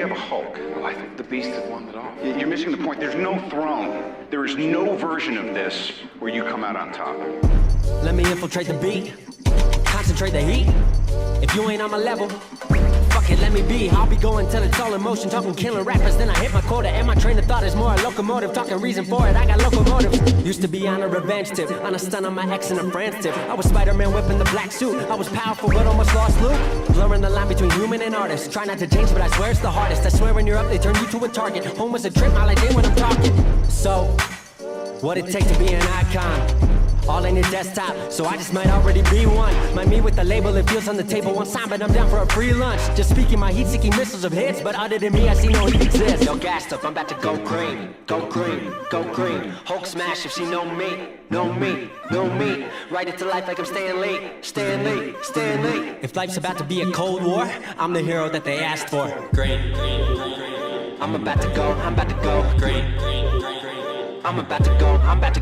have a Hulk. Well, I think the Beast had won it all. You're missing the point. There's no throne. There is no version of this where you come out on top. Let me infiltrate the beat, concentrate the heat. If you ain't on my level, fuck it, let me be. I'll be going till it's all in motion, talking killing rappers. Then I hit my quota, and my train of thought is more a locomotive. Talking reason for it, I got locomotives. Used to be on a revenge tip, on a stun on my ex and a friend's tip. I was Spider-Man whipping the black suit. I was powerful, but almost lost Luke. Blurring the line between human and artist. Try not to change, but I swear it's the hardest. I swear when you're up, they turn you to a target. Home was a trip, all I did when I'm talking. So, what it take to be an icon? All in your desktop, so I just might already be one. Might me with the label, it feels on the table one time, but I'm down for a free lunch. Just speaking my heat-seeking missiles of hits, but other than me, I see no heat exist. Yo, gassed up, I'm about to go green, go green, go green. Hulk smash if she know me, know me, know me. Write it to life like I'm Stan Lee, Stan Lee, Stan Lee. If life's about to be a Cold War, I'm the hero that they asked for. Green, I'm about to go green. I'm about to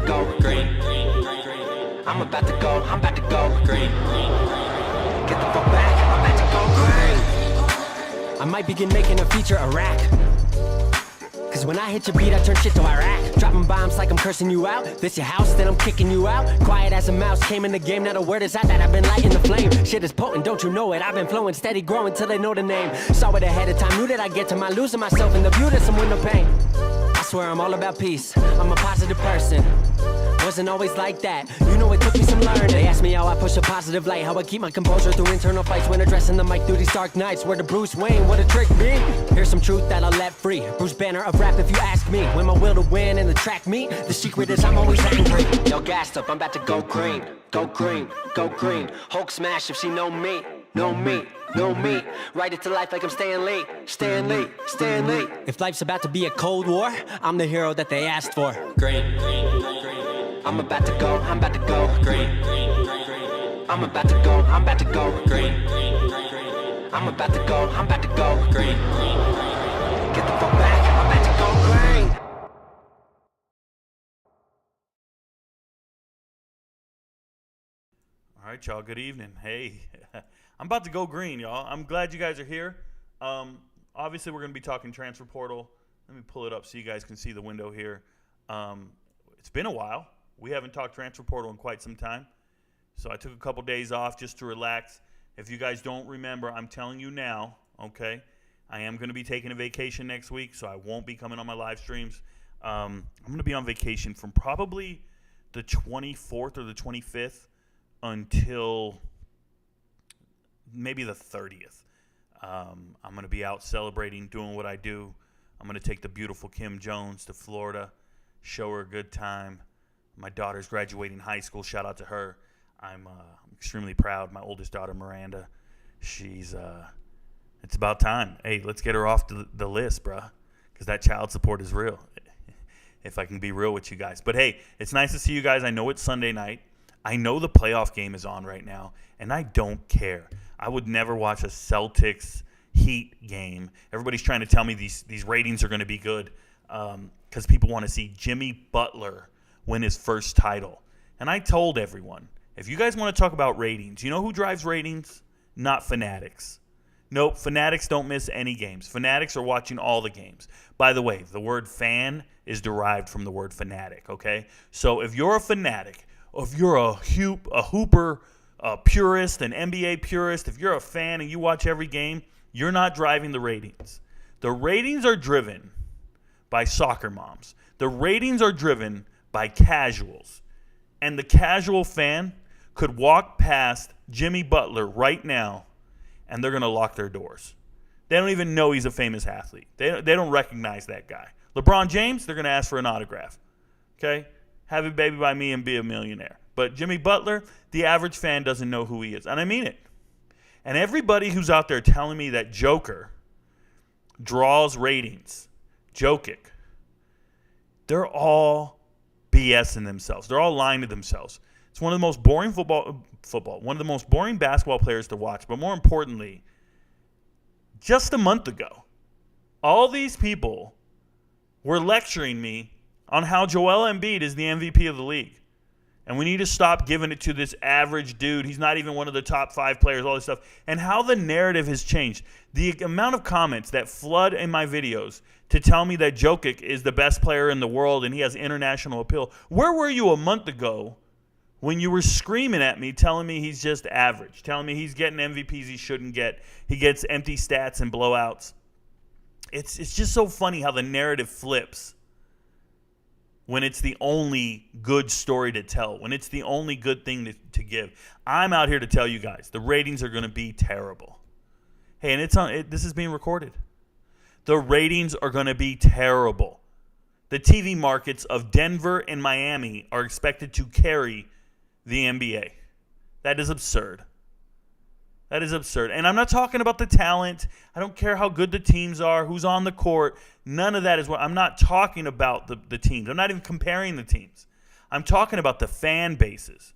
go green. I'm about to go green. Get the fuck back, I'm about to go green. I might begin making a feature Iraq. Cause when I hit your beat, I turn shit to Iraq. Dropping bombs like I'm cursing you out. This your house, then I'm kicking you out. Quiet as a mouse, came in the game, not a word is out that I've been lighting the flame. Shit is potent, don't you know it? I've been flowing steady, growing till they know the name. Saw it ahead of time, knew that I'd get to my losing myself in the view to some window pane. I swear I'm all about peace, I'm a positive person. Wasn't always like that, you know it took me some learning. They asked me how I push a positive light, how I keep my composure through internal fights when addressing the mic through these dark nights. Where the Bruce Wayne, what a trick be. Here's some truth that I'll let free. Bruce Banner of rap if you ask me. When my will to win and the track meet, the secret is I'm always angry. Yo, gassed up, I'm about to go green, go green, go green. Hulk smash if she know me, know me, know me. Write it to life like I'm Stan Lee, Stan Lee, Stan Lee. If life's about to be a Cold War, I'm the hero that they asked for. Green, I'm about to go green. I'm about to go green. I'm about to go green. Get the fuck back, I'm about to go green. All right, y'all, good evening. Hey, I'm about to go green, y'all. I'm glad you guys are here. Obviously, we're going to be talking transfer portal. Let me pull it up so you guys can see the window here. It's been a while. We haven't talked transfer portal in quite some time. So I took a couple days off just to relax. If you guys don't remember, I'm telling you now, okay? I am going to be taking a vacation next week, so I won't be coming on my live streams. I'm going to be on vacation from probably the 24th or the 25th until maybe the 30th. I'm going to be out celebrating, doing what I do. I'm going to take the beautiful Kim Jones to Florida, show her a good time. My daughter's graduating high school. Shout out to her. I'm extremely proud. My oldest daughter, Miranda, she's it's about time. Hey, let's get her off the list, bruh, because that child support is real, if I can be real with you guys. But, hey, it's nice to see you guys. I know it's Sunday night. I know the playoff game is on right now, and I don't care. I would never watch a Celtics Heat game. Everybody's trying to tell me these ratings are going to be good because people want to see Jimmy Butler win his first title. And I told everyone, if you guys want to talk about ratings, you know who drives ratings? Not Fanatics. Nope, Fanatics don't miss any games. Fanatics are watching all the games. By the way, the word fan is derived from the word fanatic, okay? So if you're a fanatic, if you're a hooper, a purist, an NBA purist, if you're a fan and you watch every game, you're not driving the ratings. The ratings are driven by soccer moms. The ratings are driven by casuals. And the casual fan could walk past Jimmy Butler right now and they're going to lock their doors. They don't even know he's a famous athlete. They don't recognize that guy. LeBron James, they're going to ask for an autograph. Okay? Have a baby by me and be a millionaire. But Jimmy Butler, the average fan doesn't know who he is. And I mean it. And everybody who's out there telling me that Joker draws ratings, Jokic, they're all BSing themselves. They're all lying to themselves. It's one of the most boring football, one of the most boring basketball players to watch. But more importantly, just a month ago, all these people were lecturing me on how Joel Embiid is the MVP of the league. And we need to stop giving it to this average dude. He's not even one of the top 5 players, all this stuff. And how the narrative has changed. The amount of comments that flood in my videos to tell me that Jokic is the best player in the world and he has international appeal. Where were you a month ago when you were screaming at me, telling me he's just average, telling me he's getting MVPs he shouldn't get, he gets empty stats and blowouts? It's just so funny how the narrative flips when it's the only good story to tell, when it's the only good thing to give. I'm out here to tell you guys, the ratings are going to be terrible. Hey, and this is being recorded. The ratings are going to be terrible. The TV markets of Denver and Miami are expected to carry the NBA. That is absurd. That is absurd. And I'm not talking about the talent. I don't care how good the teams are, who's on the court. None of that is what I'm not talking about the teams. I'm not even comparing the teams. I'm talking about the fan bases.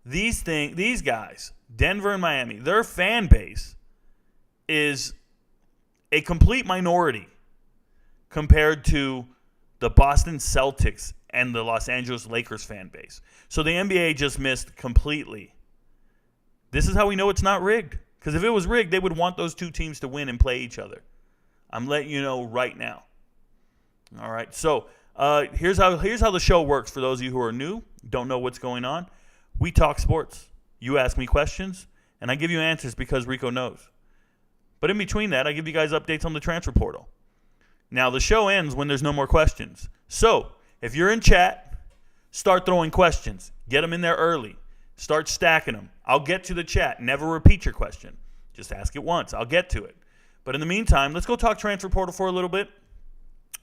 These guys, Denver and Miami, their fan base is a complete minority compared to the Boston Celtics and the Los Angeles Lakers fan base. So the NBA just missed completely. This is how we know it's not rigged. Because if it was rigged, they would want those two teams to win and play each other. I'm letting you know right now. All right. So here's how the show works for those of you who are new, don't know what's going on. We talk sports. You ask me questions, and I give you answers because Rico knows. But in between that, I give you guys updates on the transfer portal. Now, the show ends when there's no more questions. So if you're in chat, start throwing questions. Get them in there early. Start stacking them. I'll get to the chat. Never repeat your question. Just ask it once. I'll get to it. But in the meantime, let's go talk transfer portal for a little bit.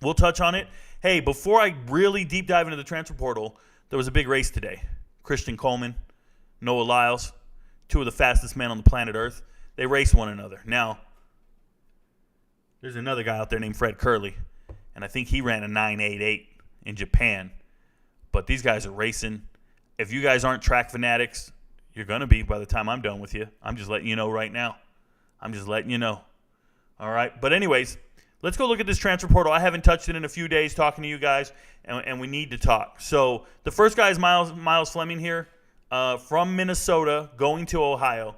We'll touch on it. Hey, before I really deep dive into the transfer portal, there was a big race today. Christian Coleman, Noah Lyles, 2 of the fastest men on the planet Earth. They race one another. Now, there's another guy out there named Fred Curley, and I think he ran a 9.88 in Japan. But these guys are racing. If you guys aren't track fanatics, you're going to be by the time I'm done with you. I'm just letting you know right now. I'm just letting you know. All right? But anyways, let's go look at this transfer portal. I haven't touched it in a few days talking to you guys, and we need to talk. So the first guy is Miles Fleming here from Minnesota going to Ohio.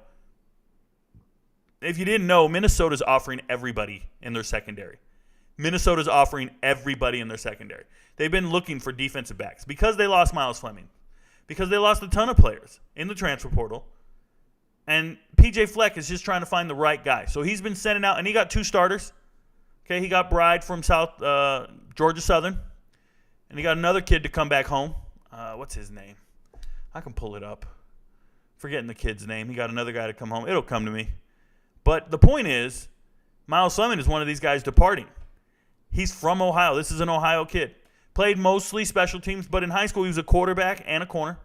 If you didn't know, Minnesota's offering everybody in their secondary. Minnesota's offering everybody in their secondary. They've been looking for defensive backs because they lost Miles Fleming. Because they lost a ton of players in the transfer portal. And PJ Fleck is just trying to find the right guy. So he's been sending out, and he got 2 starters. Okay, he got Bride from Georgia Southern. And he got another kid to come back home. What's his name? I can pull it up. Forgetting the kid's name. He got another guy to come home. It'll come to me. But the point is, Miles Fleming is one of these guys departing. He's from Ohio. This is an Ohio kid. Played mostly special teams, but in high school he was a quarterback and a corner.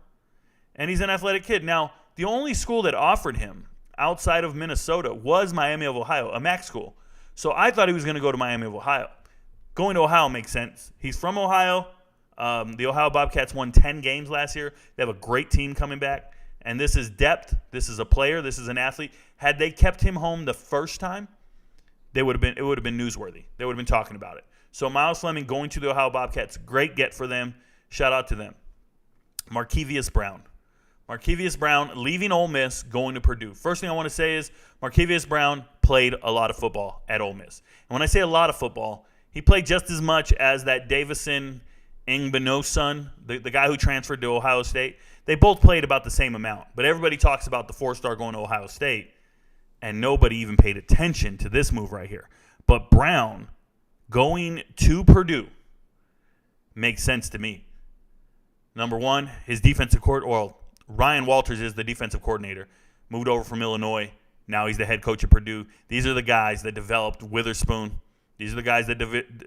And he's an athletic kid. Now, the only school that offered him outside of Minnesota was Miami of Ohio, a MAC school. So I thought he was going to go to Miami of Ohio. Going to Ohio makes sense. He's from Ohio. The Ohio Bobcats won 10 games last year. They have a great team coming back. And this is depth. This is a player. This is an athlete. Had they kept him home the first time, it would have been newsworthy. They would have been talking about it. So Miles Fleming going to the Ohio Bobcats, great get for them. Shout out to them. Markevious Brown. Markevious Brown leaving Ole Miss, going to Purdue. First thing I want to say is Markevious Brown played a lot of football at Ole Miss. And when I say a lot of football, he played just as much as that Davison Ngbino's son, the guy who transferred to Ohio State. They both played about the same amount. But everybody talks about the 4-star going to Ohio State, and nobody even paid attention to this move right here. But Brown going to Purdue makes sense to me. Number one, his defensive coordinator, Ryan Walters is the defensive coordinator, moved over from Illinois. Now he's the head coach at Purdue. These are the guys that developed Witherspoon. These are the guys that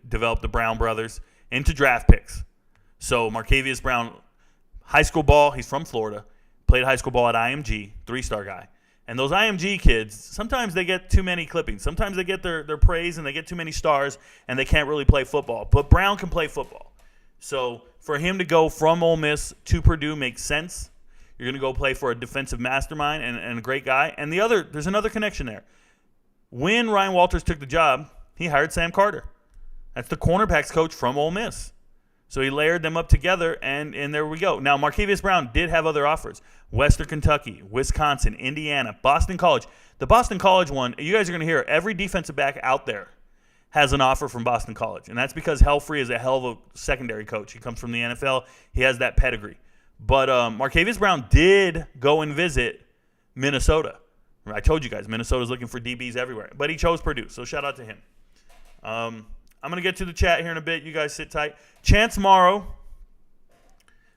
developed the Brown brothers into draft picks. So Markevious Brown, high school ball, he's from Florida, played high school ball at IMG, 3-star guy. And those IMG kids, sometimes they get too many clippings. Sometimes they get their praise and they get too many stars and they can't really play football. But Brown can play football. So for him to go from Ole Miss to Purdue makes sense. You're going to go play for a defensive mastermind and a great guy. And there's another connection there. When Ryan Walters took the job, he hired Sam Carter. That's the cornerbacks coach from Ole Miss. So he layered them up together, and there we go. Now, Markevious Brown did have other offers. Western Kentucky, Wisconsin, Indiana, Boston College. The Boston College one, you guys are going to hear every defensive back out there has an offer from Boston College. And that's because Helfrey is a hell of a secondary coach. He comes from the NFL. He has that pedigree. But Markevious Brown did go and visit Minnesota. I told you guys, Minnesota's looking for DBs everywhere. But he chose Purdue, so shout out to him. I'm going to get to the chat here in a bit. You guys sit tight. Chance Morrow.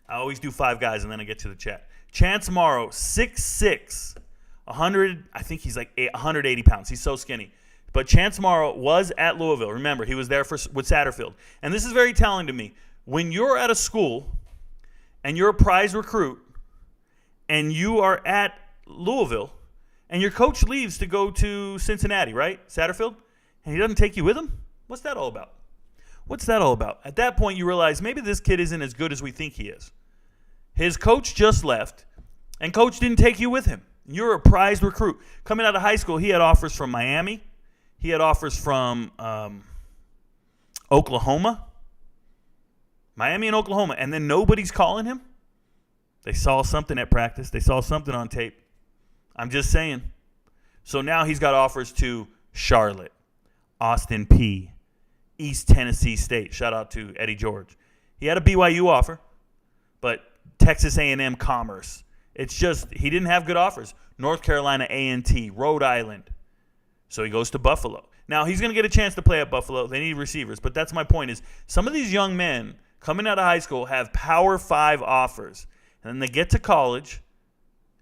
I always do 5 guys, and then I get to the chat. Chance Morrow, 6'6", 100. I think he's like 180 pounds. He's so skinny. But Chance Morrow was at Louisville. Remember, he was there with Satterfield. And this is very telling to me. When you're at a school and you're a prize recruit and you are at Louisville and your coach leaves to go to Cincinnati, right, Satterfield, and he doesn't take you with him, what's that all about? What's that all about? At that point, you realize maybe this kid isn't as good as we think he is. His coach just left, and coach didn't take you with him. You're a prized recruit. Coming out of high school, he had offers from Miami. He had offers from Oklahoma. Miami and Oklahoma. And then nobody's calling him? They saw something at practice. They saw something on tape. I'm just saying. So now he's got offers to Charlotte, Austin Peay, East Tennessee State. Shout out to Eddie George. He had a BYU offer, but Texas A&M Commerce. It's just he didn't have good offers. North Carolina A&T, Rhode Island. So he goes to Buffalo. Now, he's going to get a chance to play at Buffalo. They need receivers. But that's my point is some of these young men coming out of high school have Power 5 offers. And then they get to college,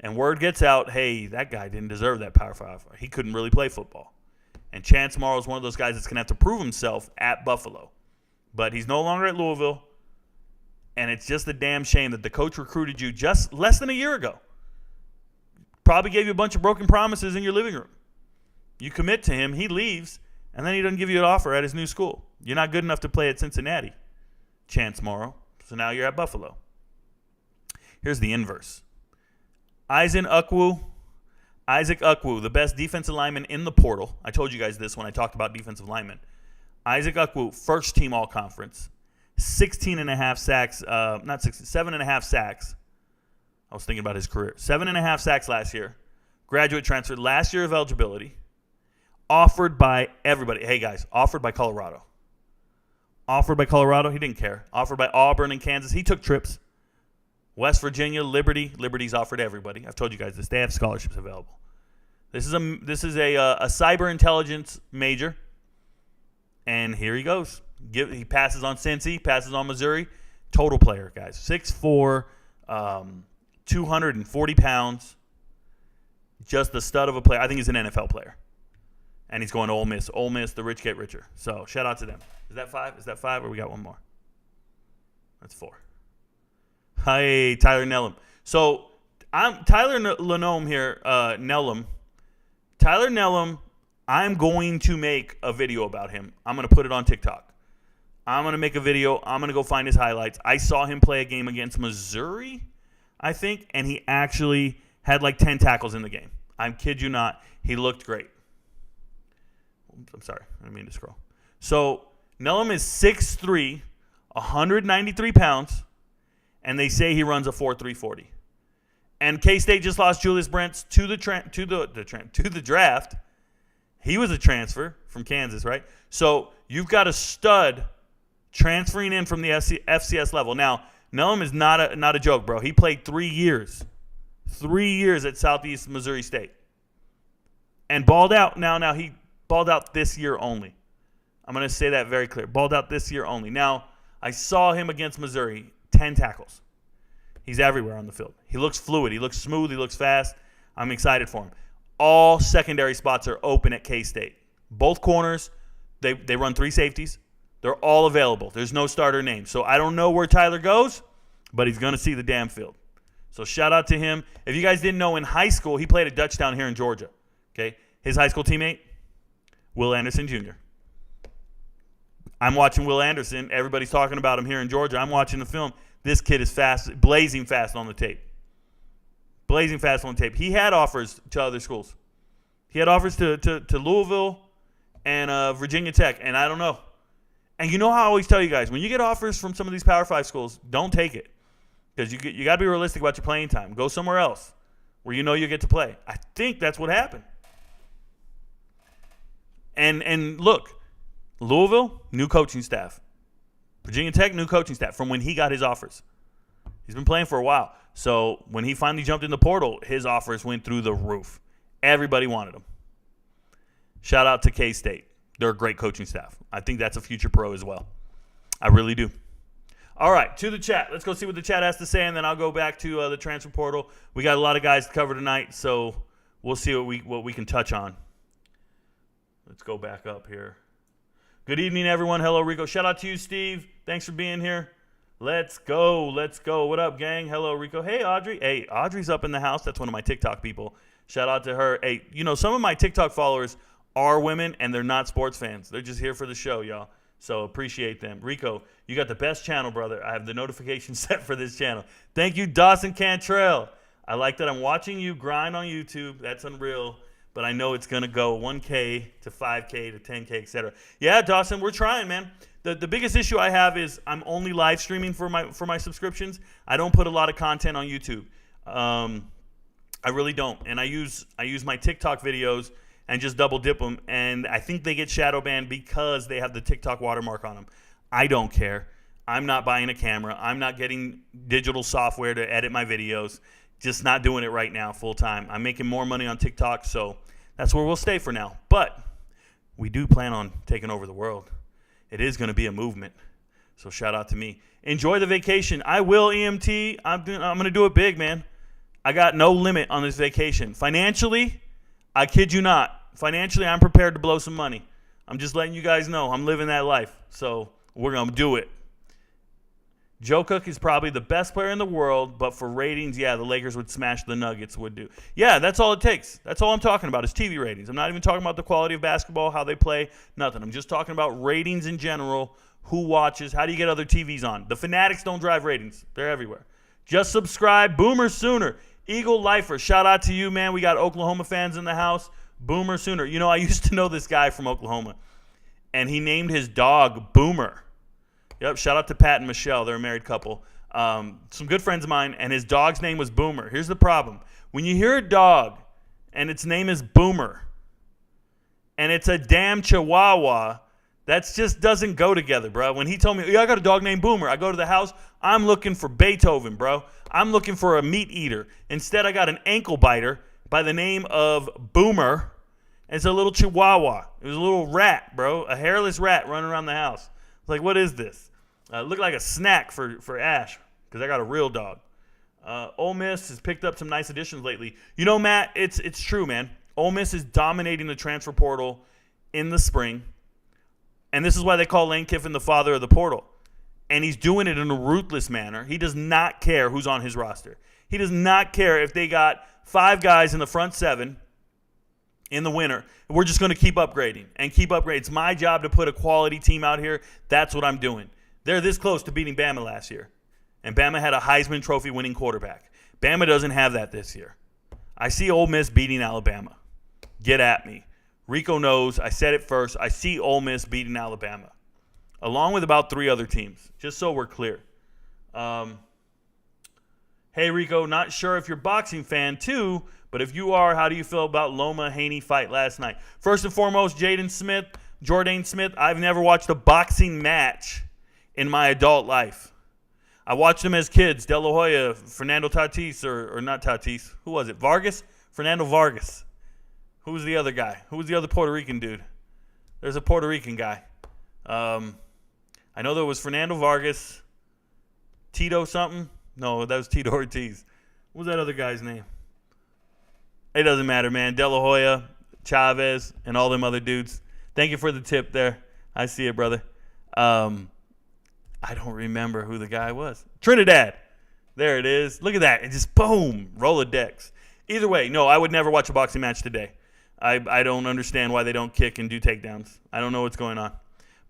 and word gets out, hey, that guy didn't deserve that Power 5 offer. He couldn't really play football. And Chance Morrow is one of those guys that's going to have to prove himself at Buffalo. But he's no longer at Louisville. And it's just a damn shame that the coach recruited you just less than a year ago. Probably gave you a bunch of broken promises in your living room. You commit to him, he leaves, and then he doesn't give you an offer at his new school. You're not good enough to play at Cincinnati, Chance Morrow. So now you're at Buffalo. Here's the inverse. Isaac Ukwu, the best defensive lineman in the portal. I told you guys this when I talked about defensive linemen. Isaac Ukwu, first team all-conference. 7.5 sacks. I was thinking about his career. 7.5 sacks last year. Graduate transfer. Last year of eligibility. Offered by everybody. Hey, guys, offered by Colorado. Offered by Colorado. He didn't care. Offered by Auburn and Kansas. He took trips. West Virginia, Liberty. Liberty's offered everybody. I've told you guys this. They have scholarships available. This is a cyber intelligence major. And here he goes. He passes on Cincy, passes on Missouri. Total player, guys. 6'4", 240 pounds. Just the stud of a player. I think he's an NFL player. And he's going to Ole Miss. Ole Miss, the rich get richer. So, shout out to them. Is that 5? Is that 5 or we got one more? That's 4. Hi, Tyler Nellum. So, I'm Tyler Lenome here. Nellum. Tyler Nellum, I'm going to make a video about him. I'm going to put it on TikTok. I'm going to make a video. I'm going to go find his highlights. I saw him play a game against Missouri, I think, and he actually had like 10 tackles in the game. I kid you not. He looked great. I'm sorry. I didn't mean to scroll. So, Nellum is 6'3", 193 pounds, and they say he runs a 4.3 40. And K-State just lost Julius Brents to the draft. He was a transfer from Kansas, right? So, you've got a stud transferring in from the FCS level. Now, Nellum is not a joke, bro. He played 3 years. 3 years at Southeast Missouri State. And balled out. Now he balled out this year only. I'm going to say that very clear. Balled out this year only. Now, I saw him against Missouri. 10 tackles. He's everywhere on the field. He looks fluid. He looks smooth. He looks fast. I'm excited for him. All secondary spots are open at K-State. Both corners, they run 3 safeties. They're all available. There's no starter name. So I don't know where Tyler goes, but he's going to see the damn field. So shout out to him. If you guys didn't know, in high school, he played at Dutchtown here in Georgia. Okay, his high school teammate, Will Anderson Jr. I'm watching Will Anderson. Everybody's talking about him here in Georgia. I'm watching the film. This kid is fast, blazing fast on the tape. Blazing fast on the tape. He had offers to other schools. He had offers to Louisville and Virginia Tech. And I don't know. And you know how I always tell you guys, when you get offers from some of these Power 5 schools, don't take it. Because you got to be realistic about your playing time. Go somewhere else where you know you get to play. I think that's what happened. And look, Louisville, new coaching staff. Virginia Tech, new coaching staff from when he got his offers. He's been playing for a while. So when he finally jumped in the portal, his offers went through the roof. Everybody wanted him. Shout out to K-State. They're a great coaching staff. I think that's a future pro as well. I really do. All right, to the chat. Let's go see what the chat has to say, and then I'll go back to the transfer portal. We got a lot of guys to cover tonight, so we'll see what we can touch on. Let's go back up here. Good evening, everyone. Hello, Rico. Shout out to you, Steve. Thanks for being here. Let's go. Let's go. What up, gang? Hello, Rico. Hey, Audrey. Hey, Audrey's up in the house. That's one of my TikTok people. Shout out to her. Hey, some of my TikTok followers are women, and they're not sports fans. They're just here for the show, y'all. So appreciate them. Rico, you got the best channel, brother. I have the notification set for this channel. Thank you, Dawson Cantrell. I like that I'm watching you grind on YouTube. That's unreal. But I know it's going to go 1K to 5K to 10K, etc. Yeah, Dawson, we're trying, man. The biggest issue I have is I'm only live streaming for my subscriptions. I don't put a lot of content on YouTube. I really don't. And I use my TikTok videos and just double dip them. And I think they get shadow banned because they have the TikTok watermark on them. I don't care. I'm not buying a camera. I'm not getting digital software to edit my videos. Just not doing it right now full time. I'm making more money on TikTok, so that's where we'll stay for now. But we do plan on taking over the world. It is going to be a movement. So shout out to me. Enjoy the vacation. I will, EMT. I'm going to do it big, man. I got no limit on this vacation. Financially, I kid you not. Financially, I'm prepared to blow some money. I'm just letting you guys know I'm living that life. So we're going to do it. Joe Cook is probably the best player in the world, but for ratings, yeah, the Lakers would smash the Nuggets would do. Yeah, that's all it takes. That's all I'm talking about is TV ratings. I'm not even talking about the quality of basketball, how they play, nothing. I'm just talking about ratings in general, who watches, how do you get other TVs on. The Fanatics don't drive ratings. They're everywhere. Just subscribe. Boomer Sooner. Eagle Lifer, shout out to you, man. We got Oklahoma fans in the house. Boomer Sooner. I used to know this guy from Oklahoma, and he named his dog Boomer. Yep, shout out to Pat and Michelle. They're a married couple. Some good friends of mine, and his dog's name was Boomer. Here's the problem. When you hear a dog and its name is Boomer, and it's a damn Chihuahua, that just doesn't go together, bro. When he told me, I got a dog named Boomer, I go to the house, I'm looking for Beethoven, bro. I'm looking for a meat eater. Instead, I got an ankle biter by the name of Boomer. It's a little Chihuahua. It was a little rat, bro, a hairless rat running around the house. Like, what is this? Looked like a snack for Ash because I got a real dog. Ole Miss has picked up some nice additions lately. Matt, it's true, man. Ole Miss is dominating the transfer portal in the spring, and this is why they call Lane Kiffin the father of the portal. And he's doing it in a ruthless manner. He does not care who's on his roster. He does not care if they got 5 guys in the front 7 in the winter. We're just going to keep upgrading and keep upgrading. It's my job to put a quality team out here. That's what I'm doing. They're this close to beating Bama last year. And Bama had a Heisman Trophy winning quarterback. Bama doesn't have that this year. I see Ole Miss beating Alabama. Get at me. Rico knows. I said it first. I see Ole Miss beating Alabama, along with about 3 other teams, just so we're clear. Hey, Rico, not sure if you're a boxing fan too, but if you are, how do you feel about Loma Haney fight last night? First and foremost, Jordan Smith, I've never watched a boxing match in my adult life. I watched them as kids. De La Hoya, Fernando Tatis, or not Tatis. Who was it? Vargas? Fernando Vargas. Who was the other guy? Who was the other Puerto Rican dude? There's a Puerto Rican guy. I know there was Fernando Vargas, Tito something. No, that was Tito Ortiz. What was that other guy's name? It doesn't matter, man. De La Hoya, Chavez, and all them other dudes. Thank you for the tip there. I see it, brother. I don't remember who the guy was. Trinidad. There it is. Look at that. It just, boom, Rolodex. Either way, no, I would never watch a boxing match today. I don't understand why they don't kick and do takedowns. I don't know what's going on.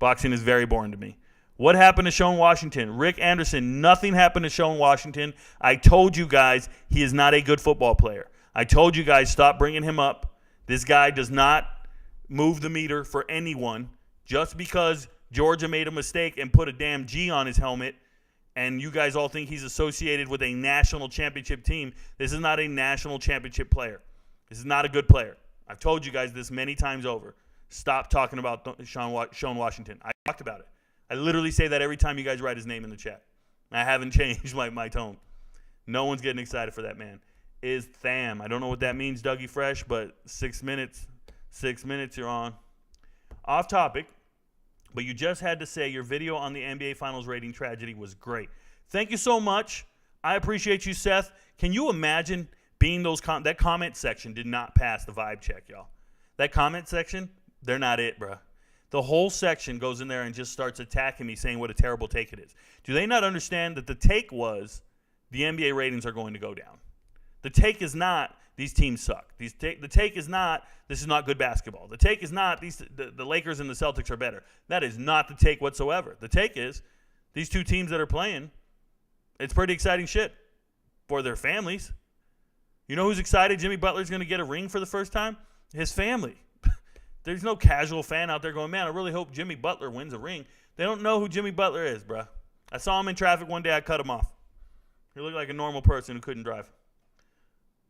Boxing is very boring to me. What happened to Sean Washington? Rick Anderson, nothing happened to Sean Washington. I told you guys he is not a good football player. I told you guys stop bringing him up. This guy does not move the meter for anyone. Just because Georgia made a mistake and put a damn G on his helmet, and you guys all think he's associated with a national championship team. This is not a national championship player. This is not a good player. I've told you guys this many times over. Stop talking about Sean Washington. I talked about it. I literally say that every time you guys write his name in the chat. I haven't changed my tone. No one's getting excited for that man. Is Tham. I don't know what that means, Dougie Fresh, but 6 minutes. 6 minutes, you're on. Off topic, but you just had to say your video on the NBA Finals rating tragedy was great. Thank you so much. I appreciate you, Seth. Can you imagine being that comment section did not pass the vibe check, y'all. That comment section, they're not it, bro. The whole section goes in there and just starts attacking me, saying what a terrible take it is. Do they not understand that the take was the NBA ratings are going to go down? The take is not these teams suck. The take is not this is not good basketball. The take is not the Lakers and the Celtics are better. That is not the take whatsoever. The take is these two teams that are playing, it's pretty exciting shit for their families. You know who's excited Jimmy Butler's going to get a ring for the first time? His family. There's no casual fan out there going, man, I really hope Jimmy Butler wins a ring. They don't know who Jimmy Butler is, bro. I saw him in traffic one day. I cut him off. He looked like a normal person who couldn't drive.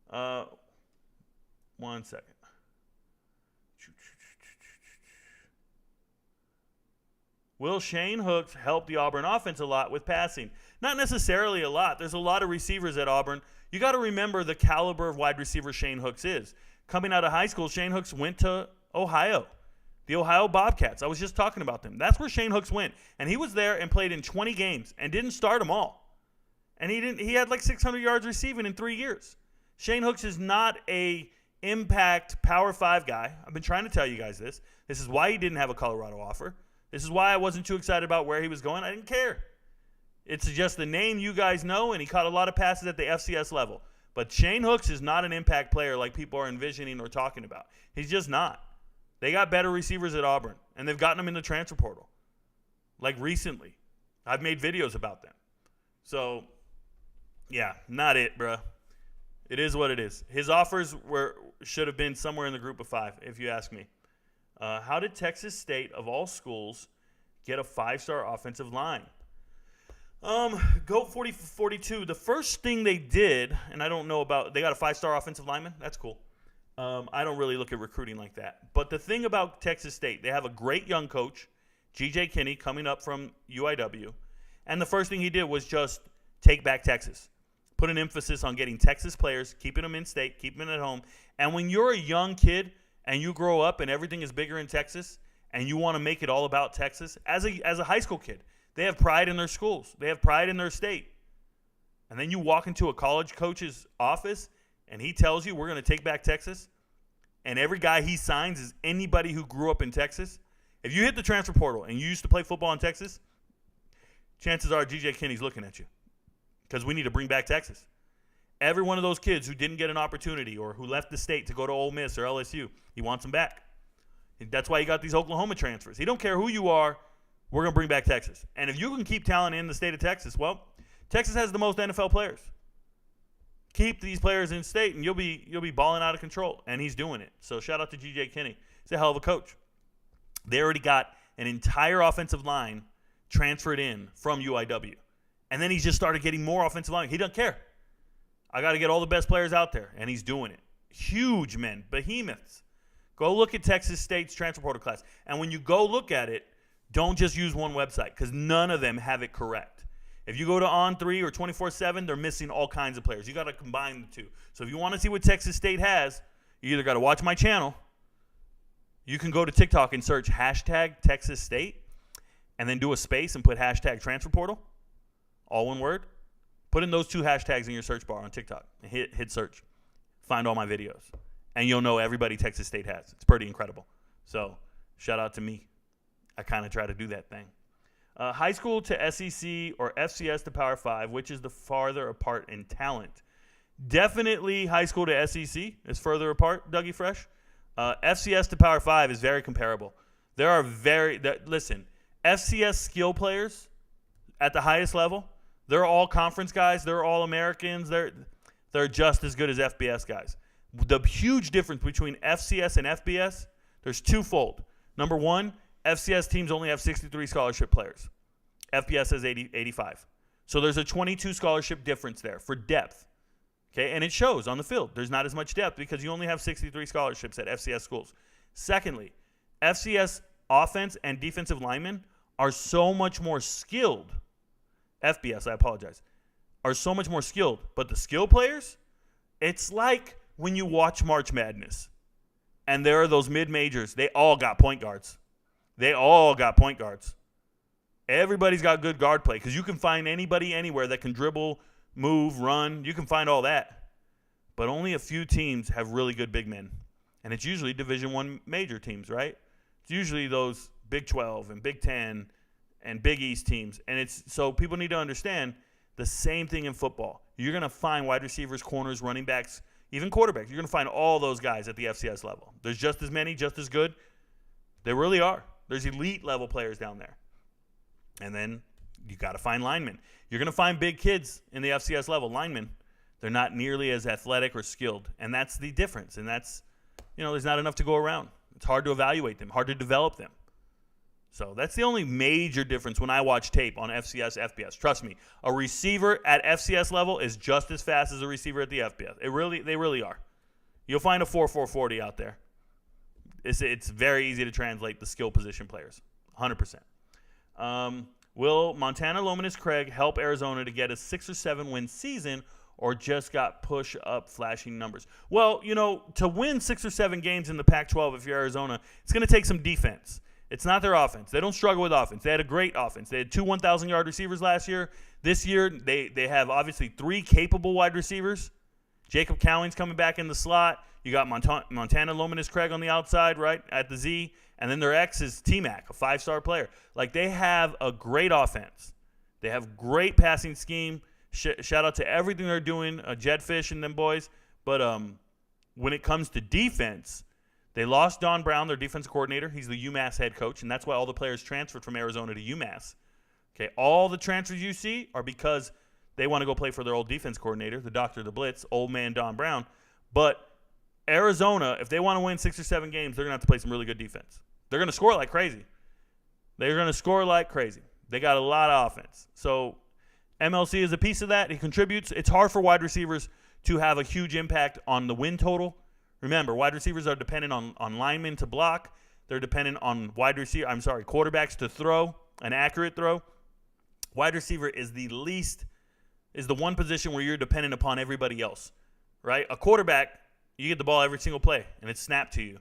1 second. Will Shane Hooks help the Auburn offense a lot with passing? Not necessarily a lot. There's a lot of receivers at Auburn. You got to remember the caliber of wide receiver Shane Hooks is. Coming out of high school, Shane Hooks went to Ohio, the Ohio Bobcats. I was just talking about them. That's where Shane Hooks went. And he was there and played in 20 games and didn't start them all. And he had like 600 yards receiving in 3 years. Shane Hooks is not a impact Power 5 guy. I've been trying to tell you guys this. This is why he didn't have a Colorado offer. This is why I wasn't too excited about where he was going. I didn't care. It's just the name you guys know, and he caught a lot of passes at the FCS level. But Shane Hooks is not an impact player like people are envisioning or talking about. He's just not. They got better receivers at Auburn, and they've gotten them in the transfer portal. Like recently. I've made videos about them. So, yeah, not it, bro. It is what it is. His offers should have been somewhere in the group of 5, if you ask me. How did Texas State, of all schools, get a 5-star offensive line? Go 40-42. The first thing they did, and I don't know about, they got a 5-star offensive lineman. That's cool. I don't really look at recruiting like that. But the thing about Texas State, they have a great young coach, G.J. Kinney, coming up from UIW. And the first thing he did was just take back Texas. Put an emphasis on getting Texas players, keeping them in state, keeping them at home. And when you're a young kid and you grow up and everything is bigger in Texas and you want to make it all about Texas, as a high school kid, they have pride in their schools. They have pride in their state. And then you walk into a college coach's office and he tells you we're going to take back Texas, and every guy he signs is anybody who grew up in Texas. If you hit the transfer portal and you used to play football in Texas, chances are G.J. Kinney's looking at you. Because we need to bring back Texas. Every one of those kids who didn't get an opportunity or who left the state to go to Ole Miss or LSU, he wants them back. That's why he got these Oklahoma transfers. He don't care who you are, we're going to bring back Texas. And if you can keep talent in the state of Texas, well, Texas has the most NFL players. Keep these players in state and you'll be balling out of control. And he's doing it. So shout out to G.J. Kinney. He's a hell of a coach. They already got an entire offensive line transferred in from UIW. And then he just started getting more offensive line. He doesn't care. I got to get all the best players out there, and he's doing it. Huge men, behemoths. Go look at Texas State's transfer portal class. And when you go look at it, don't just use one website because none of them have it correct. If you go to On3 or 24/7, they're missing all kinds of players. You got to combine the two. So if you want to see what Texas State has, you either got to watch my channel. You can go to TikTok and search hashtag Texas State and then do a space and put hashtag transfer portal. All one word. Put in those 2 hashtags in your search bar on TikTok and hit search. Find all my videos. And you'll know everybody Texas State has. It's pretty incredible. So shout out to me. I kind of try to do that thing. High school to SEC or FCS to Power 5, which is the farther apart in talent? Definitely high school to SEC is further apart, Dougie Fresh. FCS to Power 5 is very comparable. There are listen, FCS skill players at the highest level, they're all conference guys. They're all Americans. They're just as good as FBS guys. The huge difference between FCS and FBS, there's twofold. Number one, FCS teams only have 63 scholarship players. FBS has 85. So there's a 22 scholarship difference there for depth. Okay, and it shows on the field. There's not as much depth because you only have 63 scholarships at FCS schools. Secondly, FCS offense and defensive linemen are so much more skilled. FBS, I apologize, are so much more skilled. But the skill players, it's like when you watch March Madness and there are those mid-majors. They all got point guards. Everybody's got good guard play because you can find anybody anywhere that can dribble, move, run. You can find all that. But only a few teams have really good big men. And it's usually Division I major teams, right? It's usually those Big 12 and Big 10 and Big East teams. And it's so people need to understand the same thing in football. You're going to find wide receivers, corners, running backs, even quarterbacks. You're going to find all those guys at the FCS level. There's just as many, just as good. There really are. There's elite level players down there. And then you got to find linemen. You're going to find big kids in the FCS level, linemen. They're not nearly as athletic or skilled. And that's the difference. And that's, there's not enough to go around. It's hard to evaluate them, hard to develop them. So that's the only major difference when I watch tape on FCS, FBS. Trust me, a receiver at FCS level is just as fast as a receiver at the FBS. They really are. You'll find a 4.40 out there. It's very easy to translate the skill position players, 100%. Will Montana Lomanus Craig help Arizona to get a 6 or 7 win season, or just got push up flashing numbers? Well, to win 6 or 7 games in the Pac-12 if you're Arizona, it's going to take some defense. It's not their offense. They don't struggle with offense. They had a great offense. They had 2 1,000-yard receivers last year. This year, they have obviously 3 capable wide receivers. Jacob Cowing's coming back in the slot. You got Montana Lomanus Craig on the outside, right, at the Z. And then their X is T-Mac, a 5-star player. Like, they have a great offense. They have great passing scheme. Shout out to everything they're doing, Jetfish and them boys. But when it comes to defense, they lost Don Brown, their defensive coordinator. He's the UMass head coach, and that's why all the players transferred from Arizona to UMass. Okay, all the transfers you see are because they want to go play for their old defense coordinator, the Doctor of the Blitz, old man Don Brown. But Arizona, if they want to win 6 or 7 games, they're going to have to play some really good defense. They're going to score like crazy. They got a lot of offense. So MLC is a piece of that. He contributes. It's hard for wide receivers to have a huge impact on the win total. Remember, wide receivers are dependent on linemen to block. They're dependent on quarterbacks to throw, an accurate throw. Wide receiver is the one position where you're dependent upon everybody else, right? A quarterback, you get the ball every single play, and it's snapped to you.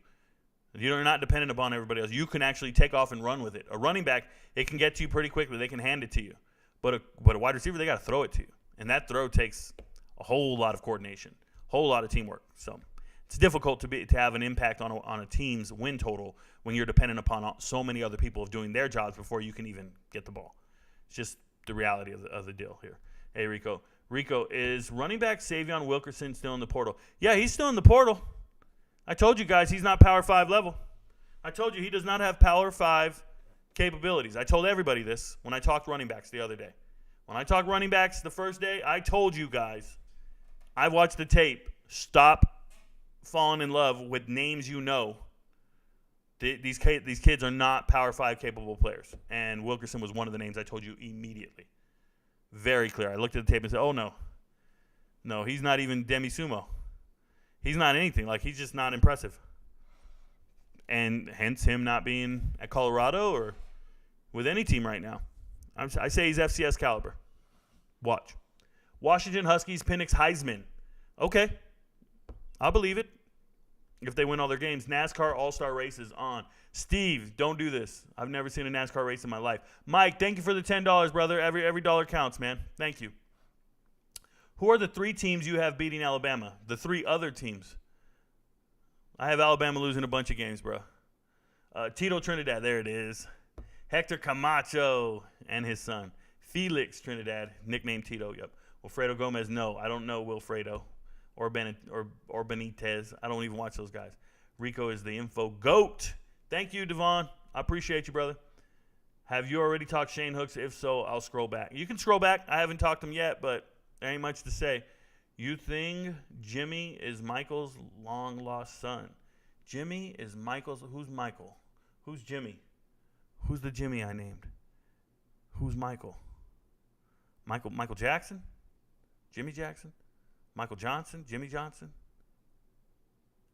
You're not dependent upon everybody else. You can actually take off and run with it. A running back, it can get to you pretty quickly. They can hand it to you. But a wide receiver, they got to throw it to you. And that throw takes a whole lot of coordination, a whole lot of teamwork. So it's difficult to have an impact on a team's win total when you're dependent upon so many other people of doing their jobs before you can even get the ball. It's just the reality of the deal here. Hey, Rico. Rico, is running back Savion Wilkerson still in the portal? Yeah, he's still in the portal. I told you guys he's not Power 5 level. I told you he does not have Power 5 capabilities. I told everybody this when I talked running backs the other day. When I talked running backs the first day, I told you guys, I watched the tape. Stop falling in love with names you know. These kids are not Power 5 capable players. And Wilkerson was one of the names I told you immediately. Very clear. I looked at the tape and said, oh, no. No, he's not even demi-sumo. He's not anything. Like, he's just not impressive. And hence him not being at Colorado or with any team right now. I say he's FCS caliber. Watch. Washington Huskies, Penix Heisman. Okay. I'll believe it. If they win all their games. NASCAR All-Star race is on. Steve, don't do this. I've never seen a NASCAR race in my life. Mike, thank you for the $10, brother. Every dollar counts, man. Thank you. Who are the 3 teams you have beating Alabama? The 3 other teams. I have Alabama losing a bunch of games, bro. Tito Trinidad, there it is. Hector Camacho and his son. Felix Trinidad, nicknamed Tito, yep. Wilfredo Gomez, no. I don't know Wilfredo or Benitez. I don't even watch those guys. Rico is the info GOAT. Thank you, Devon. I appreciate you, brother. Have you already talked Shane Hooks? If so, I'll scroll back. You can scroll back. I haven't talked to him yet, but there ain't much to say. You think Jimmy is Michael's long-lost son? Jimmy is Michael's. Who's Michael? Who's Jimmy? Who's the Jimmy I named? Who's Michael? Michael Jackson? Jimmy Jackson? Michael Johnson? Jimmy Johnson?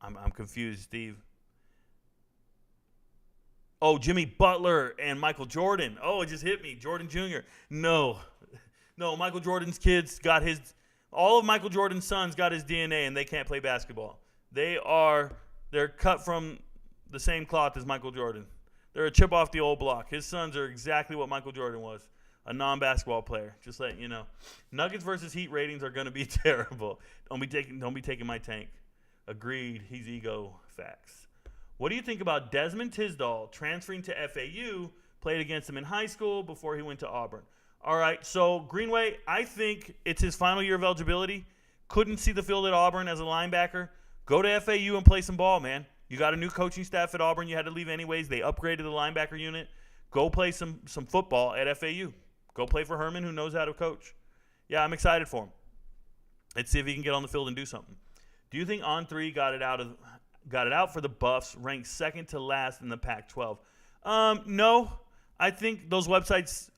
I'm confused, Steve. Oh, Jimmy Butler and Michael Jordan. Oh, it just hit me. Jordan Jr. No, Michael Jordan's kids got all of Michael Jordan's sons got his DNA, and they can't play basketball. They're cut from the same cloth as Michael Jordan. They're a chip off the old block. His sons are exactly what Michael Jordan was, a non-basketball player. Just letting you know. Nuggets versus Heat ratings are going to be terrible. Don't be taking my tank. Agreed. He's ego. Facts. What do you think about Desmond Tisdall transferring to FAU, played against him in high school before he went to Auburn? All right, so Greenway, I think it's his final year of eligibility. Couldn't see the field at Auburn as a linebacker. Go to FAU and play some ball, man. You got a new coaching staff at Auburn. You had to leave anyways. They upgraded the linebacker unit. Go play some football at FAU. Go play for Herman, who knows how to coach. Yeah, I'm excited for him. Let's see if he can get on the field and do something. Do you think On3 got it out for the Buffs, ranked second to last in the Pac-12? No. I think those websites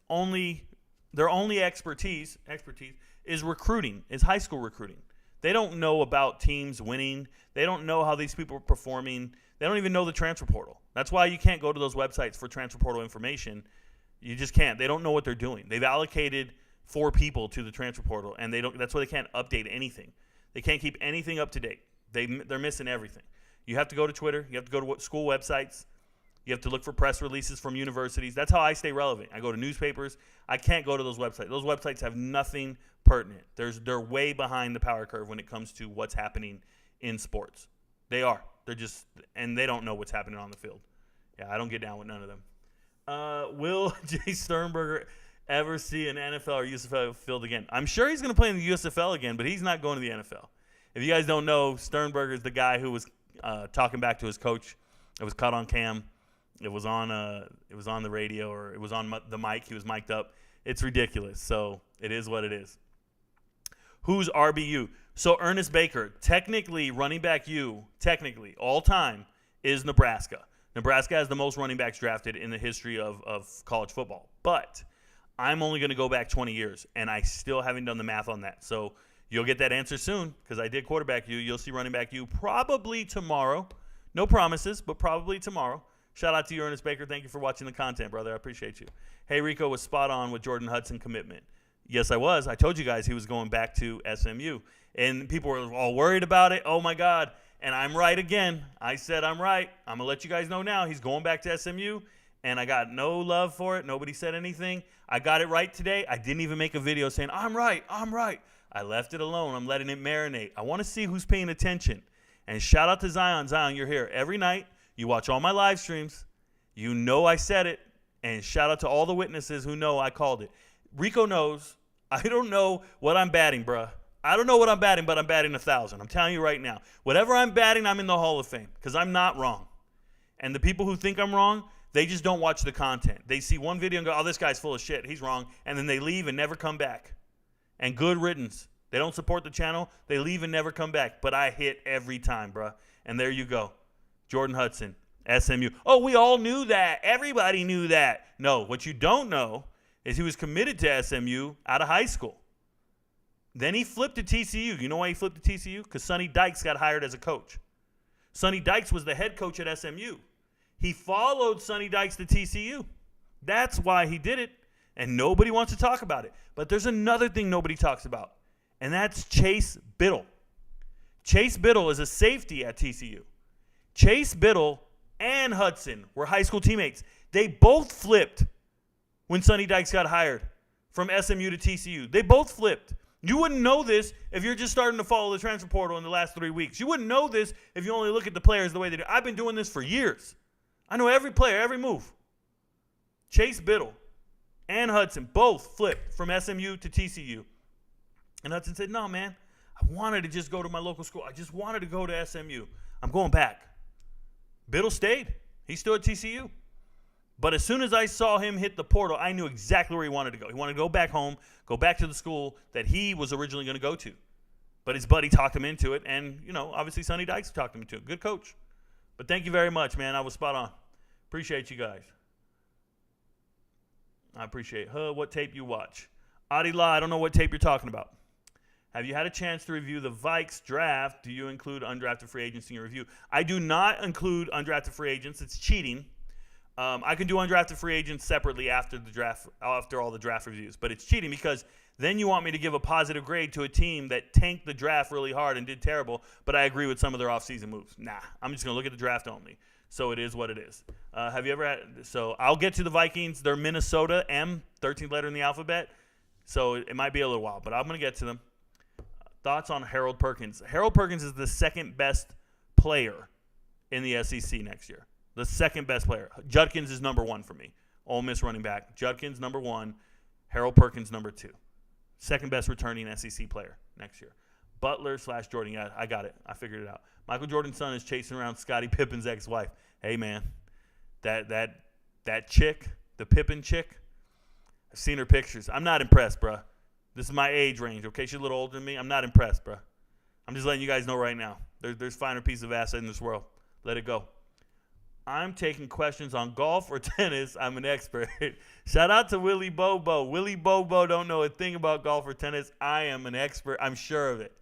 their only expertise is recruiting, is high school recruiting. They don't know about teams winning. They don't know how these people are performing. They don't even know the transfer portal. That's why you can't go to those websites for transfer portal information. You just can't. They don't know what they're doing. They've allocated 4 people to the transfer portal, and that's why they can't update anything. They can't keep anything up to date. They're missing everything. You have to go to Twitter. You have to go to school websites. You have to look for press releases from universities. That's how I stay relevant. I go to newspapers. I can't go to those websites. Those websites have nothing pertinent. They're way behind the power curve when it comes to what's happening in sports. They are. And they don't know what's happening on the field. Yeah, I don't get down with none of them. Will Jay Sternberger ever see an NFL or USFL field again? I'm sure he's going to play in the USFL again, but he's not going to the NFL. If you guys don't know, Sternberger is the guy who was talking back to his coach. It was caught on cam. It was on the radio, or it was on the mic. He was mic'd up. It's ridiculous. So it is what it is. Who's RBU? So Ernest Baker, technically running back technically all time is Nebraska. Nebraska has the most running backs drafted in the history of college football. But I'm only going to go back 20 years, and I still haven't done the math on that. So you'll get that answer soon, because I did quarterback U. You'll see running back U probably tomorrow. No promises, but probably tomorrow. Shout out to you, Ernest Baker. Thank you for watching the content, brother. I appreciate you. Hey, Rico was spot on with Jordan Hudson commitment. Yes, I was. I told you guys he was going back to SMU. And people were all worried about it. Oh, my God. And I'm right again. I said I'm right. I'm going to let you guys know now. He's going back to SMU. And I got no love for it. Nobody said anything. I got it right today. I didn't even make a video saying, I'm right. I left it alone. I'm letting it marinate. I want to see who's paying attention. And shout out to Zion. Zion, you're here every night. You watch all my live streams. You know I said it. And shout out to all the witnesses who know I called it. Rico knows. I don't know what I'm batting, bruh. I don't know what I'm batting, but I'm batting 1,000. I'm telling you right now. Whatever I'm batting, I'm in the Hall of Fame, because I'm not wrong. And the people who think I'm wrong, they just don't watch the content. They see one video and go, oh, this guy's full of shit. He's wrong. And then they leave and never come back. And good riddance. They don't support the channel. They leave and never come back. But I hit every time, bruh. And there you go. Jordan Hudson, SMU. Oh, we all knew that. Everybody knew that. No, what you don't know is he was committed to SMU out of high school. Then he flipped to TCU. You know why he flipped to TCU? Because Sonny Dykes got hired as a coach. Sonny Dykes was the head coach at SMU. He followed Sonny Dykes to TCU. That's why he did it, and nobody wants to talk about it. But there's another thing nobody talks about, and that's Chase Biddle. Chase Biddle is a safety at TCU. Chase Biddle and Hudson were high school teammates. They both flipped when Sonny Dykes got hired from SMU to TCU. They both flipped. You wouldn't know this if you're just starting to follow the transfer portal in the last 3 weeks. You wouldn't know this if you only look at the players the way they do. I've been doing this for years. I know every player, every move. Chase Biddle and Hudson both flipped from SMU to TCU. And Hudson said, no, man, I wanted to just go to my local school. I just wanted to go to SMU. I'm going back. Biddle stayed. He's still at TCU. But as soon as I saw him hit the portal, I knew exactly where he wanted to go. He wanted to go back home, go back to the school that he was originally going to go to. But his buddy talked him into it, and, obviously Sonny Dykes talked him into it. Good coach. But thank you very much, man. I was spot on. Appreciate you guys. I appreciate it. What tape you watch? Adila, I don't know what tape you're talking about. Have you had a chance to review the Vikes draft? Do you include undrafted free agents in your review? I do not include undrafted free agents. It's cheating. I can do undrafted free agents separately after the draft, after all the draft reviews. But it's cheating because then you want me to give a positive grade to a team that tanked the draft really hard and did terrible, but I agree with some of their offseason moves. Nah, I'm just going to look at the draft only. So it is what it is. Have you ever had – so I'll get to the Vikings. They're Minnesota, M, 13th letter in the alphabet. So it might be a little while, but I'm going to get to them. Thoughts on Harold Perkins. Harold Perkins is the second best player in the SEC next year. The second best player. Judkins is number one for me. Ole Miss running back. Judkins number one. Harold Perkins number two. Second best returning SEC player next year. Butler/Jordan. Yeah, I got it. I figured it out. Michael Jordan's son is chasing around Scottie Pippen's ex-wife. Hey, man, that chick, the Pippen chick, I've seen her pictures. I'm not impressed, bruh. This is my age range, okay? She's a little older than me. I'm not impressed, bruh. I'm just letting you guys know right now. There's finer pieces of ass in this world. Let it go. I'm taking questions on golf or tennis. I'm an expert. Shout out to Willie Bobo. Willie Bobo don't know a thing about golf or tennis. I am an expert. I'm sure of it.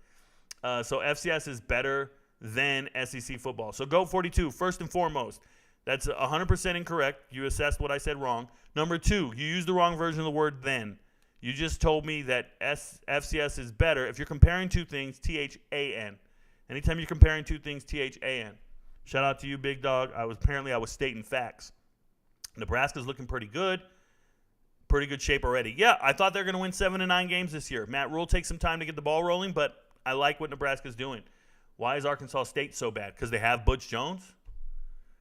So FCS is better than SEC football. So go 42, first and foremost. That's 100% incorrect. You assessed what I said wrong. Number two, you used the wrong version of the word then. You just told me that FCS is better. If you're comparing two things, THAN. Anytime you're comparing two things, THAN. Shout out to you, big dog. I was stating facts. Nebraska's looking pretty good. Pretty good shape already. Yeah, I thought they're going to win 7 to 9 games this year. Matt Rule takes some time to get the ball rolling, but I like what Nebraska's doing. Why is Arkansas State so bad? Because they have Butch Jones?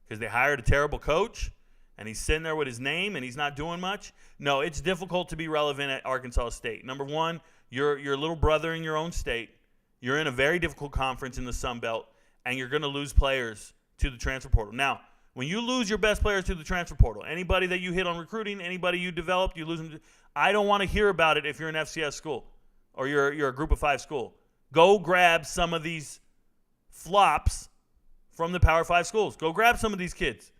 Because they hired a terrible coach? And he's sitting there with his name and he's not doing much? No, it's difficult to be relevant at Arkansas State. Number one, you're a little brother in your own state. You're in a very difficult conference in the Sun Belt, and you're going to lose players to the transfer portal. Now, when you lose your best players to the transfer portal, anybody that you hit on recruiting, anybody you developed, you lose them. I don't want to hear about it if you're an FCS school or you're a Group of 5 school. Go grab some of these flops from the Power 5 schools. Go grab some of these kids.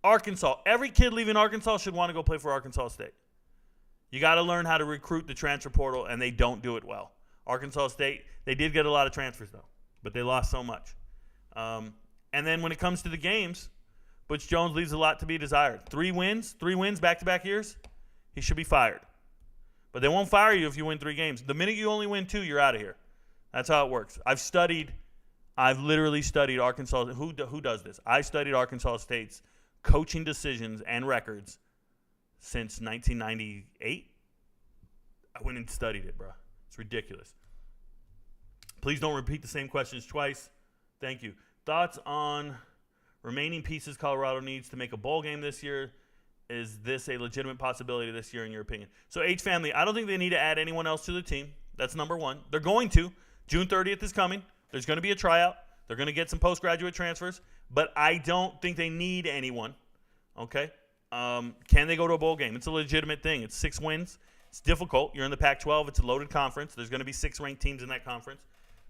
Arkansas, every kid leaving Arkansas should want to go play for Arkansas State. You got to learn how to recruit the transfer portal, and they don't do it well. Arkansas State, they did get a lot of transfers, though, but they lost so much. And then when it comes to the games, Butch Jones leaves a lot to be desired. 3 wins back-to-back years, he should be fired. But they won't fire you if you win 3 games. The minute you only win 2, you're out of here. That's how it works. I've literally studied Arkansas. Who does this? I studied Arkansas State's coaching decisions and records since 1998. I went and studied it, bro. It's ridiculous. Please don't repeat the same questions twice. Thank you. Thoughts on remaining pieces Colorado needs to make a bowl game this year? Is this a legitimate possibility this year in your opinion? So H family, I don't think they need to add anyone else to the team. That's number one. They're going to. June 30th is coming. There's going to be a tryout. They're going to get some postgraduate transfers. But I don't think they need anyone. Okay? Can they go to a bowl game? It's a legitimate thing. It's 6 wins. It's difficult. You're in the Pac-12. It's a loaded conference. There's going to be 6 ranked teams in that conference.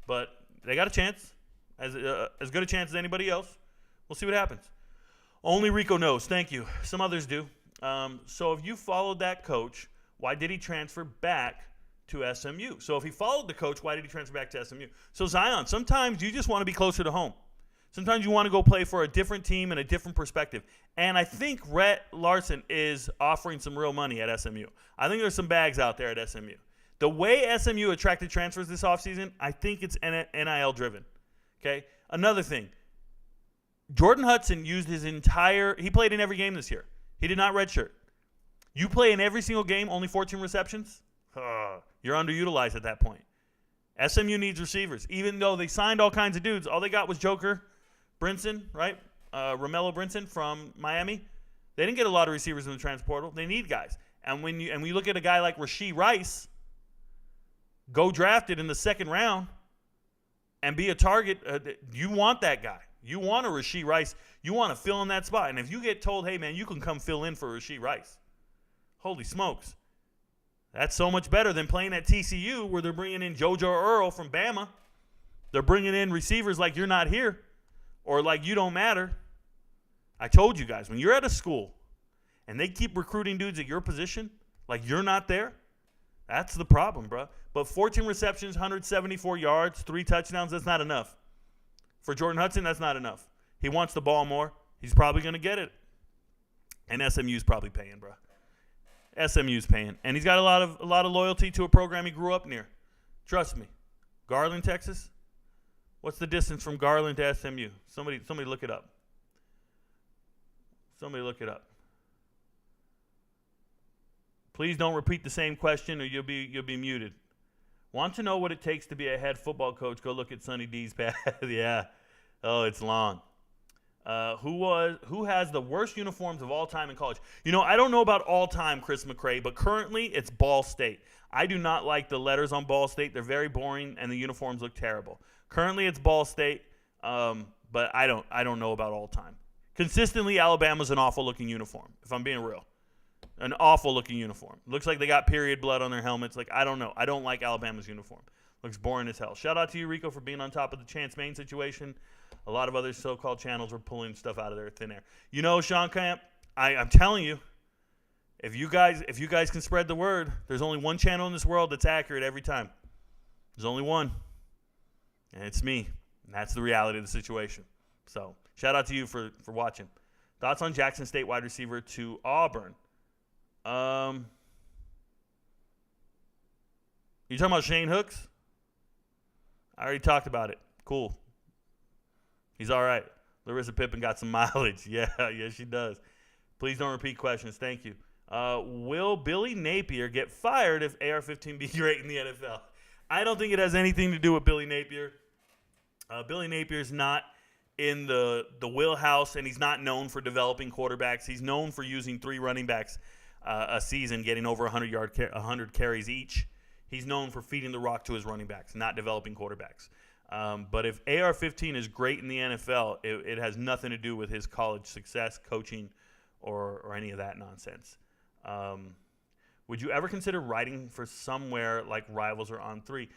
But they got a chance. As good a chance as anybody else. We'll see what happens. Only Rico knows. Thank you. Some others do. So if you followed that coach, why did he transfer back to SMU? So if he followed the coach, why did he transfer back to SMU? So Zion, sometimes you just want to be closer to home. Sometimes you want to go play for a different team and a different perspective. And I think Rhett Larson is offering some real money at SMU. I think there's some bags out there at SMU. The way SMU attracted transfers this offseason, I think it's NIL driven. Okay? Another thing. Jordan Hudson used he played in every game this year. He did not redshirt. You play in every single game, only 14 receptions? You're underutilized at that point. SMU needs receivers. Even though they signed all kinds of dudes, all they got was Joker Brinson, right? Romello Brinson from Miami. They didn't get a lot of receivers in the transfer portal. They need guys. And when you look at a guy like Rashee Rice, go drafted in the 2nd round and be a target, you want that guy. You want a Rashee Rice. You want to fill in that spot. And if you get told, hey, man, you can come fill in for Rashee Rice, holy smokes. That's so much better than playing at TCU where they're bringing in JoJo Earl from Bama. They're bringing in receivers like you're not here or like you don't matter. I told you guys, when you're at a school and they keep recruiting dudes at your position, Like, you're not there? That's the problem, bro. But 14 receptions, 174 yards, 3 touchdowns, that's not enough. For Jordan Hudson, that's not enough. He wants the ball more. He's probably going to get it. And SMU's probably paying, bro. SMU's paying. And he's got a lot of loyalty to a program he grew up near. Trust me. Garland, Texas? What's the distance from Garland to SMU? Somebody look it up. Somebody look it up. Please don't repeat the same question or you'll be muted. Want to know what it takes to be a head football coach? Go look at Sonny D's path. Yeah. Oh, it's long. Who has the worst uniforms of all time in college? I don't know about all time, Chris McCray, but currently it's Ball State. I do not like the letters on Ball State. They're very boring, and the uniforms look terrible. Currently it's Ball State, but I don't know about all time. Consistently, Alabama's an awful-looking uniform, if I'm being real. An awful-looking uniform. Looks like they got period blood on their helmets. Like, I don't know. I don't like Alabama's uniform. Looks boring as hell. Shout out to you, Rico, for being on top of the Chance Main situation. A lot of other so-called channels were pulling stuff out of their thin air. Sean Camp, I'm telling you, if you guys can spread the word, there's only one channel in this world that's accurate every time. There's only one, and it's me. And that's the reality of the situation. So shout out to you for watching. Thoughts on Jackson State wide receiver to Auburn? You talking about Shane Hooks? I already talked about it. Cool. He's all right. Larissa Pippen got some mileage. Yeah, she does. Please don't repeat questions. Thank you. Will Billy Napier get fired if AR-15 be great in the NFL? I don't think it has anything to do with Billy Napier. Billy Napier's not in the wheelhouse, and he's not known for developing quarterbacks. He's known for using 3 running backs a season, getting over 100 carries each. He's known for feeding the rock to his running backs, not developing quarterbacks. But if AR-15 is great in the NFL, it has nothing to do with his college success, coaching, or any of that nonsense. Would you ever consider writing for somewhere like Rivals or On3?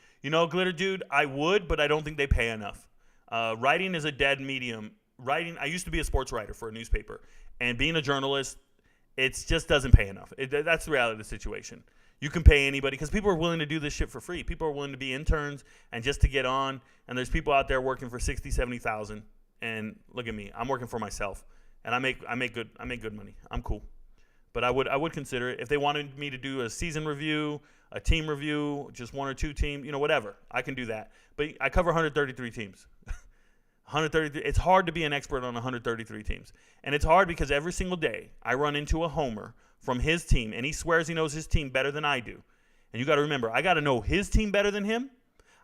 Glitter Dude, I would, but I don't think they pay enough. Writing is a dead medium. I used to be a sports writer for a newspaper, and being a journalist, it just doesn't pay enough. That's the reality of the situation. You can pay anybody because people are willing to do this shit for free. People are willing to be interns and just to get on. And there's people out there working for $60,000, $70,000. And look at me, I'm working for myself, and I make good money. I'm cool, but I would consider it if they wanted me to do a season review, a team review, just 1 or 2 team, whatever. I can do that. But I cover 133 teams. 133. It's hard to be an expert on 133 teams, and it's hard because every single day I run into a homer from his team, and he swears he knows his team better than I do. And you got to remember, I got to know his team better than him.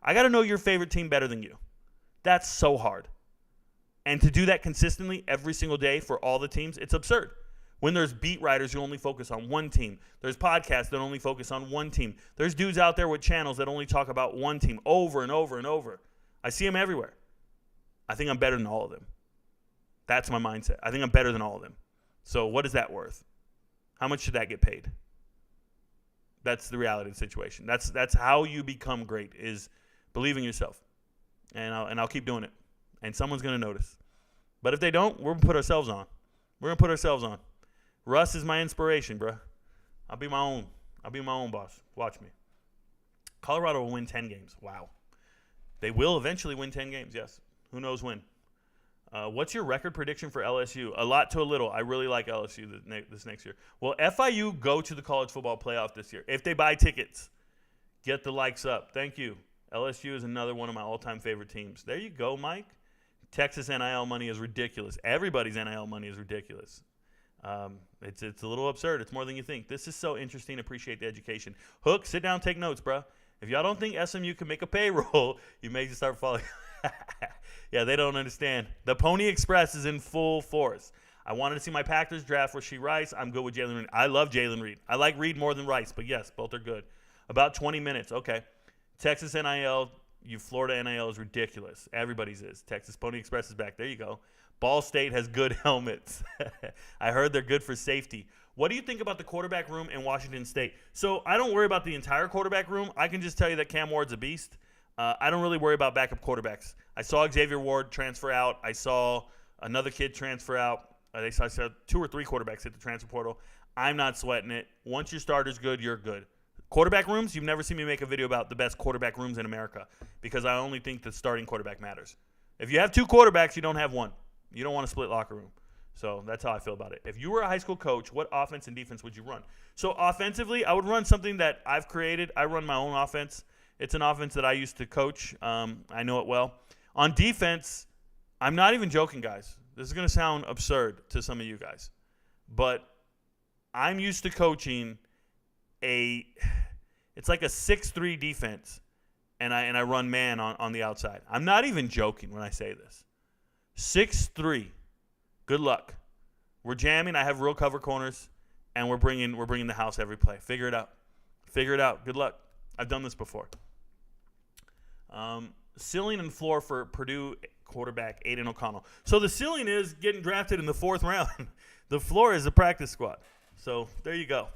I got to know your favorite team better than you. That's so hard. And to do that consistently every single day for all the teams, it's absurd. When there's beat writers who only focus on one team, there's podcasts that only focus on one team. There's dudes out there with channels that only talk about one team over and over and over. I see them everywhere. I think I'm better than all of them. That's my mindset. I think I'm better than all of them. So what is that worth? How much should that get paid? That's the reality of the situation. That's how you become great, is believe in yourself. And I'll keep doing it. And someone's going to notice. But if they don't, we're going to put ourselves on. We're going to put ourselves on. Russ is my inspiration, bro. I'll be my own boss. Watch me. Colorado will win 10 games. Wow. They will eventually win 10 games, yes. Who knows when? What's your record prediction for LSU? A lot to a little. I really like LSU this next year. Will FIU go to the college football playoff this year? If they buy tickets, get the likes up. Thank you. LSU is another one of my all-time favorite teams. There you go, Mike. Texas NIL money is ridiculous. Everybody's NIL money is ridiculous. It's a little absurd. It's more than you think. This is so interesting. Appreciate the education. Hook, sit down, take notes, bro. If y'all don't think SMU can make a payroll, you may just start following. Yeah, they don't understand. The Pony Express is in full force. I wanted to see my Packers draft Rashee Rice. I'm good with Jalen Reed. I love Jalen Reed. I like Reed more than Rice, but yes, both are good. About 20 minutes. Okay. Texas NIL, Florida NIL is ridiculous. Everybody's is. Texas Pony Express is back. There you go. Ball State has good helmets. I heard they're good for safety. What do you think about the quarterback room in Washington State? So I don't worry about the entire quarterback room. I can just tell you that Cam Ward's a beast. I don't really worry about backup quarterbacks. I saw Xavier Ward transfer out. I saw another kid transfer out. I said 2 or 3 quarterbacks hit the transfer portal. I'm not sweating it. Once your starter's good, you're good. Quarterback rooms, you've never seen me make a video about the best quarterback rooms in America because I only think the starting quarterback matters. If you have 2 quarterbacks, you don't have one. You don't want a split locker room. So that's how I feel about it. If you were a high school coach, what offense and defense would you run? So offensively, I would run something that I've created. I run my own offense. It's an offense that I used to coach. I know it well. On defense, I'm not even joking, guys. This is going to sound absurd to some of you guys. But I'm used to coaching it's like a 6'3" defense, and I run man on the outside. I'm not even joking when I say this. 6'3". Good luck. We're jamming. I have real cover corners, and we're bringing the house every play. Figure it out. Good luck. I've done this before. Ceiling and floor for Purdue quarterback Aiden O'Connell. So the ceiling is getting drafted in the 4th round. The floor is the practice squad. So there you go.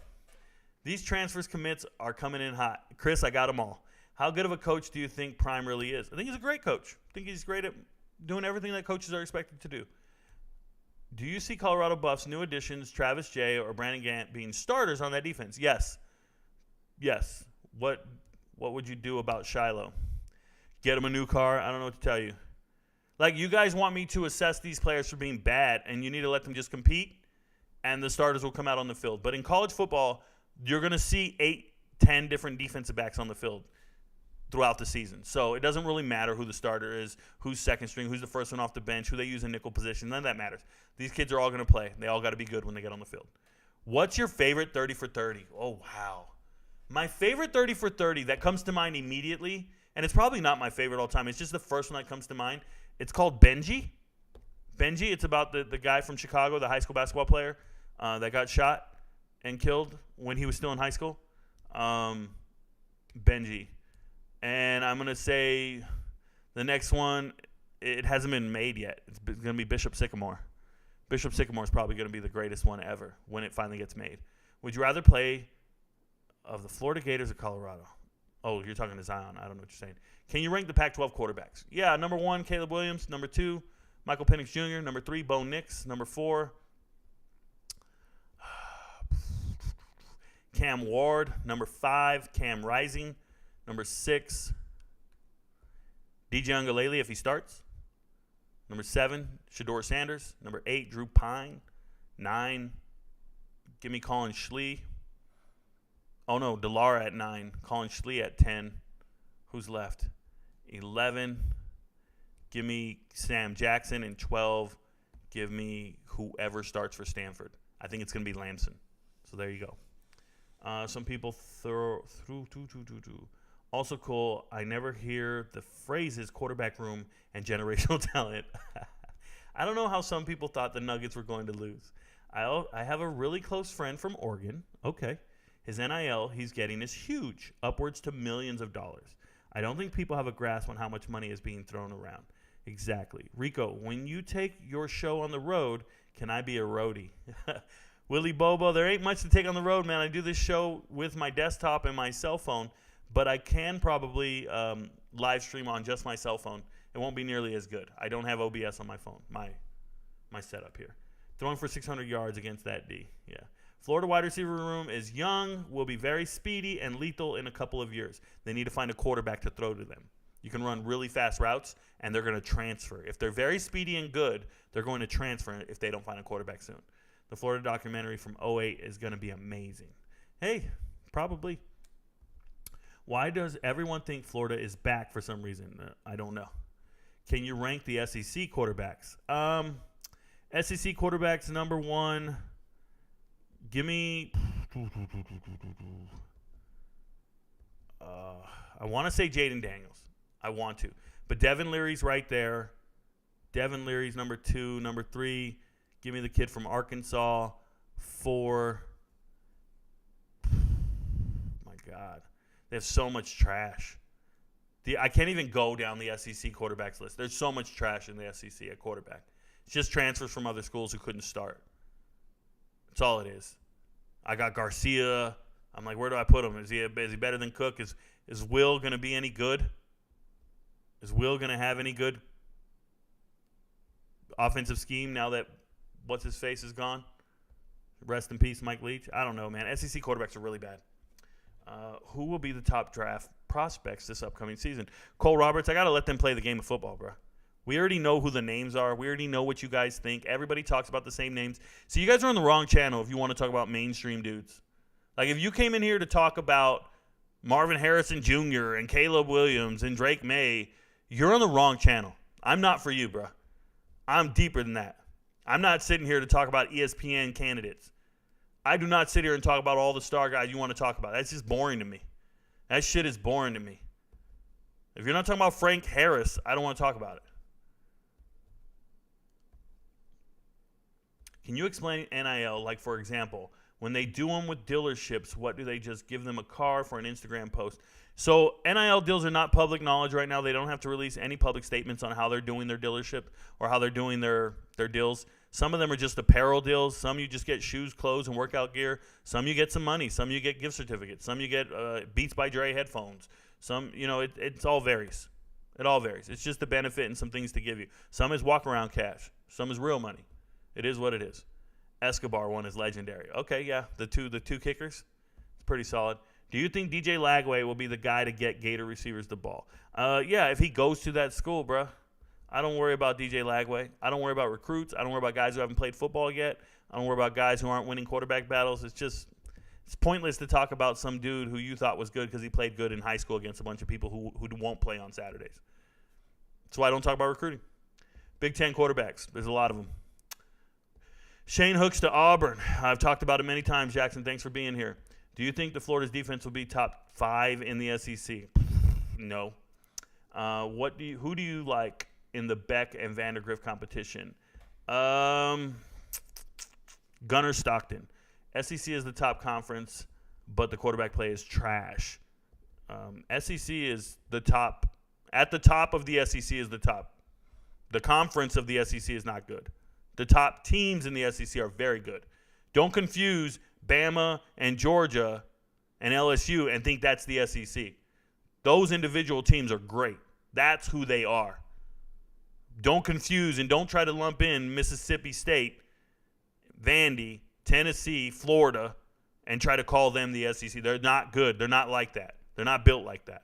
These transfers commits are coming in hot. Chris, I got them all. How good of a coach do you think Prime really is? I think he's a great coach. I think he's great at doing everything that coaches are expected to do. Do you see Colorado Buffs' new additions, Travis Jay or Brandon Gant, being starters on that defense? Yes. What would you do about Shiloh? Get him a new car? I don't know what to tell you. Like, you guys want me to assess these players for being bad, and you need to let them just compete, and the starters will come out on the field. But in college football, you're going to see 8, 10 different defensive backs on the field throughout the season. So it doesn't really matter who the starter is, who's second string, who's the first one off the bench, who they use in nickel position. None of that matters. These kids are all going to play. They all got to be good when they get on the field. What's your favorite 30 for 30? Oh, wow. My favorite 30 for 30 that comes to mind immediately, and it's probably not my favorite all time. It's just the first one that comes to mind. It's called Benji. Benji, it's about the guy from Chicago, the high school basketball player that got shot and killed when he was still in high school. Benji. And I'm going to say the next one, it hasn't been made yet. It's going to be Bishop Sycamore. Bishop Sycamore is probably going to be the greatest one ever when it finally gets made. Would you rather play of the Florida Gators or Colorado? Oh, you're talking to Zion. I don't know what you're saying. Can you rank the Pac-12 quarterbacks? Yeah, number 1, Caleb Williams. Number 2, Michael Penix Jr. Number 3, Bo Nix. Number 4, Cam Ward. Number 5, Cam Rising. Number 6, DJ Ungalele if he starts. Number 7, Shedeur Sanders. Number 8, Drew Pine. 9, give me Colin Schlee. Oh, no, DeLara at 9. Colin Schlee at 10. Who's left? 11, give me Sam Jackson. And 12, give me whoever starts for Stanford. I think it's going to be Lamson. So there you go. Some people through. Also cool, I never hear the phrases quarterback room and generational talent. I don't know how some people thought the Nuggets were going to lose. I have a really close friend from Oregon. Okay. His NIL he's getting is huge, upwards to millions of dollars. I don't think people have a grasp on how much money is being thrown around. Exactly. Rico, when you take your show on the road, can I be a roadie? Willie Bobo, there ain't much to take on the road, man. I do this show with my desktop and my cell phone. But I can probably live stream on just my cell phone. It won't be nearly as good. I don't have OBS on my phone, my setup here. Throwing for 600 yards against that D. Yeah. Florida wide receiver room is young, will be very speedy, and lethal in a couple of years. They need to find a quarterback to throw to them. You can run really fast routes, and they're going to transfer. If they're very speedy and good, they're going to transfer if they don't find a quarterback soon. The Florida documentary from 2008 is going to be amazing. Hey, probably. Why does everyone think Florida is back for some reason? I don't know. Can you rank the SEC quarterbacks? SEC quarterbacks, number 1. Give me... I want to say Jaden Daniels. I want to. But Devin Leary's right there. Devin Leary's number 2. Number 3, give me the kid from Arkansas. 4. My God. They have so much trash. I can't even go down the SEC quarterbacks list. There's so much trash in the SEC at quarterback. It's just transfers from other schools who couldn't start. That's all it is. I got Garcia. I'm like, where do I put him? Is he better than Cook? Is Will going to be any good? Is Will going to have any good offensive scheme now that what's his face is gone. Rest in peace, Mike Leach. I don't know, man. SEC quarterbacks are really bad. Who will be the top draft prospects this upcoming season? Cole Roberts, I got to let them play the game of football, bro. We already know who the names are. We already know what you guys think. Everybody talks about the same names. So you guys are on the wrong channel if you want to talk about mainstream dudes. Like, if you came in here to talk about Marvin Harrison Jr. and Caleb Williams and Drake May, you're on the wrong channel. I'm not for you, bro. I'm deeper than that. I'm not sitting here to talk about ESPN candidates. I do not sit here and talk about all the star guys you want to talk about. That's just boring to me. That shit is boring to me. If you're not talking about Frank Harris, I don't want to talk about it. Can you explain NIL? Like, for example, when they do them with dealerships, what do they just give them a car for an Instagram post? So NIL deals are not public knowledge right now. They don't have to release any public statements on how they're doing their dealership or how they're doing their deals. Some of them are just apparel deals. Some you just get shoes, clothes, and workout gear. Some you get some money. Some you get gift certificates. Some you get Beats by Dre headphones. Some, it all varies. It all varies. It's just a benefit and some things to give you. Some is walk around cash. Some is real money. It is what it is. Escobar one is legendary. Okay, yeah, the two kickers, it's pretty solid. Do you think DJ Lagway will be the guy to get Gator receivers the ball? Yeah, if he goes to that school, bruh. I don't worry about DJ Lagway. I don't worry about recruits. I don't worry about guys who haven't played football yet. I don't worry about guys who aren't winning quarterback battles. It's pointless to talk about some dude who you thought was good because he played good in high school against a bunch of people who won't play on Saturdays. That's why I don't talk about recruiting. Big Ten quarterbacks. There's a lot of them. Shane Hooks to Auburn. I've talked about it many times, Jackson. Thanks for being here. Do you think the Florida's defense will be top 5 in the SEC? No. Who do you like in the Beck and Vandergrift competition? Gunner Stockton. SEC is the top conference, but the quarterback play is trash. SEC is the top. At the top of the SEC is the top. The conference of the SEC is not good. The top teams in the SEC are very good. Don't confuse Bama and Georgia and LSU and think that's the SEC. Those individual teams are great. That's who they are. Don't confuse and don't try to lump in Mississippi State, Vandy, Tennessee, Florida, and try to call them the SEC. They're not good. They're not like that. They're not built like that.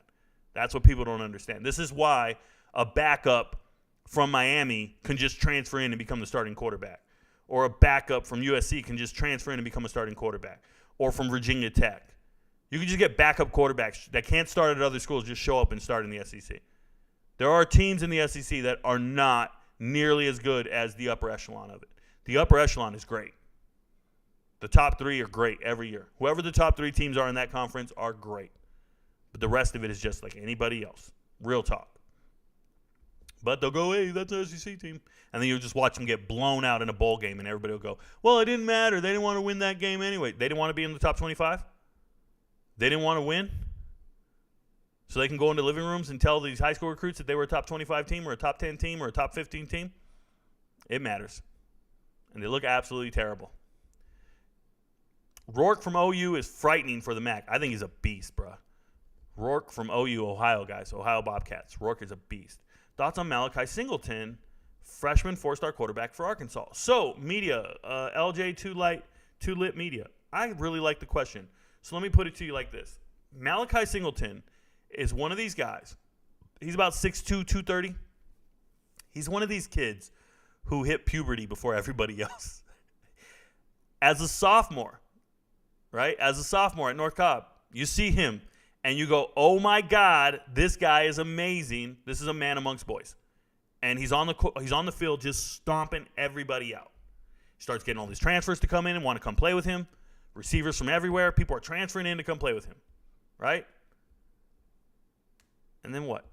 That's what people don't understand. This is why a backup from Miami can just transfer in and become the starting quarterback. Or a backup from USC can just transfer in and become a starting quarterback. Or from Virginia Tech. You can just get backup quarterbacks that can't start at other schools, just show up and start in the SEC. There are teams in the SEC that are not nearly as good as the upper echelon of it. The upper echelon is great. The top 3 are great every year. Whoever the top 3 teams are in that conference are great. But the rest of it is just like anybody else. Real talk. But they'll go, hey, that's an SEC team. And then you'll just watch them get blown out in a bowl game, and everybody will go, well, it didn't matter. They didn't want to win that game anyway. They didn't want to be in the top 25? They didn't want to win? So they can go into living rooms and tell these high school recruits that they were a top 25 team or a top 10 team or a top 15 team? It matters. And they look absolutely terrible. Rourke from OU is frightening for the MAC. I think he's a beast, bro. Rourke from OU, Ohio, guys. Ohio Bobcats. Rourke is a beast. Thoughts on Malachi Singleton, freshman 4-star quarterback for Arkansas? So, media, LJ Too Lit Media. I really like the question. So let me put it to you like this. Malachi Singleton is one of these guys. He's about 6'2", 230. He's one of these kids who hit puberty before everybody else. As a sophomore, right? As a sophomore at North Cobb, you see him. And you go, oh, my God, this guy is amazing. This is a man amongst boys. And he's on the field just stomping everybody out. He starts getting all these transfers to come in and want to come play with him. Receivers from everywhere. People are transferring in to come play with him. Right? And then what?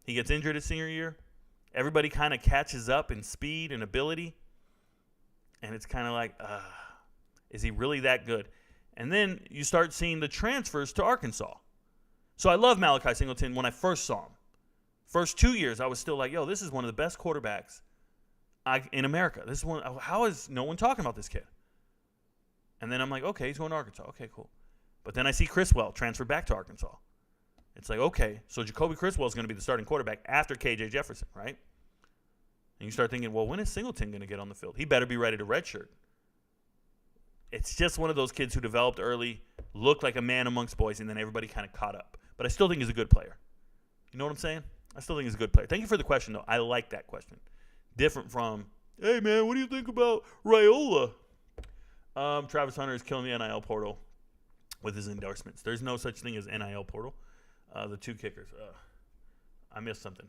He gets injured his senior year. Everybody kind of catches up in speed and ability. And it's kind of like, is he really that good? And then you start seeing the transfers to Arkansas. So I love Malachi Singleton when I first saw him. First 2 years, I was still like, yo, this is one of the best quarterbacks in America. This is one. How is no one talking about this kid? And then I'm like, okay, he's going to Arkansas. Okay, cool. But then I see Criswell transfer back to Arkansas. It's like, okay, so Jacoby Criswell is going to be the starting quarterback after KJ Jefferson, right? And you start thinking, well, when is Singleton going to get on the field? He better be ready to redshirt. It's just one of those kids who developed early, looked like a man amongst boys, and then everybody kind of caught up. But I still think he's a good player. You know what I'm saying? I still think he's a good player. Thank you for the question, though. I like that question. Different from, hey, man, what do you think about Raiola? Travis Hunter is killing the NIL portal with his endorsements. There's no such thing as NIL portal. The two kickers. I missed something.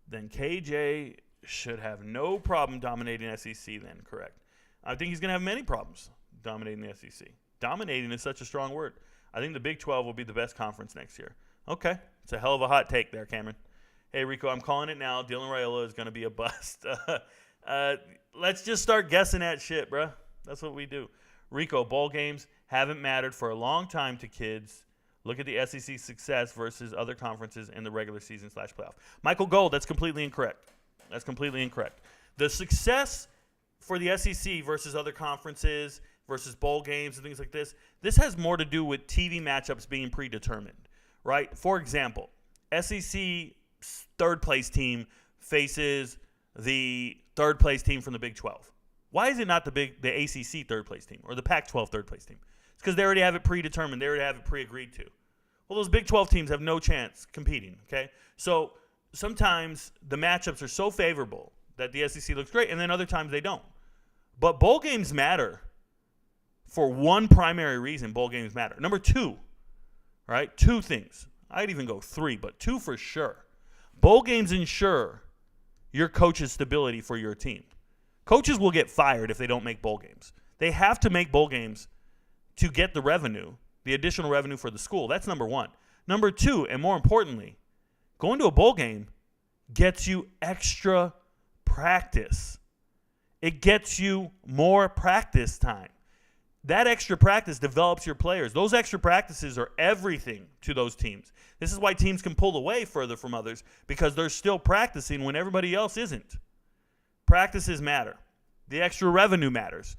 Then KJ should have no problem dominating SEC then, correct. I think he's going to have many problems dominating the SEC. Dominating is such a strong word. I think the Big 12 will be the best conference next year. Okay. It's a hell of a hot take there, Cameron. Hey, Rico, I'm calling it now. Dylan Raiola is going to be a bust. Let's just start guessing at shit, bro. That's what we do. Rico, bowl games haven't mattered for a long time to kids. Look at the SEC success versus other conferences in the regular season / playoff. Michael Gold, that's completely incorrect. That's completely incorrect. The success for the SEC versus other conferences versus bowl games and things like this has more to do with TV matchups being predetermined, right? For example, SEC third-place team faces the third-place team from the Big 12. Why is it not the ACC third-place team or the Pac-12 third-place team? It's because they already have it predetermined. They already have it pre-agreed to. Well, those Big 12 teams have no chance competing, okay? So sometimes the matchups are so favorable that the SEC looks great, and then other times they don't. But bowl games matter for one primary reason. Bowl games matter. Number two, right? Two things. I'd even go three, but two for sure. Bowl games ensure your coach's stability for your team. Coaches will get fired if they don't make bowl games. They have to make bowl games to get the revenue, the additional revenue for the school. That's number one. Number two, and more importantly, going to a bowl game gets you extra practice. It gets you more practice time. That extra practice develops your players. Those extra practices are everything to those teams. This is why teams can pull away further from others, because they're still practicing when everybody else isn't. Practices matter. The extra revenue matters.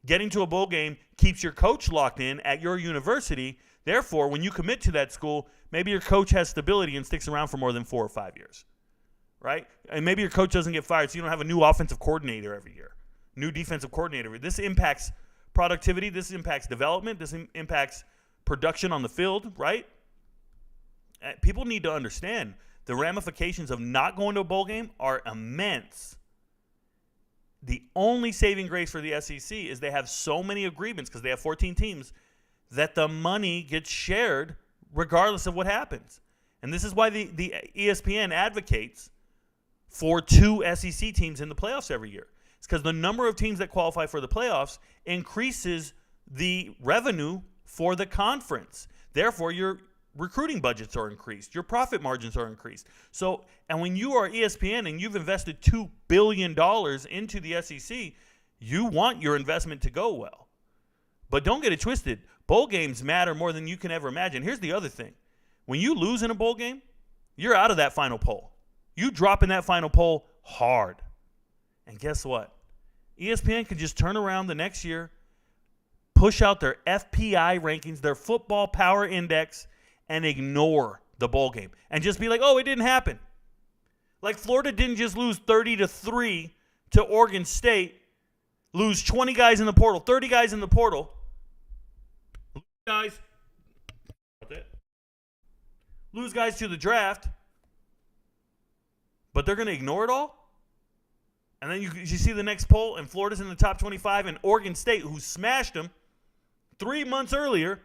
Getting to a bowl game keeps your coach locked in at your university. Therefore, when you commit to that school, maybe your coach has stability and sticks around for more than 4 or 5 years, right? And maybe your coach doesn't get fired, so you don't have a new offensive coordinator every year, new defensive coordinator. This impacts productivity. This impacts development. This impacts production on the field, right? People need to understand the ramifications of not going to a bowl game are immense. The only saving grace for the SEC is they have so many agreements, because they have 14 teams, that the money gets shared regardless of what happens. And this is why the ESPN advocates for 2 SEC teams in the playoffs every year. It's because the number of teams that qualify for the playoffs increases the revenue for the conference. Therefore, your recruiting budgets are increased. Your profit margins are increased. So, and when you are ESPN and you've invested $2 billion into the SEC, you want your investment to go well. But don't get it twisted. Bowl games matter more than you can ever imagine. Here's the other thing. When you lose in a bowl game, you're out of that final poll. You drop in that final poll hard. And guess what? ESPN could just turn around the next year, push out their FPI rankings, their football power index, and ignore the bowl game and just be like, oh, it didn't happen. Like Florida didn't just lose 30-3 to Oregon State, lose 20 guys in the portal, 30 guys in the portal. Lose guys to the draft, but they're going to ignore it all? And then you see the next poll, and Florida's in the top 25, and Oregon State, who smashed them 3 months earlier,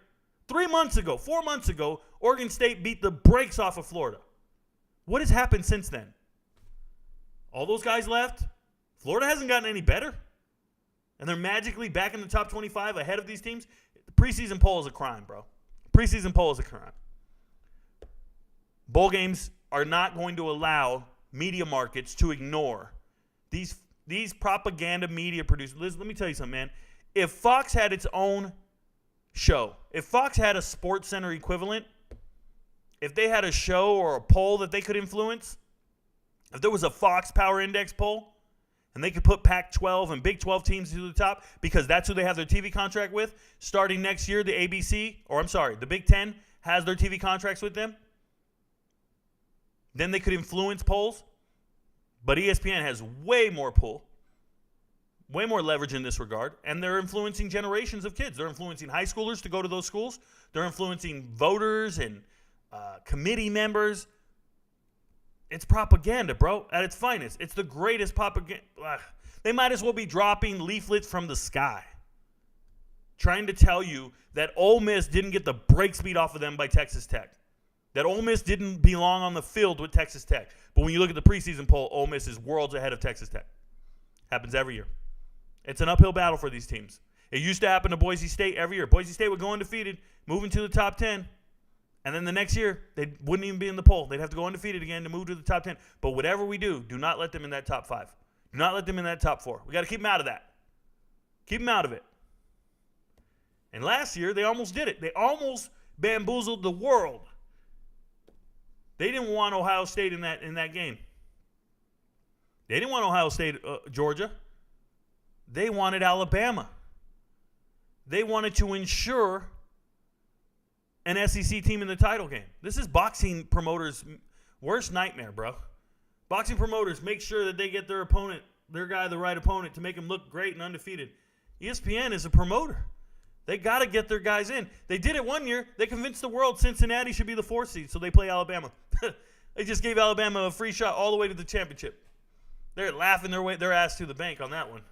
4 months ago, Oregon State beat the brakes off of Florida. What has happened since then? All those guys left. Florida hasn't gotten any better. And they're magically back in the top 25 ahead of these teams. The preseason poll is a crime, bro. Preseason poll is a crime. Bowl games are not going to allow media markets to ignore these propaganda media producers. Liz, let me tell you something, man. If Fox had its own show, if Fox had a Sports Center equivalent, if they had a show or a poll that they could influence, if there was a Fox Power Index poll, and they could put Pac-12 and Big 12 teams to the top because that's who they have their TV contract with, starting next year, the Big 10 has their TV contracts with them, then they could influence polls. But ESPN has way more pull, way more leverage in this regard, and they're influencing generations of kids. They're influencing high schoolers to go to those schools. They're influencing voters and committee members. It's propaganda, bro, at its finest. It's the greatest propaganda. They might as well be dropping leaflets from the sky, trying to tell you that Ole Miss didn't get the brakes beat off of them by Texas Tech, that Ole Miss didn't belong on the field with Texas Tech. But when you look at the preseason poll, Ole Miss is worlds ahead of Texas Tech. Happens every year. It's an uphill battle for these teams. It used to happen to Boise State every year. Boise State would go undefeated, move into the top 10, and then the next year, they wouldn't even be in the poll. They'd have to go undefeated again to move to the top 10. But whatever we do not let them in that top 5. Do not let them in that top 4. We got to keep them out of that. Keep them out of it. And last year, they almost did it. They almost bamboozled the world. They didn't want Ohio State in that game. They didn't want Ohio State, Georgia. They wanted Alabama. They wanted to ensure an SEC team in the title game. This is boxing promoters' worst nightmare, bro. Boxing promoters make sure that they get their opponent, their guy, the right opponent, to make him look great and undefeated. ESPN is a promoter. They got to get their guys in. They did it one year. They convinced the world Cincinnati should be the 4th seed, so they play Alabama. They just gave Alabama a free shot all the way to the championship. They're laughing their ass to the bank on that one.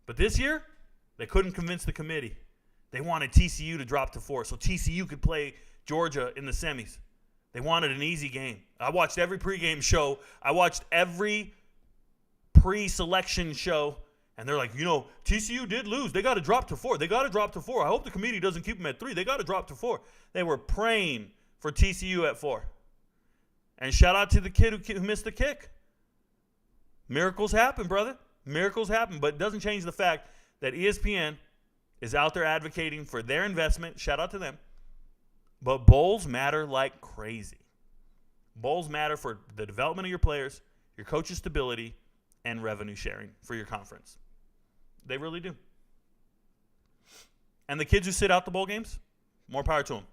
But this year, they couldn't convince the committee. They wanted TCU to drop to 4 so TCU could play Georgia in the semis. They wanted an easy game. I watched every pregame show. I watched every pre-selection show. And they're like, TCU did lose. They got to drop to 4. They got to drop to 4. I hope the committee doesn't keep them at 3. They got to drop to 4. They were praying for TCU at 4. And shout out to the kid who missed the kick. Miracles happen, brother. Miracles happen. But it doesn't change the fact that ESPN is out there advocating for their investment. Shout out to them. But bowls matter like crazy. Bowls matter for the development of your players, your coach's stability, and revenue sharing for your conference. They really do. And the kids who sit out the bowl games, more power to them.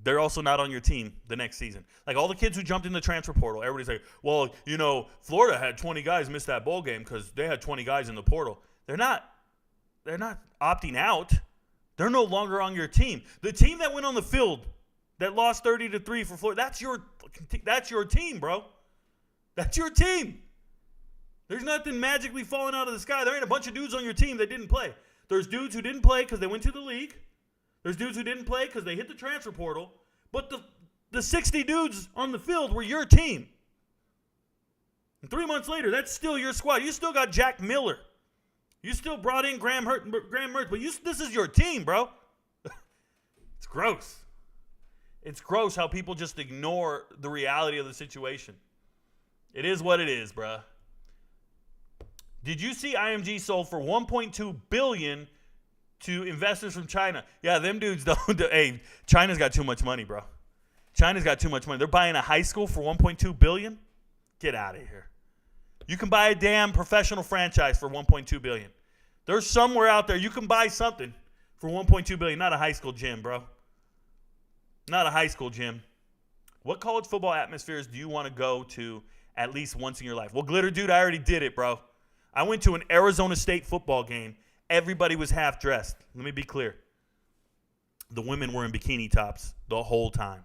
They're also not on your team the next season. Like all the kids who jumped in the transfer portal, everybody's like, well, Florida had 20 guys miss that bowl game because they had 20 guys in the portal. They're not opting out. They're no longer on your team. The team that went on the field that lost 30-3 for Florida, that's your team, bro. That's your team. There's nothing magically falling out of the sky. There ain't a bunch of dudes on your team that didn't play. There's dudes who didn't play because they went to the league. There's dudes who didn't play because they hit the transfer portal. But the 60 dudes on the field were your team. And 3 months later, that's still your squad. You still got Jack Miller. You still brought in Graham Mertz, but this is your team, bro. It's gross. It's gross how people just ignore the reality of the situation. It is what it is, bro. Did you see IMG sold for $1.2 billion to investors from China? Yeah, them dudes don't. Hey, China's got too much money, bro. China's got too much money. They're buying a high school for $1.2 billion? Get out of here. You can buy a damn professional franchise for $1.2 billion. There's somewhere out there you can buy something for $1.2 billion. Not a high school gym, bro. Not a high school gym. What college football atmospheres do you want to go to at least once in your life? Well, Glitter Dude, I already did it, bro. I went to an Arizona State football game. Everybody was half dressed. Let me be clear. The women were in bikini tops the whole time,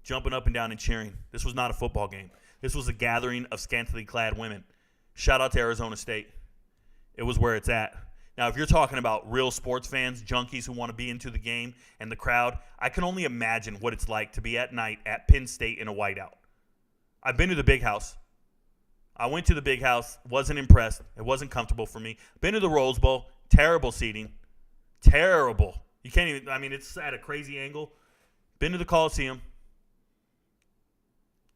jumping up and down and cheering. This was not a football game. This was a gathering of scantily clad women. Shout out to Arizona State. It was where it's at. Now, if you're talking about real sports fans, junkies who want to be into the game and the crowd, I can only imagine what it's like to be at night at Penn State in a whiteout. I've been to the Big House. I went to the Big House, wasn't impressed. It wasn't comfortable for me. Been to the Rose Bowl, terrible seating. Terrible. You can't even, it's at a crazy angle. Been to the Coliseum.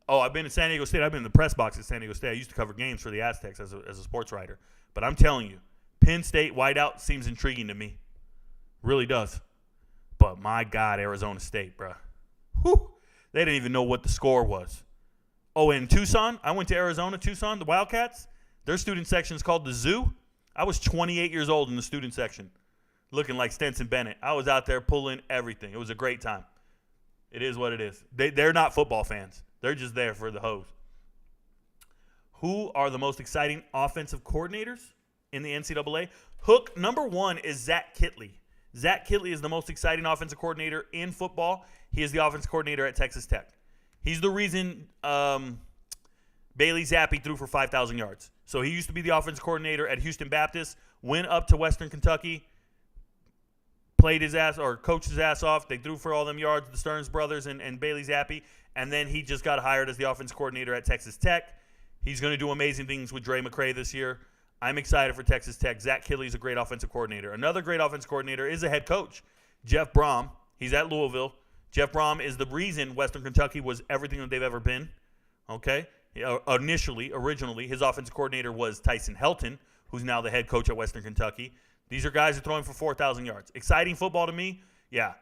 Oh, I've been to San Diego State. I've been in the press box at San Diego State. I used to cover games for the Aztecs as a sports writer. But I'm telling you, Penn State whiteout seems intriguing to me. Really does. But my God, Arizona State, bro. Whew. They didn't even know what the score was. Oh, in Tucson, I went to Arizona, Tucson, the Wildcats. Their student section is called the Zoo. I was 28 years old in the student section, looking like Stetson Bennett. I was out there pulling everything. It was a great time. It is what it is. They're not football fans. They're just there for the hose. who are the most exciting offensive coordinators in the NCAA. Hook number 1 is Zach Kittley. Zach Kittley is the most exciting offensive coordinator in football. He is the offensive coordinator at Texas Tech. He's the reason Bailey Zappi threw for 5,000 yards. So he used to be the offensive coordinator at Houston Baptist, went up to Western Kentucky, played his ass or coached his ass off. They threw for all them yards, the Stearns brothers and Bailey Zappi. And then he just got hired as the offensive coordinator at Texas Tech. He's going to do amazing things with Dre McCray this year. I'm excited for Texas Tech. Zach Kittley's a great offensive coordinator. Another great offensive coordinator is a head coach, Jeff Brom. He's at Louisville. Jeff Brom is the reason Western Kentucky was everything that they've ever been. Okay? Originally, his offensive coordinator was Tyson Helton, who's now the head coach at Western Kentucky. These are guys who are throwing for 4,000 yards. Exciting football to me? Yeah.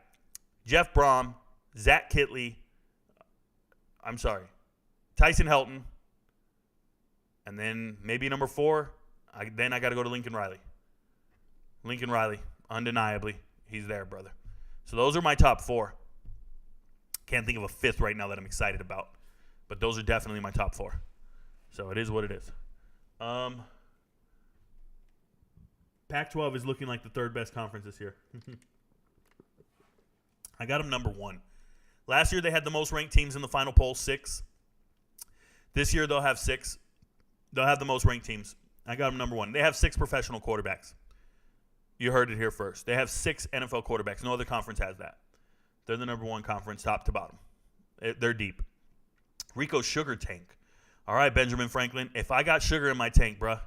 Jeff Brom, Zach Kittley, Tyson Helton, and then maybe number 4, I got to go to Lincoln Riley. Lincoln Riley, undeniably, he's there, brother. So those are my top 4. Can't think of a 5th right now that I'm excited about. But those are definitely my top 4. So it is what it is. Pac-12 is looking like the 3rd best conference this year. I got them number 1. Last year they had the most ranked teams in the final poll, 6. This year they'll have 6. They'll have the most ranked teams. I got them number 1. They have 6 professional quarterbacks. You heard it here first. They have 6 NFL quarterbacks. No other conference has that. They're the number 1 conference, top to bottom. They're deep. Rico's sugar tank. All right, Benjamin Franklin. If I got sugar in my tank, bruh,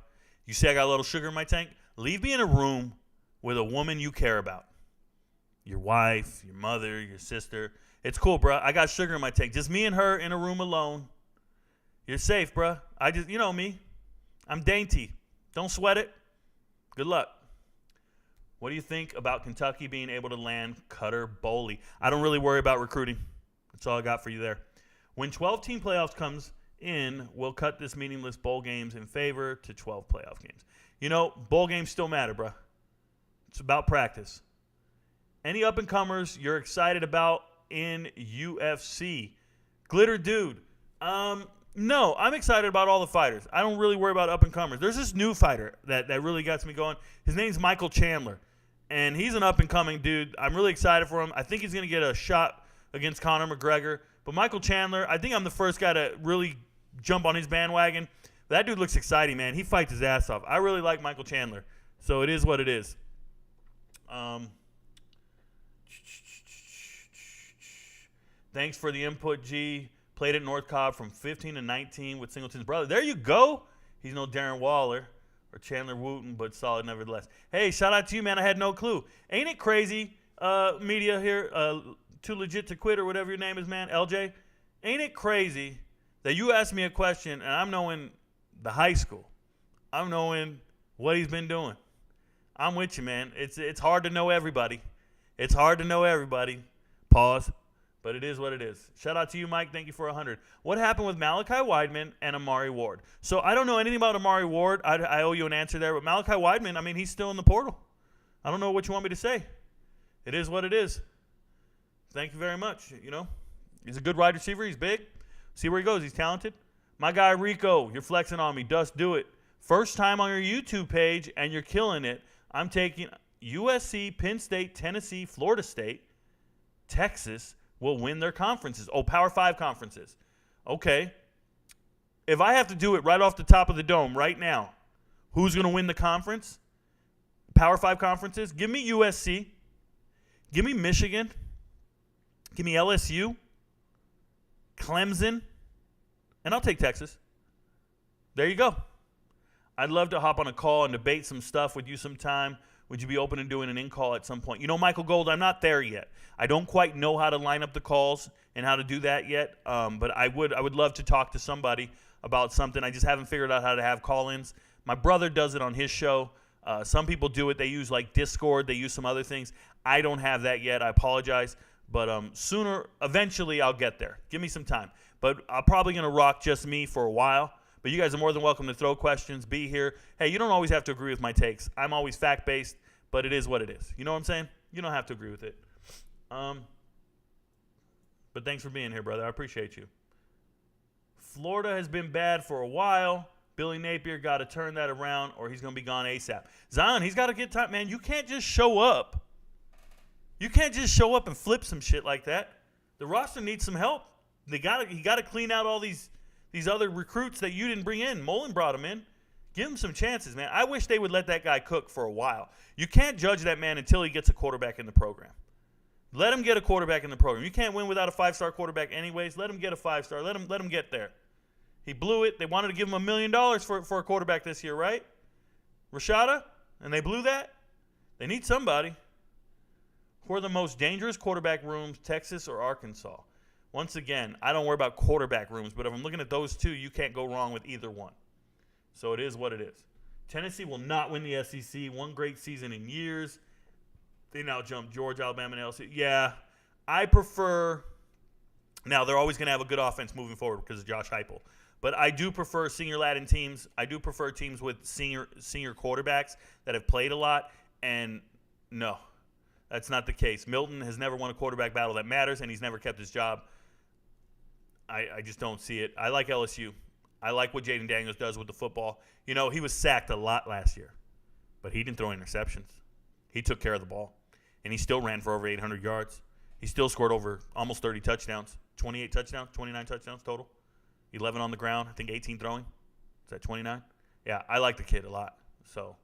you say I got a little sugar in my tank? Leave me in a room with a woman you care about. Your wife, your mother, your sister. It's cool, bruh. I got sugar in my tank. Just me and her in a room alone. You're safe, bruh. You know me. I'm dainty. Don't sweat it. Good luck. What do you think about Kentucky being able to land Cutter Boley? I don't really worry about recruiting. That's all I got for you there. When 12-team playoffs comes in, we'll cut this meaningless bowl games in favor to 12 playoff games. You know, bowl games still matter, bro. It's about practice. Any up-and-comers you're excited about in UFC? Glitter Dude. No, I'm excited about all the fighters. I don't really worry about up-and-comers. There's this new fighter that really gets me going. His name's Michael Chandler, and he's an up-and-coming dude. I'm really excited for him. I think he's going to get a shot against Conor McGregor. But Michael Chandler, I think I'm the first guy to really jump on his bandwagon. That dude looks exciting, man. He fights his ass off. I really like Michael Chandler. So it is what it is. Thanks for the input, G. Played at North Cobb from 15 to 19 with Singleton's brother. There you go. He's no Darren Waller or Chandler Wooten, but solid nevertheless. Hey, shout out to you, man. I had no clue. Ain't it crazy, media here, Too Legit to Quit or whatever your name is, man, LJ? Ain't it crazy that you asked me a question and I'm knowing the high school. I'm knowing what he's been doing. I'm with you, man. It's hard to know everybody. It's hard to know everybody. Pause. But it is what it is. Shout out to you, Mike. Thank you for 100. What happened with Malachi Wideman and Amari Ward? So I don't know anything about Amari Ward. I owe you an answer there. But Malachi Wideman, I mean, he's still in the portal. I don't know what you want me to say. It is what it is. Thank you very much. You know, he's a good wide receiver. He's big. See where he goes. He's talented. My guy, Rico, you're flexing on me. Dust, do it. First time on your YouTube page, and you're killing it. I'm taking USC, Penn State, Tennessee, Florida State, Texas will win their conferences. Oh, Power 5 conferences. Okay. If I have to do it right off the top of the dome right now, who's going to win the conference? Power 5 conferences? Give me USC. Give me Michigan. Give me LSU. Clemson. And I'll take Texas. There you go. I'd love to hop on a call and debate some stuff with you sometime. Would you be open to doing an in-call at some point? You know, Michael Gold, I'm not there yet. I don't quite know how to line up the calls and how to do that yet. But I would love to talk to somebody about something. I just haven't figured out how to have call-ins. My brother does it on his show. Some people do it. They use like Discord. They use some other things. I don't have that yet. I apologize. But eventually I'll get there. Give me some time. But I'm probably going to rock just me for a while. But you guys are more than welcome to throw questions, be here. Hey, you don't always have to agree with my takes. I'm always fact-based, but it is what it is. You know what I'm saying? You don't have to agree with it. But thanks for being here, brother. I appreciate you. Florida has been bad for a while. Billy Napier got to turn that around or he's going to be gone ASAP. Zion, he's got to get time. Man, you can't just show up. You can't just show up and flip some shit like that. The roster needs some help. He got to clean out all these other recruits that you didn't bring in. Mullen brought them in. Give him some chances, man. I wish they would let that guy cook for a while. You can't judge that man until he gets a quarterback in the program. Let him get a quarterback in the program. You can't win without a 5-star quarterback anyways. Let him get a 5-star. Let him get there. He blew it. They wanted to give him $1 million for a quarterback this year, right? Rashada? And they blew that? They need somebody. Who are the most dangerous quarterback rooms, Texas or Arkansas? Once again, I don't worry about quarterback rooms, but if I'm looking at those two, you can't go wrong with either one. So it is what it is. Tennessee will not win the SEC. One great season in years. They now jump Georgia, Alabama, and LSU. Yeah, I prefer – now, they're always going to have a good offense moving forward because of Josh Heupel. But I do prefer senior Latin teams. I do prefer teams with senior quarterbacks that have played a lot. And no, that's not the case. Milton has never won a quarterback battle that matters, and he's never kept his job. I just don't see it. I like LSU. I like what Jaden Daniels does with the football. You know, he was sacked a lot last year, but he didn't throw interceptions. He took care of the ball, and he still ran for over 800 yards. He still scored over almost 30 touchdowns, 28 touchdowns, 29 touchdowns total, 11 on the ground, I think 18 throwing. Is that 29? Yeah, I like the kid a lot. So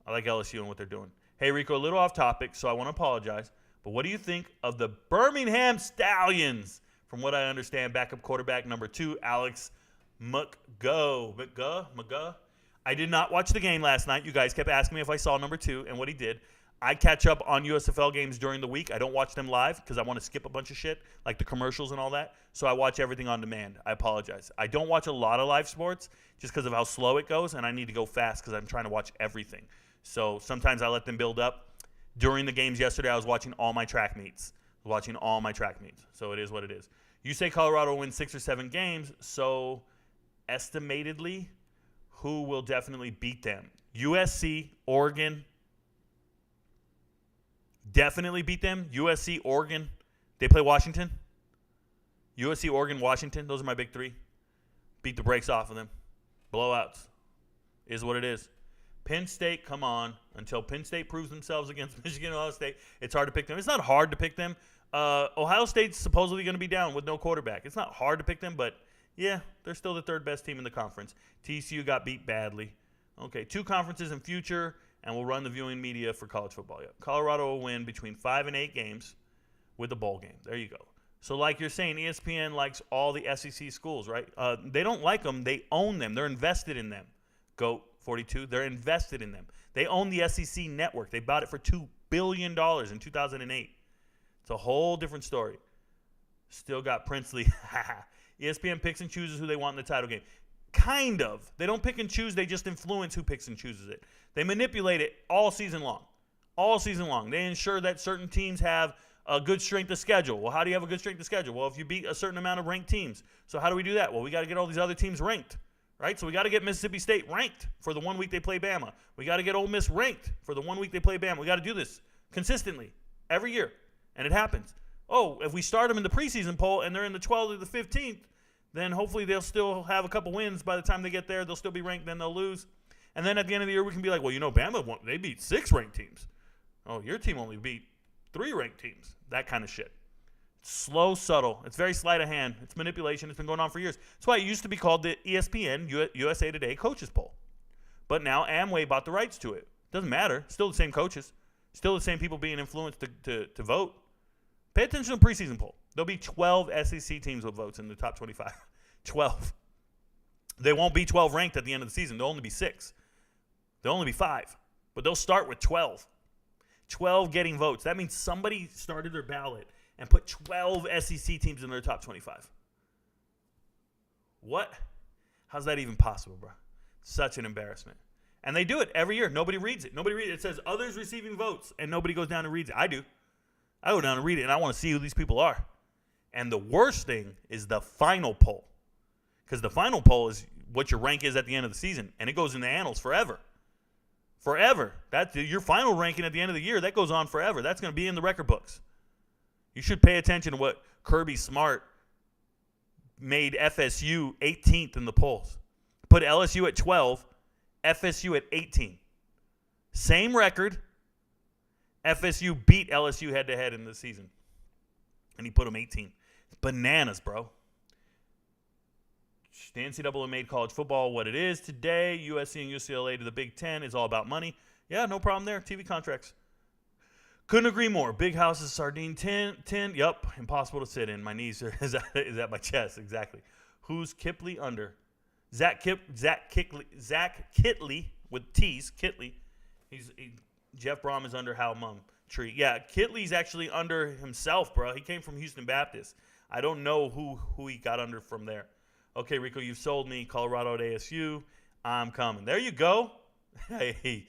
I like LSU and what they're doing. Hey, Rico, a little off topic, so I want to apologize, but what do you think of the Birmingham Stallions? From what I understand, backup quarterback number 2, Alex McGuh. I did not watch the game last night. You guys kept asking me if I saw number 2 and what he did. I catch up on USFL games during the week. I don't watch them live because I want to skip a bunch of shit, like the commercials and all that. So I watch everything on demand. I apologize. I don't watch a lot of live sports just because of how slow it goes, and I need to go fast because I'm trying to watch everything. So sometimes I let them build up. During the games yesterday, I was watching all my track meets. So it is what it is. You say Colorado will win 6 or 7 games, so estimatedly, who will definitely beat them? USC, Oregon, definitely beat them. USC, Oregon. They play Washington. USC, Oregon, Washington. Those are my big 3. Beat the brakes off of them. Blowouts. Is what it is. Penn State, come on. Until Penn State proves themselves against Michigan and Ohio State, it's hard to pick them. It's not hard to pick them. Ohio State's supposedly going to be down with no quarterback. It's not hard to pick them, but, yeah, they're still the 3rd best team in the conference. TCU got beat badly. Okay, 2 conferences in future, and we'll run the viewing media for college football. Yeah. Colorado will win between 5 and 8 games with a bowl game. There you go. So like you're saying, ESPN likes all the SEC schools, right? They don't like them. They own them. They're invested in them. GOAT 42, they're invested in them. They own the SEC network. They bought it for $2 billion in 2008. It's a whole different story. Still got Princely. ESPN picks and chooses who they want in the title game. Kind of. They don't pick and choose. They just influence who picks and chooses it. They manipulate it all season long. All season long. They ensure that certain teams have a good strength of schedule. Well, how do you have a good strength of schedule? Well, if you beat a certain amount of ranked teams. So how do we do that? Well, we got to get all these other teams ranked, right? So we got to get Mississippi State ranked for the 1 week they play Bama. We got to get Ole Miss ranked for the 1 week they play Bama. We got to do this consistently every year, and it happens. Oh, if we start them in the preseason poll and they're in the 12th or the 15th, then hopefully they'll still have a couple wins. By the time they get there, they'll still be ranked, then they'll lose. And then at the end of the year, we can be like, well, you know, Bama, they beat 6 ranked teams. Oh, your team only beat 3 ranked teams. That kind of shit. Slow, subtle. It's very sleight of hand. It's manipulation. It's been going on for years. That's why it used to be called the ESPN USA Today Coaches Poll. But now Amway bought the rights to it. Doesn't matter. Still the same coaches. Still the same people being influenced to vote. Pay attention to the preseason poll. There'll be 12 SEC teams with votes in the top 25. 12. They won't be 12 ranked at the end of the season. They'll only be 6. They'll only be 5. But they'll start with 12. 12 getting votes. That means somebody started their ballot and put 12 SEC teams in their top 25. What? How's that even possible, bro? Such an embarrassment. And they do it every year. Nobody reads it. Nobody reads it. It says others receiving votes, and nobody goes down and reads it. I do. I go down and read it, and I want to see who these people are. And the worst thing is the final poll. Because the final poll is what your rank is at the end of the season, and it goes in the annals forever. Forever. That's your final ranking at the end of the year. That goes on forever. That's going to be in the record books. You should pay attention to what Kirby Smart made FSU 18th in the polls. put LSU at 12, FSU at 18. Same record. FSU beat LSU head-to-head in the season. And he put them 18. Bananas, bro. The NCAA made college football what it is today. USC and UCLA to the Big Ten is all about money. Yeah, no problem there. TV contracts. Couldn't agree more. Big houses, sardine tin. Yep, impossible to sit in. My knees is at my chest. Exactly. Who's Kipley under? Zach Kitley with T's. Kitley. Jeff Brom is under Hal Mumtree. Yeah, Kitley's actually under himself, bro. He came from Houston Baptist. I don't know who he got under from there. Okay, Rico, you've sold me. Colorado at ASU. I'm coming. There you go. Hey,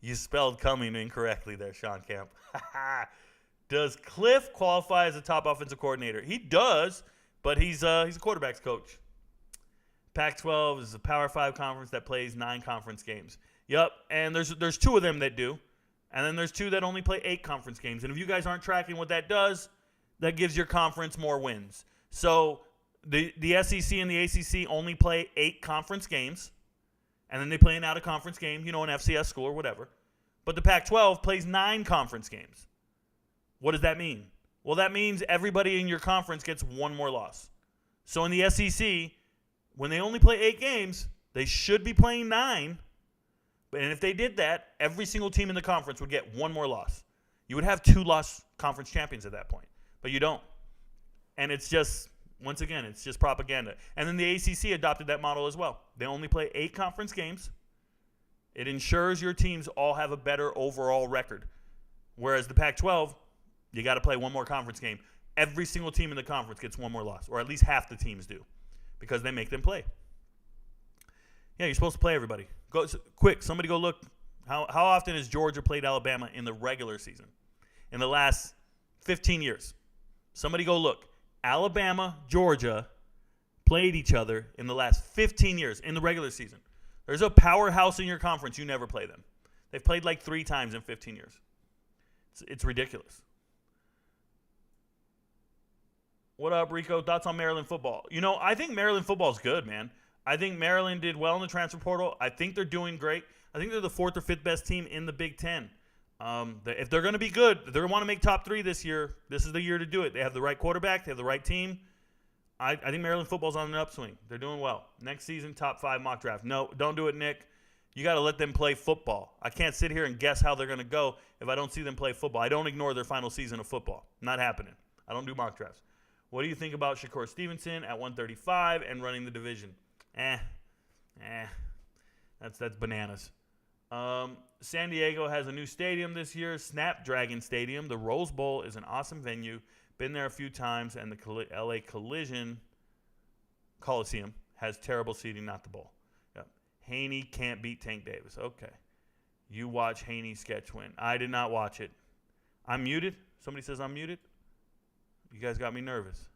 you spelled coming incorrectly there, Sean Camp. Does Cliff qualify as a top offensive coordinator? He does, but he's a quarterback's coach. Pac-12 is a Power 5 conference that plays 9 conference games. Yep, and there's 2 of them that do, and then there's 2 that only play 8 conference games. And if you guys aren't tracking what that does, that gives your conference more wins. So the SEC and the ACC only play 8 conference games, and then they play an out-of-conference game, an FCS school or whatever. But the Pac-12 plays 9 conference games. What does that mean? Well, that means everybody in your conference gets 1 more loss. So in the SEC, when they only play 8 games, they should be playing 9. And if they did that, every single team in the conference would get 1 more loss. You would have 2 lost conference champions at that point. But you don't. And it's just, once again, it's just propaganda. And then the ACC adopted that model as well. They only play 8 conference games. It ensures your teams all have a better overall record. Whereas the Pac-12, you got to play 1 more conference game. Every single team in the conference gets 1 more loss, or at least half the teams do, because they make them play. Yeah, you're supposed to play everybody. Go quick. Somebody go look. How often has Georgia played Alabama in the regular season? In the last 15 years. Somebody go look. Alabama, Georgia played each other in the last 15 years in the regular season. There's a powerhouse in your conference. You never play them. They've played like 3 times in 15 years. It's ridiculous. What up, Rico? Thoughts on Maryland football? I think Maryland football is good, man. I think Maryland did well in the transfer portal. I think they're doing great. I think they're the 4th or 5th best team in the Big Ten. If they're going to be good, if they're going to want to make top 3 this year, this is the year to do it. They have the right quarterback. They have the right team. I think Maryland football's on an upswing. They're doing well. Next season, top 5 mock draft. No, don't do it, Nick. You got to let them play football. I can't sit here and guess how they're going to go if I don't see them play football. I don't ignore their final season of football. Not happening. I don't do mock drafts. What do you think about Shakur Stevenson at 135 and running the division? That's bananas. San Diego has a new stadium this year, Snapdragon Stadium. The Rose Bowl is an awesome venue. Been there a few times, and the LA Coliseum has terrible seating, not the bowl. Yep. Haney can't beat Tank Davis. Okay. You watch Haney sketch win. I did not watch it. I'm muted. Somebody says I'm muted. You guys got me nervous.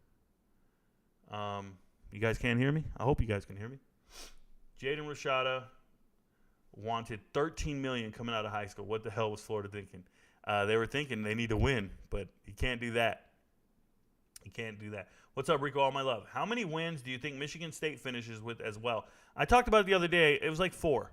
You guys can't hear me? I hope you guys can hear me. Jaden Rashada wanted $13 million coming out of high school. What the hell was Florida thinking? They were thinking they need to win, but you can't do that. You can't do that. What's up, Rico? All my love. How many wins do you think Michigan State finishes with as well? I talked about it the other day. It was like 4.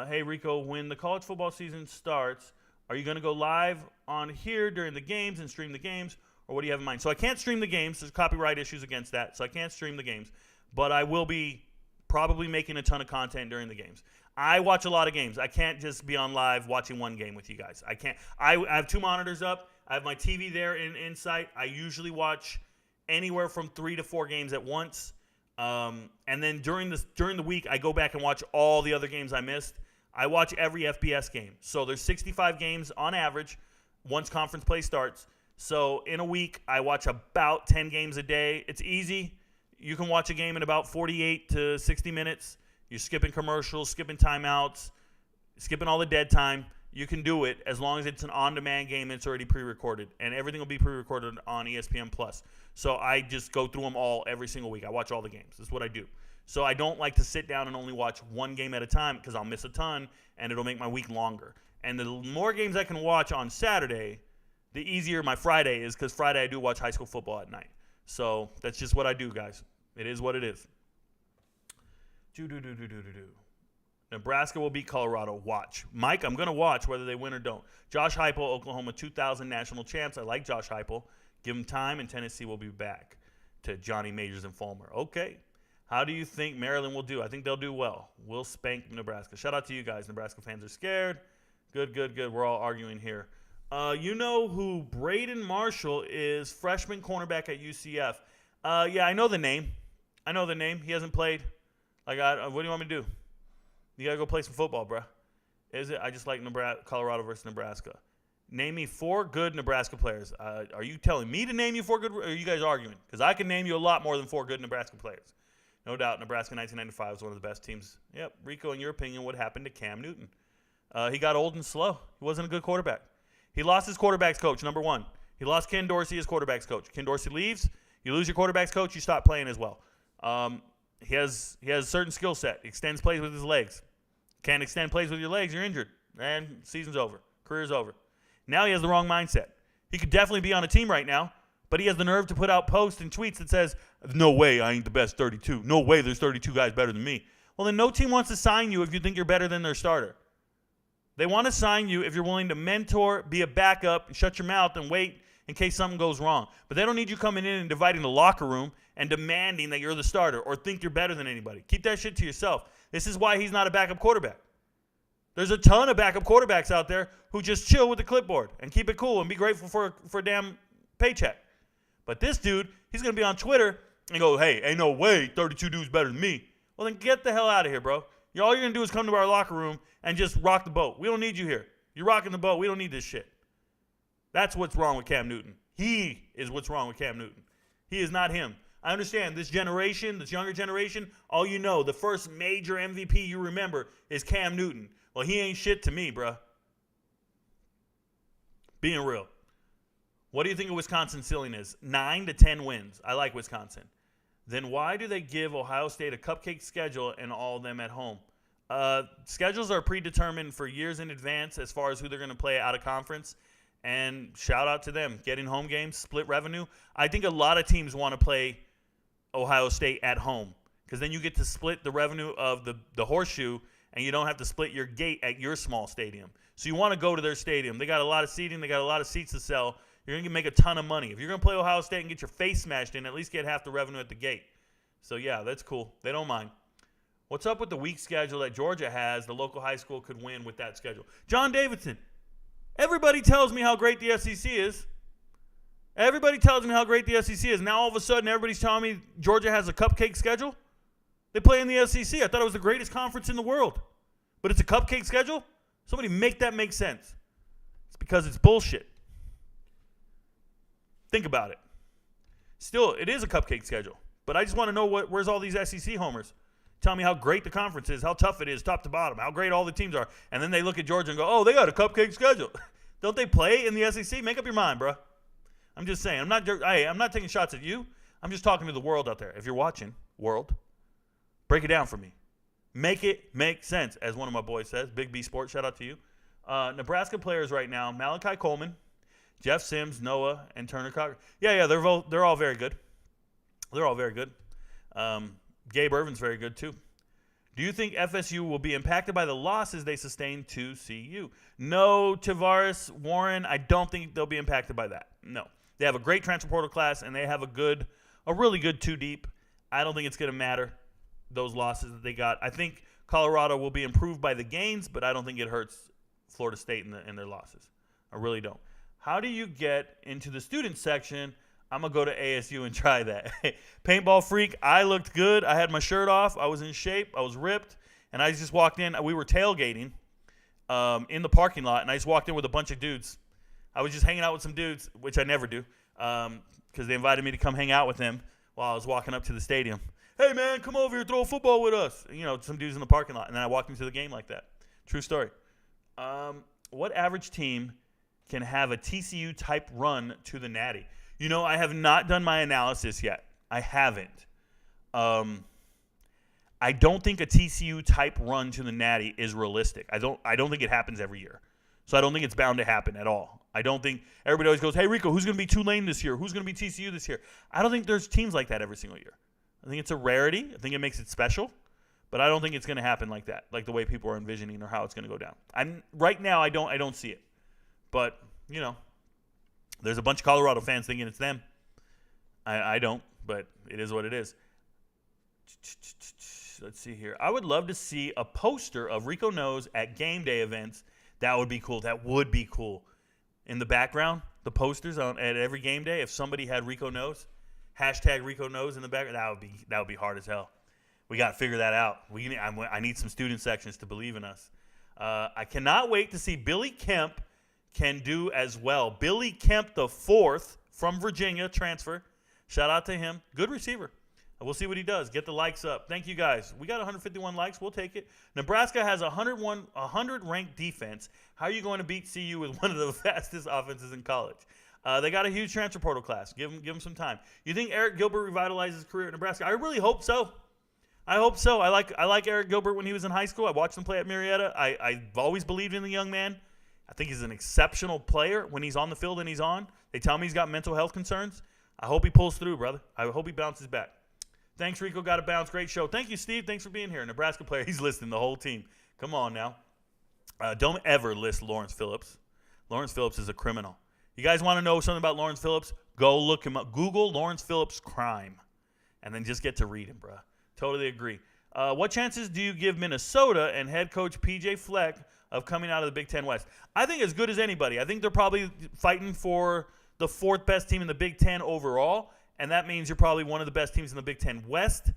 Hey, Rico, when the college football season starts, are you going to go live on here during the games and stream the games, or what do you have in mind? So I can't stream the games. There's copyright issues against that, so I can't stream the games. But I will be probably making a ton of content during the games. I watch a lot of games. I can't just be on live watching one game with you guys. I can't. I have 2 monitors up. I have my TV there in sight. I usually watch anywhere from 3 to 4 games at once. And then during the week, I go back and watch all the other games I missed. I watch every FBS game. So there's 65 games on average once conference play starts. So in a week, I watch about 10 games a day. It's easy. You can watch a game in about 48 to 60 minutes. You're skipping commercials, skipping timeouts, skipping all the dead time. You can do it as long as it's an on-demand game and it's already pre-recorded. And everything will be pre-recorded on ESPN+. So I just go through them all every single week. I watch all the games. That's what I do. So I don't like to sit down and only watch one game at a time because I'll miss a ton and it'll make my week longer. And the more games I can watch on Saturday, the easier my Friday is, because Friday I do watch high school football at night. So that's just what I do, guys. It is what it is. Nebraska will beat Colorado. Watch. Mike, I'm going to watch whether they win or don't. Josh Heupel, Oklahoma 2000 national champs. I like Josh Heupel. Give him time, and Tennessee will be back. To Johnny Majors and Fulmer. Okay. How do you think Maryland will do? I think they'll do well. We'll spank Nebraska. Shout out to you guys. Nebraska fans are scared. Good. We're all arguing here. You know who Braden Marshall is, freshman cornerback at UCF. Yeah, I know the name. He hasn't played. What do you want me to do? You got to go play some football, bruh. Is it? I just like Colorado versus Nebraska. Name me 4 good Nebraska players. Are you telling me to name you 4 good, or are you guys arguing? Because I can name you a lot more than 4 good Nebraska players. No doubt, Nebraska 1995 was one of the best teams. Yep, Rico, in your opinion, what happened to Cam Newton? He got old and slow. He wasn't a good quarterback. He lost his quarterback's coach, number 1. He lost Ken Dorsey, his quarterback's coach. Ken Dorsey leaves. You lose your quarterback's coach, you stop playing as well. He has a certain skill set. He extends plays with his legs. Can't extend plays with your legs, you're injured. And season's over. Career's over. Now he has the wrong mindset. He could definitely be on a team right now, but he has the nerve to put out posts and tweets that says, no way I ain't the best 32. No way there's 32 guys better than me. Well, then no team wants to sign you if you think you're better than their starter. They want to sign you if you're willing to mentor, be a backup, shut your mouth, and wait in case something goes wrong. But they don't need you coming in and dividing the locker room and demanding that you're the starter or think you're better than anybody. Keep that shit to yourself. This is why he's not a backup quarterback. There's a ton of backup quarterbacks out there who just chill with the clipboard and keep it cool and be grateful for a damn paycheck. But this dude, he's going to be on Twitter and go, hey, ain't no way 32 dudes better than me. Well, then get the hell out of here, bro. All you're going to do is come to our locker room and just rock the boat. We don't need you here. You're rocking the boat. We don't need this shit. That's what's wrong with Cam Newton. He is what's wrong with Cam Newton. He is not him. I understand this generation, this younger generation, all you know, the first major MVP you remember is Cam Newton. Well, he ain't shit to me, bruh. Being real. What do you think of Wisconsin's ceiling is? 9 to 10 wins. I like Wisconsin. Then why do they give Ohio State a cupcake schedule and all of them at home? Schedules are predetermined for years in advance as far as who they're going to play out of conference. And shout out to them. Getting home games, split revenue. I think a lot of teams want to play Ohio State at home because then you get to split the revenue of the horseshoe and you don't have to split your gate at your small stadium. So you want to go to their stadium. They got a lot of seating. They got a lot of seats to sell. You're going to make a ton of money. If you're going to play Ohio State and get your face smashed in, at least get half the revenue at the gate. So, yeah, that's cool. They don't mind. What's up with the weak schedule that Georgia has? The local high school could win with that schedule. John Davidson, everybody tells me how great the SEC is. Everybody tells me how great the SEC is. Now all of a sudden everybody's telling me Georgia has a cupcake schedule. They play in the SEC. I thought it was the greatest conference in the world. But it's a cupcake schedule? Somebody make that make sense. It's because it's bullshit. Think about it. Still, it is a cupcake schedule. But I just want to know where's all these SEC homers. Tell me how great the conference is, how tough it is, top to bottom, how great all the teams are. And then they look at Georgia and go, oh, they got a cupcake schedule. Don't they play in the SEC? Make up your mind, bro. I'm just saying. I'm not taking shots at you. I'm just talking to the world out there. If you're watching, world, break it down for me. Make it make sense, as one of my boys says. Big B Sports, shout out to you. Nebraska players right now, Malachi Coleman, Jeff Sims, Noah, and Turner Cocker. Yeah, they're all very good. They're all very good. Gabe Irvin's very good, too. Do you think FSU will be impacted by the losses they sustained to CU? No, Tavares, Warren, I don't think they'll be impacted by that. No. They have a great transfer portal class, and they have a really good two deep. I don't think it's going to matter, those losses that they got. I think Colorado will be improved by the gains, but I don't think it hurts Florida State in their losses. I really don't. How do you get into the student section? I'm going to go to ASU and try that. Paintball Freak, I looked good. I had my shirt off. I was in shape. I was ripped. And I just walked in. We were tailgating in the parking lot, and I just walked in with a bunch of dudes. I was just hanging out with some dudes, which I never do, because they invited me to come hang out with them while I was walking up to the stadium. Hey, man, come over here, throw a football with us. You know, some dudes in the parking lot. And then I walked into the game like that. True story. What average team can have a TCU-type run to the Natty? You know, I have not done my analysis yet. I haven't. I don't think a TCU-type run to the Natty is realistic. I don't think it happens every year. So I don't think it's bound to happen at all. I don't think everybody always goes, hey, Rico, who's going to be Tulane this year? Who's going to be TCU this year? I don't think there's teams like that every single year. I think it's a rarity. I think it makes it special. But I don't think it's going to happen like that, like the way people are envisioning or how it's going to go down. Right now, I don't see it. But, there's a bunch of Colorado fans thinking it's them. I don't, but it is what it is. Let's see here. I would love to see a poster of Rico Knows at game day events. That would be cool. That would be cool. In the background, the posters at every game day, if somebody had Rico Knows, hashtag Rico Knows in the background, that would be hard as hell. We got to figure that out. I need some student sections to believe in us. I cannot wait to see Billy Kemp can do as well. Billy Kemp the fourth from Virginia, transfer. Shout out to him. Good receiver. We'll see what he does. Get the likes up. Thank you, guys. We got 151 likes. We'll take it. Nebraska has 100 ranked defense. How are you going to beat CU with one of the fastest offenses in college? They got a huge transfer portal class. Give them some time. You think Eric Gilbert revitalizes his career at Nebraska? I really hope so. I like Eric Gilbert when he was in high school. I watched him play at Marietta. I've always believed in the young man. I think he's an exceptional player when he's on the field and he's on. They tell me he's got mental health concerns. I hope he pulls through, brother. I hope he bounces back. Thanks, Rico. Got to bounce. Great show. Thank you, Steve. Thanks for being here. Nebraska player. He's listing the whole team. Come on now. Don't ever list Lawrence Phillips. Lawrence Phillips is a criminal. You guys want to know something about Lawrence Phillips? Go look him up. Google Lawrence Phillips crime. And then just get to read him, bro. Totally agree. What chances do you give Minnesota and head coach P.J. Fleck of coming out of the Big Ten West? I think as good as anybody. I think they're probably fighting for the fourth best team in the Big Ten overall. And that means you're probably one of the best teams in the Big Ten West.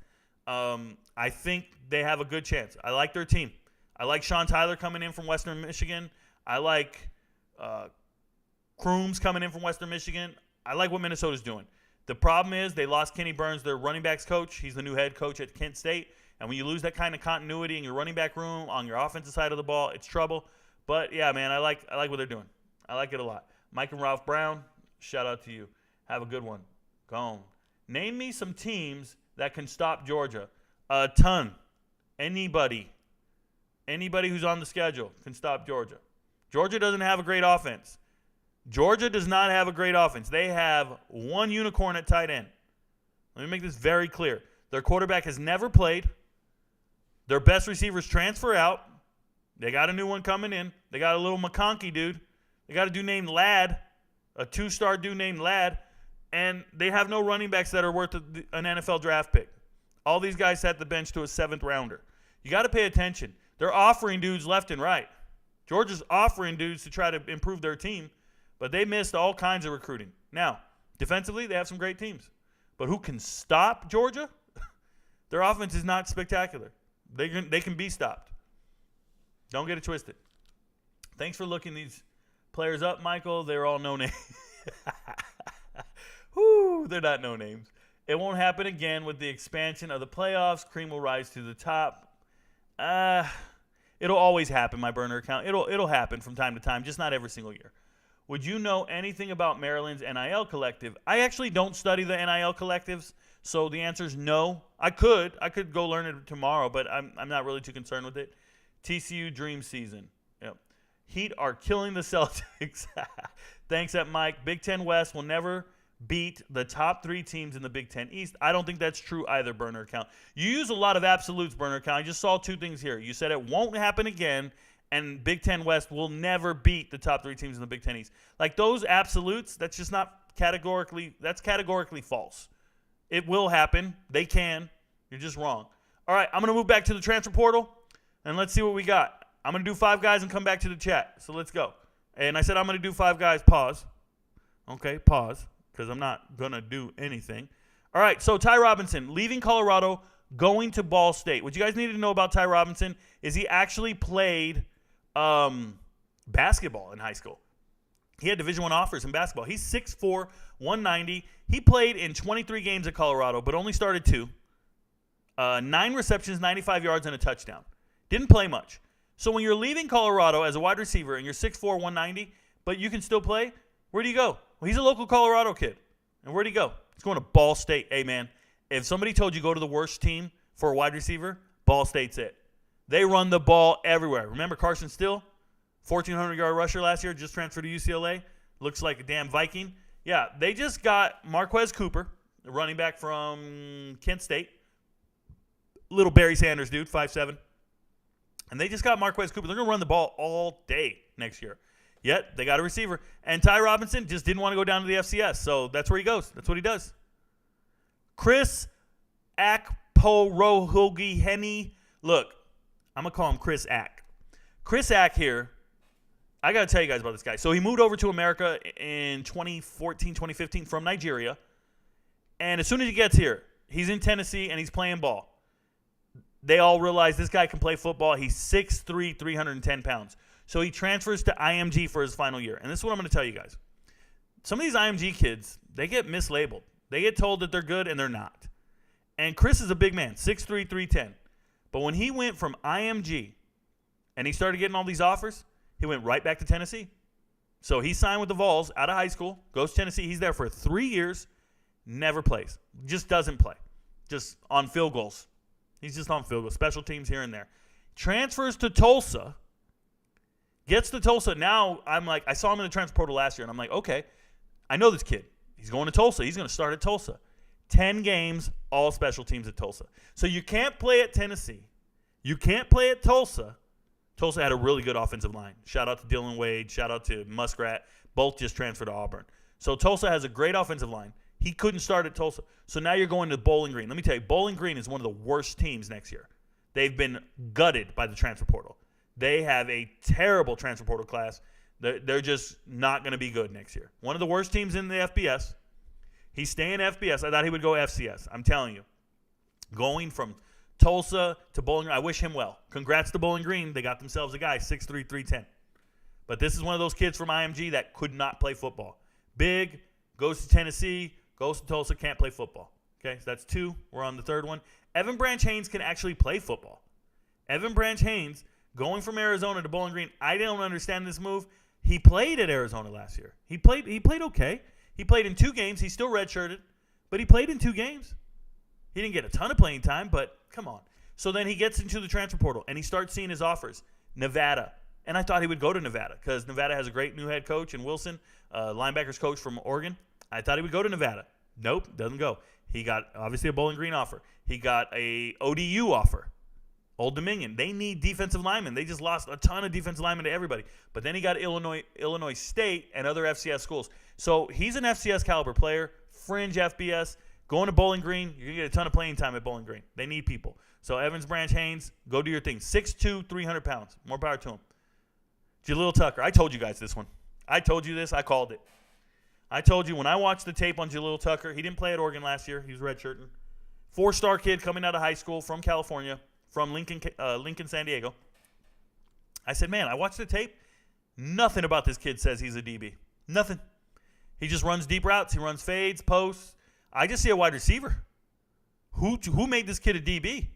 I think they have a good chance. I like their team. I like Sean Tyler coming in from Western Michigan. I like Crooms coming in from Western Michigan. I like what Minnesota's doing. The problem is they lost Kenny Burns, their running backs coach. He's the new head coach at Kent State. And when you lose that kind of continuity in your running back room on your offensive side of the ball, it's trouble. But, yeah, man, I like what they're doing. I like it a lot. Mike and Ralph Brown, shout out to you. Have a good one. Gone. Name me some teams that can stop Georgia. A ton. Anybody who's on the schedule can stop Georgia. Georgia doesn't have a great offense. Georgia does not have a great offense. They have one unicorn at tight end. Let me make this very clear. Their quarterback has never played. Their best receivers transfer out. They got a new one coming in. They got a little McConkey dude. They got a dude named Ladd, a 2-star dude named Ladd. And they have no running backs that are worth an NFL draft pick. All these guys set the bench to a 7th rounder. You got to pay attention. They're offering dudes left and right. Georgia's offering dudes to try to improve their team, but they missed all kinds of recruiting. Now, defensively, they have some great teams. But who can stop Georgia? Their offense is not spectacular. They can be stopped. Don't get it twisted. Thanks for looking these players up, Michael. They're all no names. Whoo, they're not no names. It won't happen again with the expansion of the playoffs. Cream will rise to the top. It'll always happen, my burner account. It'll happen from time to time, just not every single year. Would you know anything about Maryland's NIL collective? I actually don't study the NIL collectives, so the answer is no. I could go learn it tomorrow, but I'm not really too concerned with it. TCU dream season. Yep. Heat are killing the Celtics. Thanks, Mike. Big Ten West will never beat the top 3 teams in the Big Ten East. I don't think that's true either, burner account. You use a lot of absolutes, burner account. I just saw 2 things here. You said it won't happen again, and Big Ten West will never beat the top 3 teams in the Big Ten East. Like those absolutes, that's just not categorically false. It will happen. They can. You're just wrong. All right, I'm going to move back to the transfer portal, and let's see what we got. I'm going to do 5 guys and come back to the chat. So let's go. And I said I'm going to do 5 guys. Pause. Okay, pause. Because I'm not going to do anything. All right, so Ty Robinson, leaving Colorado, going to Ball State. What you guys need to know about Ty Robinson is he actually played basketball in high school. He had Division I offers in basketball. He's 6'4", 190. He played in 23 games at Colorado, but only started 2. 9 receptions, 95 yards, and a touchdown. Didn't play much. So when you're leaving Colorado as a wide receiver and you're 6'4", 190, but you can still play, where do you go? Well, he's a local Colorado kid. And where'd he go? He's going to Ball State. Hey, man, if somebody told you go to the worst team for a wide receiver, Ball State's it. They run the ball everywhere. Remember Carson Steele? 1,400-yard rusher last year, just transferred to UCLA. Looks like a damn Viking. Yeah, they just got Marquez Cooper, the running back from Kent State. little Barry Sanders dude, 5'7". And they just got Marquez Cooper. They're going to run the ball all day next year. Yet, they got a receiver. And Ty Robinson just didn't want to go down to the FCS. So that's where he goes. That's what he does. Chris Akporohogi Henny. Look, I'm going to call him Chris Ack. Chris Ack here, I got to tell you guys about this guy. So he moved over to America in 2014, 2015 from Nigeria. And as soon as he gets here, he's in Tennessee and he's playing ball. They all realize this guy can play football. He's 6'3", 310 pounds. So he transfers to IMG for his final year. And this is what I'm going to tell you guys. Some of these IMG kids, they get mislabeled. They get told that they're good and they're not. And Chris is a big man, 6'3", 310. But when he went from IMG and he started getting all these offers, he went right back to Tennessee. So he signed with the Vols out of high school, goes to Tennessee. He's there for 3 years, never plays. Just doesn't play. Just on field goals. He's just on field goals, special teams here and there. Transfers to Tulsa, gets to Tulsa. Now I'm like, I saw him in the transfer portal last year, and I'm like, okay, I know this kid. He's going to Tulsa. He's going to start at Tulsa. 10 games, all special teams at Tulsa. So you can't play at Tennessee. You can't play at Tulsa. Tulsa had a really good offensive line. Shout out to Dylan Wade. Shout out to Muskrat. Both just transferred to Auburn. So Tulsa has a great offensive line. He couldn't start at Tulsa. So now you're going to Bowling Green. Let me tell you, Bowling Green is one of the worst teams next year. They've been gutted by the transfer portal. They have a terrible transfer portal class. They're just not going to be good next year. One of the worst teams in the FBS. He's staying FBS. I thought he would go FCS. I'm telling you. Going from Tulsa to Bowling Green, I wish him well. Congrats to Bowling Green. They got themselves a guy, 6'3", 310. But this is one of those kids from IMG that could not play football. Big, goes to Tennessee, goes to Tulsa, can't play football. Okay, so that's 2. We're on the 3rd one. Evan Branch Haynes can actually play football. Evan Branch Haynes, going from Arizona to Bowling Green, I don't understand this move. He played at Arizona last year. He played okay. He played in 2 games. He's still redshirted, but he played in 2 games. He didn't get a ton of playing time, but come on. So then he gets into the transfer portal, and he starts seeing his offers. Nevada. And I thought he would go to Nevada because Nevada has a great new head coach in Wilson, linebackers coach from Oregon. I thought he would go to Nevada. Nope, doesn't go. He got, obviously, a Bowling Green offer. He got a ODU offer. Old Dominion. They need defensive linemen. They just lost a ton of defensive linemen to everybody. But then he got Illinois State and other FCS schools. So he's an FCS caliber player, fringe FBS. Going to Bowling Green, you're going to get a ton of playing time at Bowling Green. They need people. So Evans Branch Haynes, go do your thing. 6'2", 300 pounds. More power to him. Jaleel Tucker. I told you guys this one. I told you this. I called it. I told you when I watched the tape on Jaleel Tucker, he didn't play at Oregon last year. He was redshirting. 4-star kid coming out of high school from California, from Lincoln, San Diego. I said, man, I watched the tape. Nothing about this kid says he's a DB. Nothing. He just runs deep routes. He runs fades, posts. I just see a wide receiver. Who made this kid a DB?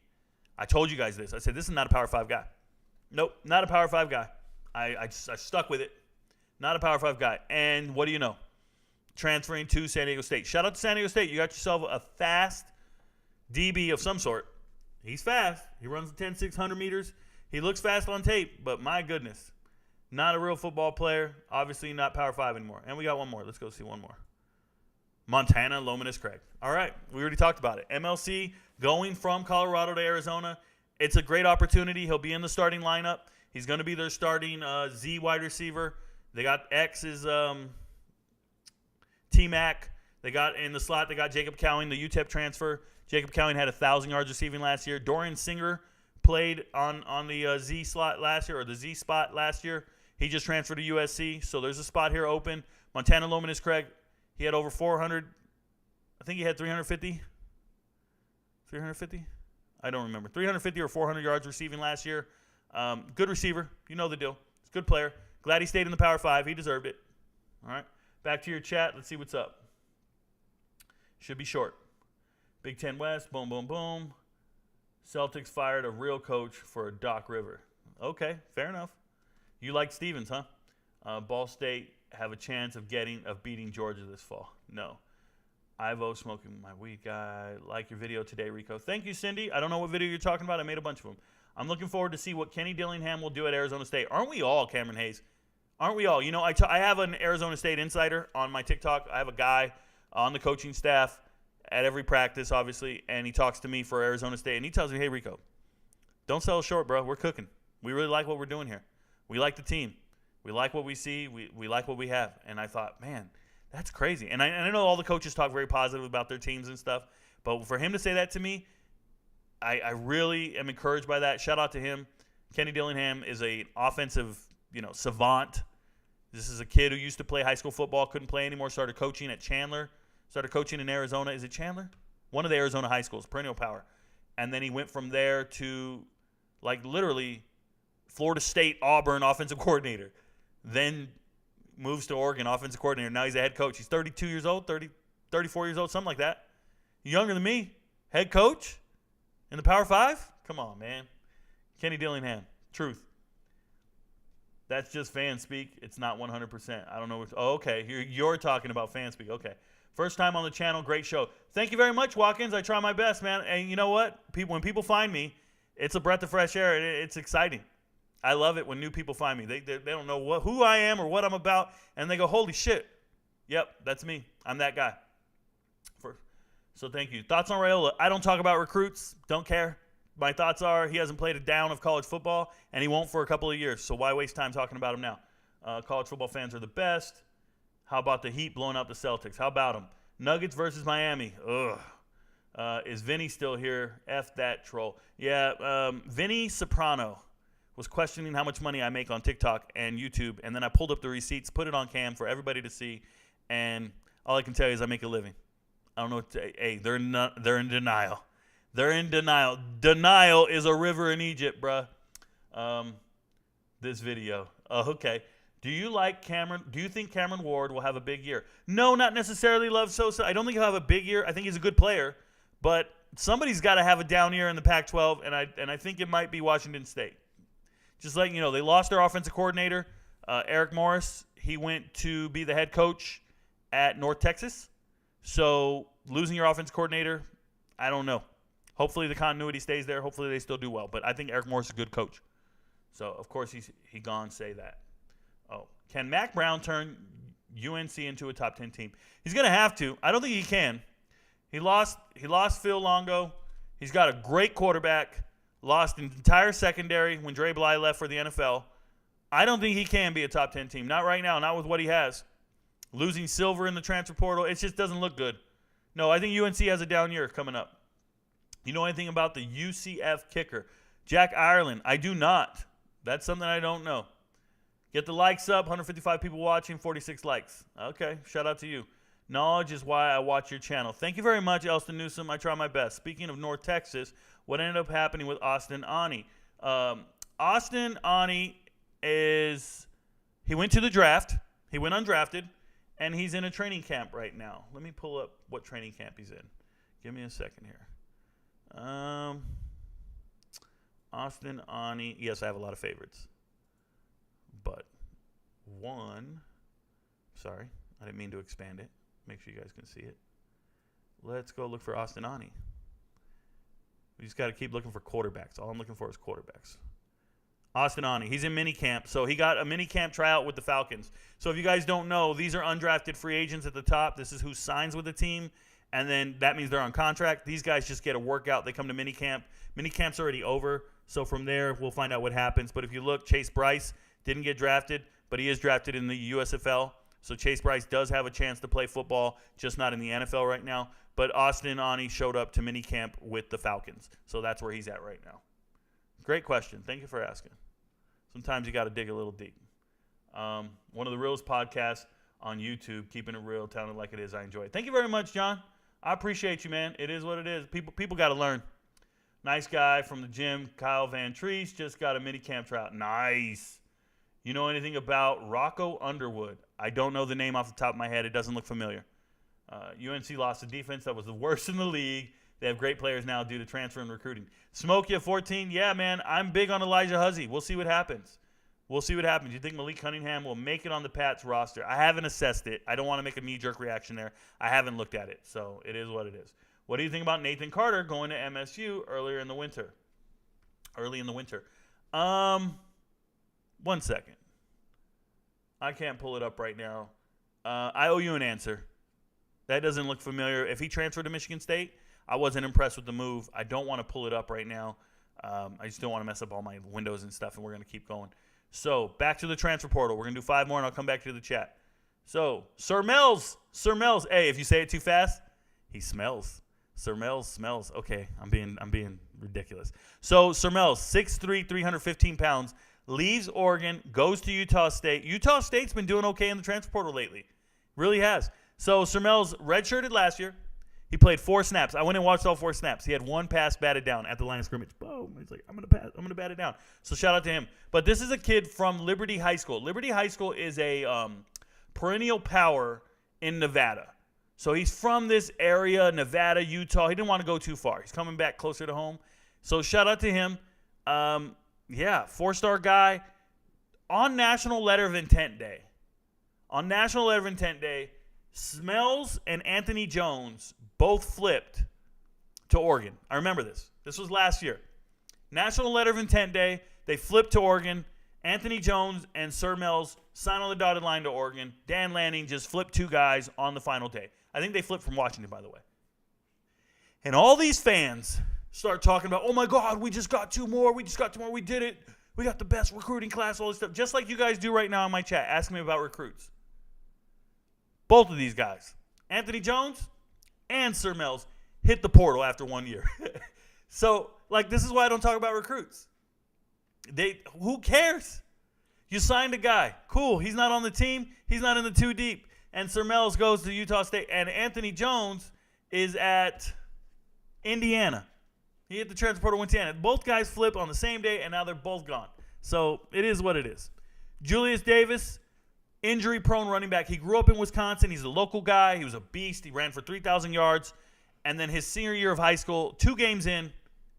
I told you guys this. I said, this is not a Power 5 guy. Nope, not a Power 5 guy. I stuck with it. Not a Power 5 guy. And what do you know? Transferring to San Diego State. Shout out to San Diego State. You got yourself a fast DB of some sort. He's fast. He runs the 10-600 meters. He looks fast on tape, but my goodness. Not a real football player. Obviously not Power 5 anymore. And we got one more. Let's go see one more. Montana Lominus Craig. All right. We already talked about it. MLC going from Colorado to Arizona. It's a great opportunity. He'll be in the starting lineup. He's going to be their starting Z wide receiver. They got X's T-Mac. They got in the slot, they got Jacob Cowing, the UTEP transfer. Jacob Cowing had 1,000 yards receiving last year. Dorian Singer played on the Z slot last year, or the Z spot last year. He just transferred to USC, so there's a spot here open. Montana Lominus Craig, he had over 400. I think he had 350. 350? I don't remember. 350 or 400 yards receiving last year. Good receiver. You know the deal. He's a good player. Glad he stayed in the Power 5. He deserved it. All right. Back to your chat. Let's see what's up. Should be short. Big Ten West. Boom, boom, boom. Celtics fired a real coach for Doc River. Okay, fair enough. You like Stevens, huh? Ball State have a chance of beating Georgia this fall. No. Ivo smoking my weed guy. Like your video today, Rico. Thank you, Cindy. I don't know what video you're talking about. I made a bunch of them. I'm looking forward to see what Kenny Dillingham will do at Arizona State. Aren't we all, Cameron Hayes? Aren't we all? You know, I have an Arizona State insider on my TikTok. I have a guy on the coaching staff. at every practice, obviously, and he talks to me for Arizona State, and he tells me, hey, Rico, don't sell us short, bro. We're cooking. We really like what we're doing here. We like the team. We like what we see. We like what we have. And I thought, man, that's crazy. And I know all the coaches talk very positive about their teams and stuff, but for him to say that to me, I really am encouraged by that. Shout out to him. Kenny Dillingham is an offensive, savant. This is a kid who used to play high school football, couldn't play anymore, started coaching at Chandler, started coaching in Arizona. Is it Chandler? One of the Arizona high schools, perennial power. And then he went from there to, literally Florida State, Auburn offensive coordinator. Then moves to Oregon offensive coordinator. Now he's a head coach. He's 32 years old, 34 years old, something like that. Younger than me. Head coach in the Power 5? Come on, man. Kenny Dillingham. Truth. That's just fan speak. It's not 100%. I don't know. Okay. You're talking about fan speak. Okay. First time on the channel. Great show. Thank you very much, Watkins. I try my best, man. And you know what? When people find me, it's a breath of fresh air. It's exciting. I love it when new people find me. They don't know who I am or what I'm about, and they go, holy shit. Yep, that's me. I'm that guy. So thank you. Thoughts on Raiola? I don't talk about recruits. Don't care. My thoughts are he hasn't played a down of college football, and he won't for a couple of years. So why waste time talking about him now? College football fans are the best. How about the Heat blowing out the Celtics? How about them? Nuggets versus Miami. Ugh. Is Vinny still here? F that troll. Yeah, Vinny Soprano was questioning how much money I make on TikTok and YouTube, and then I pulled up the receipts, put it on cam for everybody to see, and all I can tell you is I make a living. I don't know what to say. Hey, they're in denial. They're in denial. Denial is a river in Egypt, bruh. This video. Oh, okay. Do you think Cameron Ward will have a big year? No, not necessarily, Love Sosa. I don't think he'll have a big year. I think he's a good player, but somebody's got to have a down year in the Pac-12, and I think it might be Washington State. Just like, they lost their offensive coordinator, Eric Morris. He went to be the head coach at North Texas. So losing your offensive coordinator, I don't know. Hopefully the continuity stays there. Hopefully they still do well. But I think Eric Morris is a good coach. So, of course, he gone say that. Oh, can Mac Brown turn UNC into a top 10 team? He's going to have to. I don't think he can. He lost Phil Longo. He's got a great quarterback. Lost an entire secondary when Dre Bly left for the NFL. I don't think he can be a top 10 team. Not right now. Not with what he has. Losing Silver in the transfer portal, it just doesn't look good. No, I think UNC has a down year coming up. You know anything about the UCF kicker? Jack Ireland. I do not. That's something I don't know. Get the likes up. 155 people watching, 46 likes. Okay, shout out to you. Knowledge is why I watch your channel. Thank you very much, Elston Newsom. I try my best. Speaking of North Texas, what ended up happening with Austin Ani? Austin Ani he went to the draft. He went undrafted, and he's in a training camp right now. Let me pull up what training camp he's in. Give me a second here. Austin Ani. Yes, I have a lot of favorites. But sorry, I didn't mean to expand it. Make sure you guys can see it. Let's go look for Austin Ani. We just got to keep looking for quarterbacks. All I'm looking for is quarterbacks. Austin Ani. He's in minicamp. So he got a minicamp tryout with the Falcons. So if you guys don't know, these are undrafted free agents at the top. This is who signs with the team. And then that means they're on contract. These guys just get a workout. They come to minicamp. Minicamp's already over. So from there, we'll find out what happens. But if you look, Chase Bryce didn't get drafted, but he is drafted in the USFL. So Chase Bryce does have a chance to play football, just not in the NFL right now. But Austin Ani showed up to minicamp with the Falcons. So that's where he's at right now. Great question. Thank you for asking. Sometimes you got to dig a little deep. One of the realest podcasts on YouTube, keeping it real, telling it like it is. I enjoy it. Thank you very much, John. I appreciate you, man. It is what it is. People got to learn. Nice guy from the gym, Kyle Van Treese, just got a minicamp tryout. Nice. You know anything about Rocco Underwood? I don't know the name off the top of my head. It doesn't look familiar. UNC lost a defense that was the worst in the league. They have great players now due to transfer and recruiting. Smokey at 14. Yeah, man, I'm big on Elijah Huzzy. We'll see what happens. You think Malik Cunningham will make it on the Pats roster? I haven't assessed it. I don't want to make a knee-jerk reaction there. I haven't looked at it, so it is what it is. What do you think about Nathan Carter going to MSU early in the winter? 1 second. I can't pull it up right now. I owe you an answer. That doesn't look familiar. If he transferred to Michigan State, I wasn't impressed with the move. I don't want to pull it up right now. I just don't want to mess up all my windows and stuff, and we're going to keep going. So, back to the transfer portal. We're going to do 5 more, and I'll come back to the chat. So, Sir Mel's. Hey, if you say it too fast, he smells. Sir Mel's smells. Okay, I'm being ridiculous. So, Sir Mel's, 6'3", 315 pounds, leaves Oregon, goes to Utah State. Utah State's been doing okay in the transfer portal lately. Really has. So, Sir Mel's redshirted last year. He played 4 snaps. I went and watched all 4 snaps. He had 1 pass batted down at the line of scrimmage. Boom. He's like, I'm going to bat it down. So shout out to him. But this is a kid from Liberty High School. Liberty High School is a perennial power in Nevada. So he's from this area, Nevada, Utah. He didn't want to go too far. He's coming back closer to home. So shout out to him. 4-star guy. On National Letter of Intent Day. Smells and Anthony Jones both flipped to Oregon. I remember this. This was last year. National Letter of Intent Day. They flipped to Oregon. Anthony Jones and Sir Mel's signed on the dotted line to Oregon. Dan Lanning just flipped 2 guys on the final day. I think they flipped from Washington, by the way. And all these fans start talking about, oh, my God, we just got 2 more. We did it. We got the best recruiting class, all this stuff. Just like you guys do right now in my chat. Ask me about recruits. Both of these guys, Anthony Jones and Sir Mel's, hit the portal after 1 year. So, this is why I don't talk about recruits. Who cares? You signed a guy. Cool. He's not on the team. He's not in the 2 deep. And Sir Mel's goes to Utah State. And Anthony Jones is at Indiana. He hit the transfer portal, went to Indiana. Both guys flip on the same day, and now they're both gone. So, it is what it is. Julius Davis, injury-prone running back. He grew up in Wisconsin. He's a local guy. He was a beast. He ran for 3,000 yards. And then his senior year of high school, 2 games in,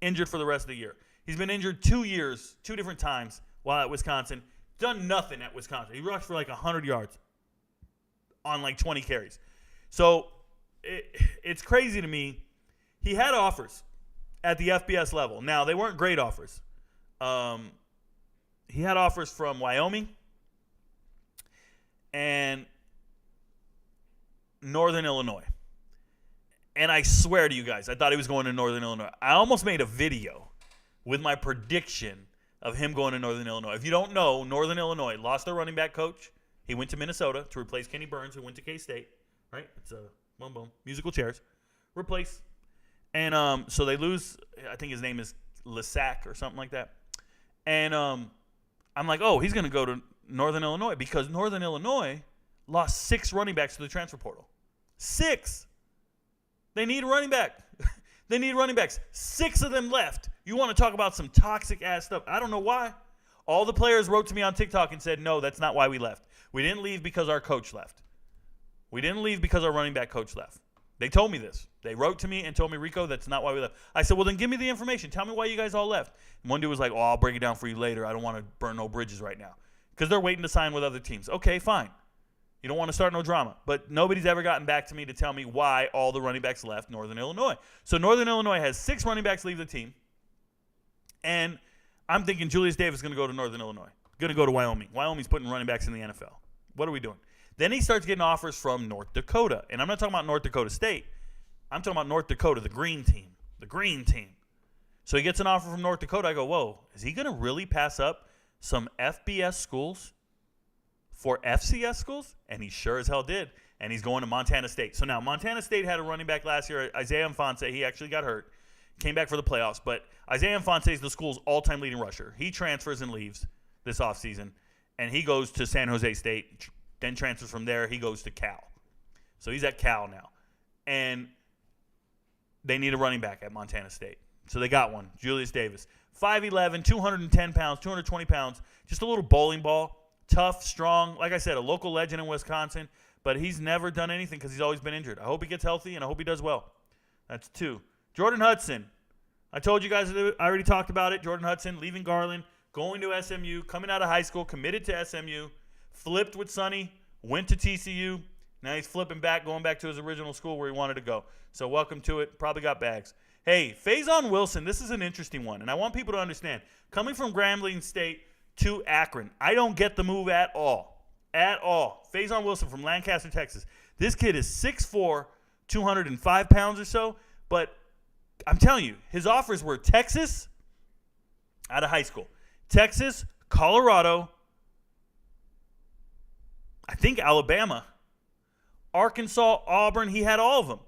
injured for the rest of the year. He's been injured 2 years, 2 different times while at Wisconsin. Done nothing at Wisconsin. He rushed for 100 yards on 20 carries. So it's crazy to me. He had offers at the FBS level. Now, they weren't great offers. He had offers from Wyoming and Northern Illinois. And I swear to you guys, I thought he was going to Northern Illinois. I almost made a video with my prediction of him going to Northern Illinois. If you don't know, Northern Illinois lost their running back coach. He went to Minnesota to replace Kenny Burns, who went to K-State. Right? It's a boom, boom. Musical chairs. Replace. And so they lose. I think his name is Lissac or something like that. And I'm like, oh, he's going to go to Northern Illinois because Northern Illinois lost 6 running backs to the transfer portal. 6. They need a running back. They need running backs. 6 of them left. You want to talk about some toxic-ass stuff. I don't know why. All the players wrote to me on TikTok and said, no, that's not why we left. We didn't leave because our coach left. We didn't leave because our running back coach left. They told me this. They wrote to me and told me, Rico, that's not why we left. I said, well, then give me the information. Tell me why you guys all left. And one dude was like, oh, I'll break it down for you later. I don't want to burn no bridges right now. Because they're waiting to sign with other teams. Okay, fine. You don't want to start no drama. But nobody's ever gotten back to me to tell me why all the running backs left Northern Illinois. So Northern Illinois has 6 running backs leave the team. And I'm thinking Julius Davis is going to go to Northern Illinois. Going to go to Wyoming. Wyoming's putting running backs in the NFL. What are we doing? Then he starts getting offers from North Dakota. And I'm not talking about North Dakota State. I'm talking about North Dakota, the green team. The green team. So he gets an offer from North Dakota. I go, whoa, is he going to really pass up some FBS schools for FCS schools? And he sure as hell did. And he's going to Montana State. So now Montana State had a running back last year, Isaiah Mfonse. He actually got hurt. Came back for the playoffs. But Isaiah Mfonse is the school's all-time leading rusher. He transfers and leaves this offseason. And he goes to San Jose State. Then transfers from there. He goes to Cal. So he's at Cal now. And they need a running back at Montana State. So they got one, Julius Davis. 5'11", 210 pounds, 220 pounds. Just a little bowling ball. Tough, strong. Like I said, a local legend in Wisconsin. But he's never done anything because he's always been injured. I hope he gets healthy, and I hope he does well. That's 2. Jordan Hudson. I told you guys, I already talked about it. Jordan Hudson leaving Garland, going to SMU, coming out of high school, committed to SMU, flipped with Sonny, went to TCU. Now he's flipping back, going back to his original school where he wanted to go. So welcome to it. Probably got bags. Hey, Faison Wilson, this is an interesting one, and I want people to understand. Coming from Grambling State to Akron, I don't get the move at all. At all. Faison Wilson from Lancaster, Texas. This kid is 6'4", 205 pounds or so. But I'm telling you, his offers were Texas out of high school. Texas, Colorado, I think Alabama, Arkansas, Auburn. He had all of them.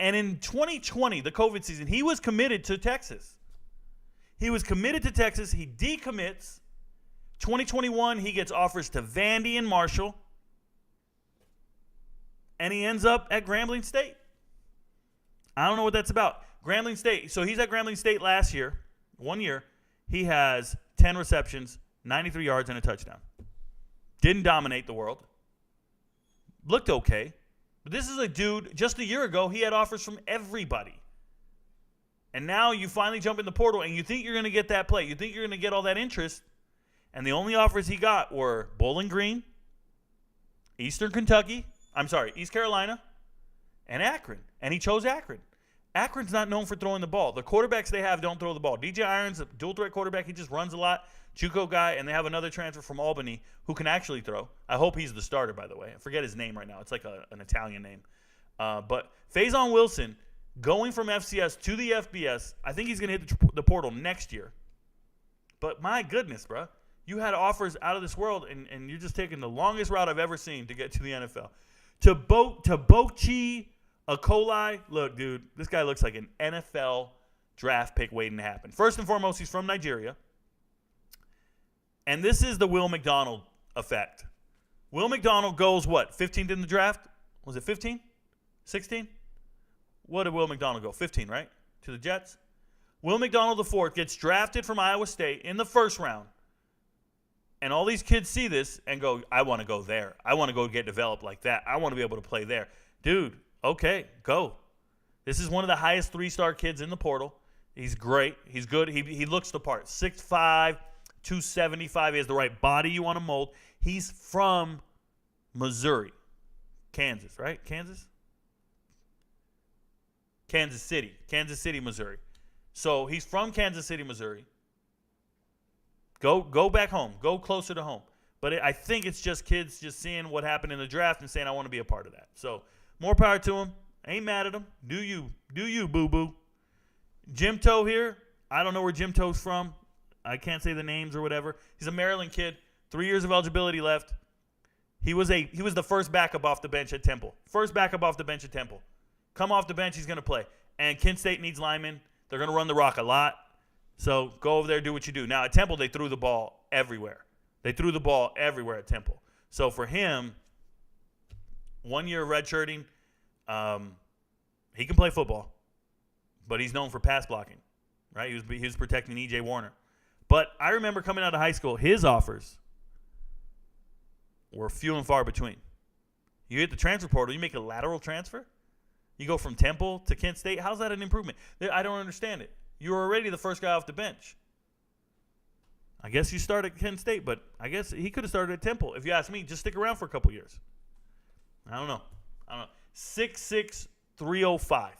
And in 2020, the COVID season, he was committed to Texas. He decommits. 2021, he gets offers to Vandy and Marshall. And he ends up at Grambling State. I don't know what that's about. Grambling State. So he's at Grambling State last year, 1 year. He has 10 receptions, 93 yards, and a touchdown. Didn't dominate the world. Looked okay. But this is a dude, just a year ago, he had offers from everybody. And now you finally jump in the portal, and you think you're going to get that play. You think you're going to get all that interest. And the only offers he got were Bowling Green, East Carolina, and Akron. And he chose Akron. Akron's not known for throwing the ball. The quarterbacks they have don't throw the ball. DJ Irons, a dual-threat quarterback, he just runs a lot. JUCO guy, and they have another transfer from Albany who can actually throw. I hope he's the starter, by the way. I forget his name right now. It's like an Italian name. But Faison Wilson, going from FCS to the FBS, I think he's going to hit the portal next year. But my goodness, bro. You had offers out of this world, and you're just taking the longest route I've ever seen to get to the NFL. To Bochi Akoli, look, dude, this guy looks like an NFL draft pick waiting to happen. First and foremost, he's from Nigeria. And this is the Will McDonald effect. Will McDonald goes, 15th in the draft? Was it 15? 16? What did Will McDonald go? 15, right? To the Jets? Will McDonald IV gets drafted from Iowa State in the first round. And all these kids see this and go, I want to go there. I want to go get developed like that. I want to be able to play there. Dude, okay, go. This is one of the highest 3-star kids in the portal. He's great. He's good. He looks the part. 6'5", 275. He has the right body you want to mold. He's from Missouri. Kansas, right? Kansas City, Missouri. So he's from Kansas City, Missouri. Go back home. Go closer to home. But I think it's just kids just seeing what happened in the draft and saying, I want to be a part of that. So more power to him. Ain't mad at him. Do you, boo-boo. Jim Toe here. I don't know where Jim Toe's from. I can't say the names or whatever. He's a Maryland kid. 3 years of eligibility left. He was the first backup off the bench at Temple. Come off the bench, he's going to play. And Kent State needs linemen. They're going to run the rock a lot. So go over there, do what you do. Now, at Temple, they threw the ball everywhere. At Temple. So for him, 1 year of redshirting, he can play football, but he's known for pass blocking, right? He was protecting E.J. Warner. But I remember coming out of high school, his offers were few and far between. You hit the transfer portal, you make a lateral transfer? You go from Temple to Kent State? How's that an improvement? I don't understand it. You were already the first guy off the bench. I guess you start at Kent State, but I guess he could have started at Temple. If you ask me, just stick around for a couple years. I don't know. 6'6", 305.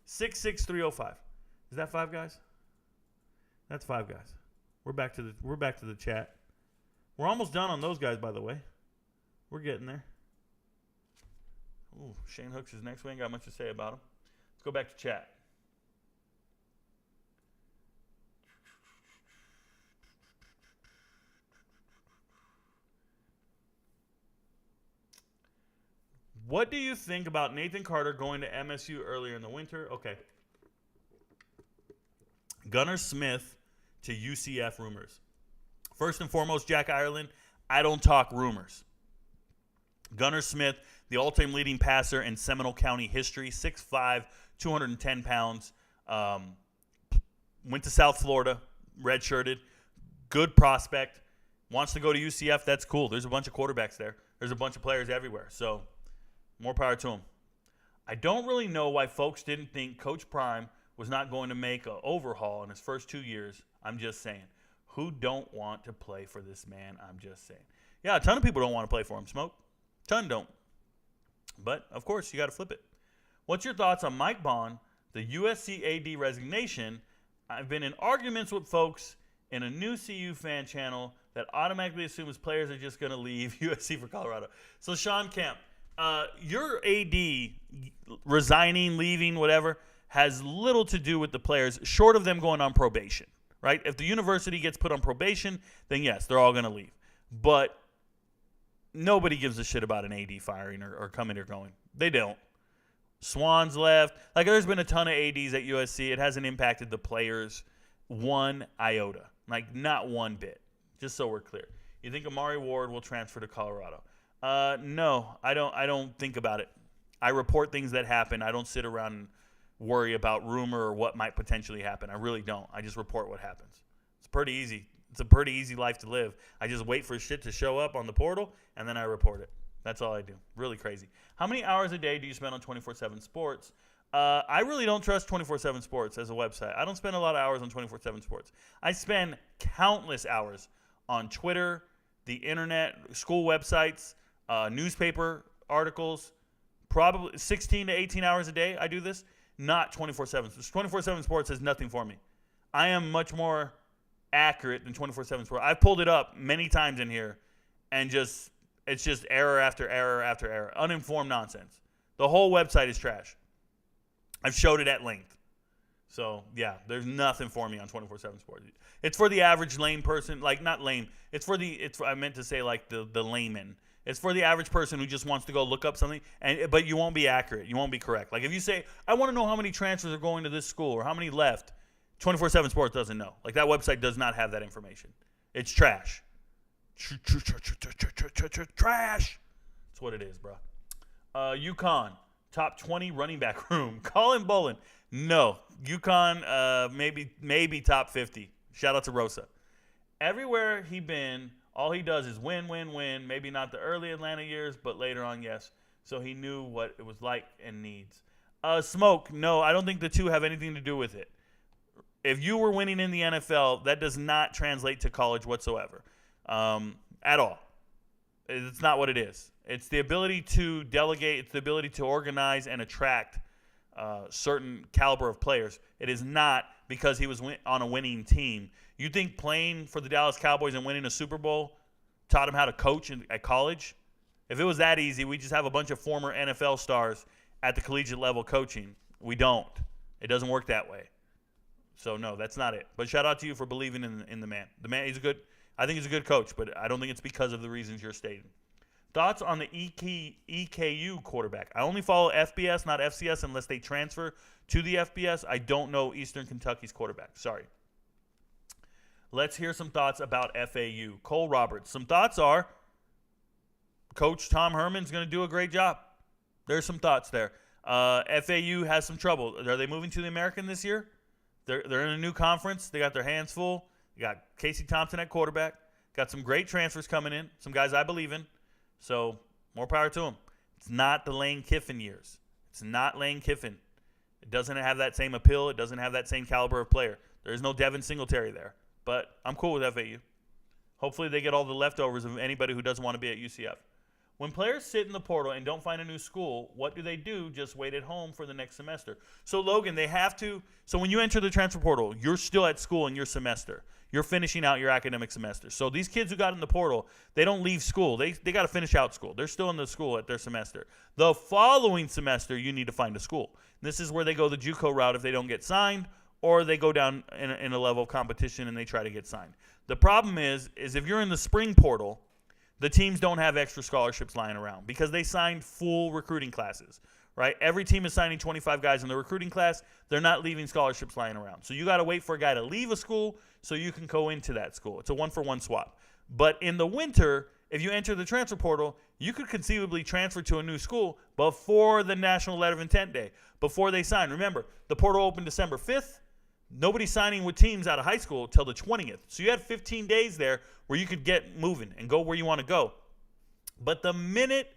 6'6", 305. Is that 5 guys? That's 5 guys. We're back to the chat. We're almost done on those guys, by the way. We're getting there. Ooh, Shane Hooks is next. We ain't got much to say about him. Let's go back to chat. What do you think about Nathan Carter going to MSU earlier in the winter? Okay. Gunnar Smith to UCF rumors. First and foremost, Jack Ireland, I don't talk rumors. Gunnar Smith, the all-time leading passer in Seminole County history, 6'5", 210 pounds. Went to South Florida, redshirted. Good prospect. Wants to go to UCF, that's cool. There's a bunch of quarterbacks there. There's a bunch of players everywhere. So, more power to him. I don't really know why folks didn't think Coach Prime was not going to make an overhaul in his first 2 years. I'm just saying. Who don't want to play for this man? I'm just saying. Yeah, a ton of people don't want to play for him, Smoke. Ton don't. But, of course, you got to flip it. What's your thoughts on Mike Bond, the USC AD resignation? I've been in arguments with folks in a new CU fan channel that automatically assumes players are just going to leave USC for Colorado. So, Sean Kemp, Your AD resigning, leaving, whatever, has little to do with the players, short of them going on probation, right? If the university gets put on probation, then yes, they're all going to leave. But nobody gives a shit about an AD firing or coming or going. They don't. Swan's left. Like, there's been a ton of ADs at USC. It hasn't impacted the players one iota. Like, not one bit. Just so we're clear. You think Amari Ward will transfer to Colorado? No, I don't think about it. I report things that happen. I don't sit around and worry about rumor or what might potentially happen. I really don't. I just report what happens. It's pretty easy. It's a pretty easy life to live. I just wait for shit to show up on the portal, and then I report it. That's all I do. Really crazy. How many hours a day do you spend on 24/7 Sports? I really don't trust 24/7 Sports as a website. I don't spend a lot of hours on 24/7 Sports. I spend countless hours on Twitter, the internet, school websites, newspaper articles, probably 16 to 18 hours a day. I do this. Not 24/7. 24/7 Sports has nothing for me. I am much more accurate than 24/7 Sports. I've pulled it up many times in here, and it's just error after error after error. Uninformed nonsense. The whole website is trash. I've showed it at length. So, yeah, there's nothing for me on 24/7 Sports. It's for the average lame person. Like, not lame. I meant to say, like, the layman. It's for the average person who just wants to go look up something, but you won't be accurate. You won't be correct. Like, if you say, I want to know how many transfers are going to this school or how many left, 24/7 Sports doesn't know. Like, that website does not have that information. It's trash. Trash. That's what it is, bro. UConn, top 20 running back room. Colin Bolin. No. UConn, maybe top 50. Shout out to Rosa. Everywhere he been, all he does is win, win, win. Maybe not the early Atlanta years, but later on, yes. So he knew what it was like and needs. Smoke, no, I don't think the two have anything to do with it. If you were winning in the NFL, that does not translate to college whatsoever. At all. It's not what it is. It's the ability to delegate. It's the ability to organize and attract certain caliber of players. It is not because he was on a winning team. You think playing for the Dallas Cowboys and winning a Super Bowl taught him how to coach at college? If it was that easy, we just have a bunch of former NFL stars at the collegiate level coaching. We don't. It doesn't work that way. So, no, that's not it. But shout out to you for believing in the man. The man, I think he's a good coach, but I don't think it's because of the reasons you're stating. Thoughts on the EKU quarterback? I only follow FBS, not FCS, unless they transfer to the FBS. I don't know Eastern Kentucky's quarterback. Sorry. Let's hear some thoughts about FAU. Cole Roberts. Some thoughts are Coach Tom Herman's going to do a great job. There's some thoughts there. FAU has some trouble. Are they moving to the American this year? They're in a new conference. They got their hands full. You got Casey Thompson at quarterback. Got some great transfers coming in. Some guys I believe in. So, more power to them. It's not the Lane Kiffin years. It's not Lane Kiffin. It doesn't have that same appeal. It doesn't have that same caliber of player. There's no Devin Singletary there. But I'm cool with FAU. Hopefully they get all the leftovers of anybody who doesn't want to be at UCF. When players sit in the portal and don't find a new school, what do? Just wait at home for the next semester. So, Logan, they have to – so when you enter the transfer portal, you're still at school in your semester. You're finishing out your academic semester. So these kids who got in the portal, they don't leave school. They got to finish out school. They're still in the school at their semester. The following semester, you need to find a school. This is where they go the JUCO route if they don't get signed, or they go down in a level of competition and they try to get signed. The problem is if you're in the spring portal, the teams don't have extra scholarships lying around because they signed full recruiting classes, right? Every team is signing 25 guys in the recruiting class. They're not leaving scholarships lying around. So you got to wait for a guy to leave a school so you can go into that school. It's a one-for-one swap. But in the winter, if you enter the transfer portal, you could conceivably transfer to a new school before the National Letter of Intent Day, before they sign. Remember, the portal opened December 5th. Nobody's signing with teams out of high school till the 20th. So you had 15 days there where you could get moving and go where you want to go. But the minute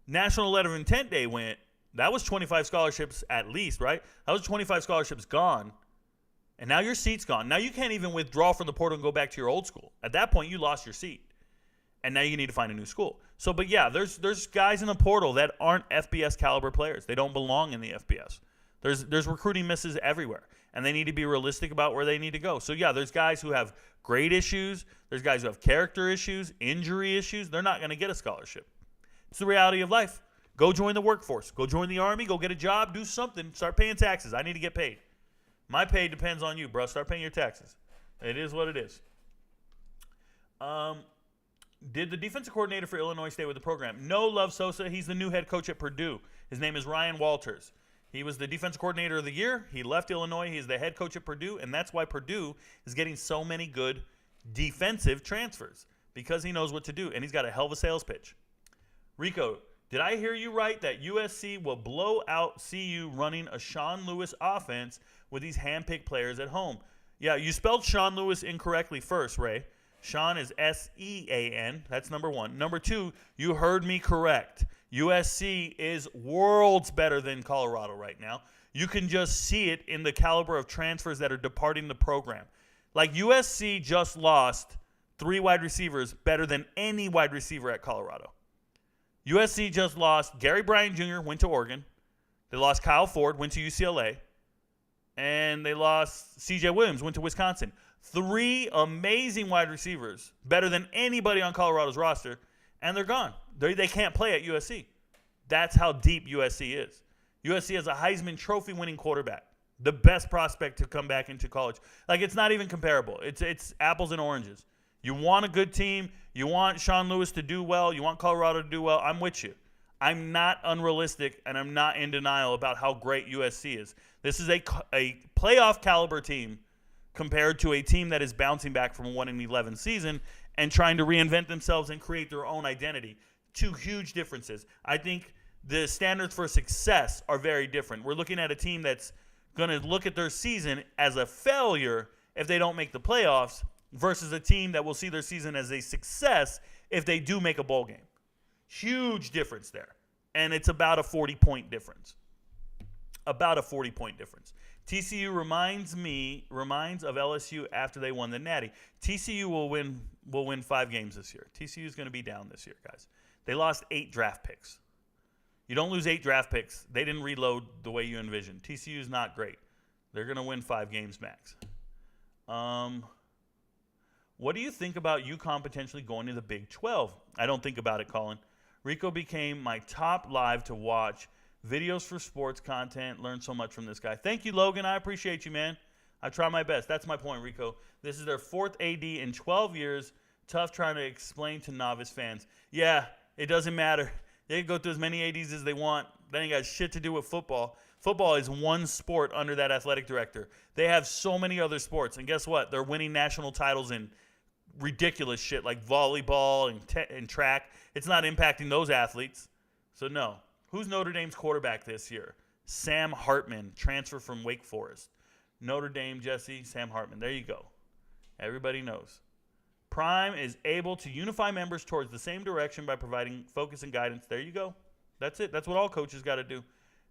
National Letter of Intent Day went, that was 25 scholarships at least, right? That was 25 scholarships gone. And now your seat's gone. Now you can't even withdraw from the portal and go back to your old school. At that point, you lost your seat. And now you need to find a new school. So, but yeah, there's guys in the portal that aren't FBS caliber players. They don't belong in the FBS. There's recruiting misses everywhere. And they need to be realistic about where they need to go. So, yeah, there's guys who have grade issues. There's guys who have character issues, injury issues. They're not going to get a scholarship. It's the reality of life. Go join the workforce. Go join the Army. Go get a job. Do something. Start paying taxes. I need to get paid. My pay depends on you, bro. Start paying your taxes. It is what it is. Did the defensive coordinator for Illinois stay with the program? No, Love Sosa. He's the new head coach at Purdue. His name is Ryan Walters. He was the defensive coordinator of the year. He left Illinois. He's the head coach at Purdue, and that's why Purdue is getting so many good defensive transfers, because he knows what to do, and he's got a hell of a sales pitch. Rico, did I hear you right that USC will blow out CU running a Sean Lewis offense with these handpicked players at home? Yeah, you spelled Sean Lewis incorrectly first, Ray. Sean is S-E-A-N. That's number one. Number two, you heard me correct. USC is worlds better than Colorado right now. You can just see it in the caliber of transfers that are departing the program. Like, USC just lost 3 wide receivers better than any wide receiver at Colorado. USC just lost Gary Bryant Jr., went to Oregon. They lost Kyle Ford, went to UCLA. And they lost C.J. Williams, went to Wisconsin. 3 amazing wide receivers, better than anybody on Colorado's roster, and they're gone. They can't play at USC. That's how deep USC is. USC has a Heisman Trophy winning quarterback, the best prospect to come back into college. Like, it's not even comparable. It's apples and oranges. You want a good team. You want Sean Lewis to do well. You want Colorado to do well. I'm with you. I'm not unrealistic, and I'm not in denial about how great USC is. This is a playoff caliber team compared to a team that is bouncing back from a 1-11 season and trying to reinvent themselves and create their own identity. 2 huge differences. I think the standards for success are very different. We're looking at a team that's going to look at their season as a failure if they don't make the playoffs versus a team that will see their season as a success if they do make a bowl game. Huge difference there. And it's about a 40-point difference. About a 40-point difference. TCU reminds of LSU after they won the Natty. TCU will win 5 games this year. TCU is going to be down this year, guys. They lost 8 draft picks. You don't lose 8 draft picks. They didn't reload the way you envisioned. TCU is not great. They're going to win 5 games max. What do you think about UConn potentially going to the Big 12? I don't think about it, Colin. Rico became my top live to watch. Videos for sports content. Learned so much from this guy. Thank you, Logan. I appreciate you, man. I try my best. That's my point, Rico. This is their 4th AD in 12 years. Tough trying to explain to novice fans. Yeah, it doesn't matter. They can go through as many ADs as they want. That ain't got shit to do with football. Football is one sport under that athletic director. They have so many other sports. And guess what? They're winning national titles in ridiculous shit like volleyball and track. It's not impacting those athletes. So, no. Who's Notre Dame's quarterback this year? Sam Hartman, transfer from Wake Forest. Notre Dame, Jesse, Sam Hartman. There you go. Everybody knows. Prime is able to unify members towards the same direction by providing focus and guidance. There you go. That's it. That's what all coaches got to do.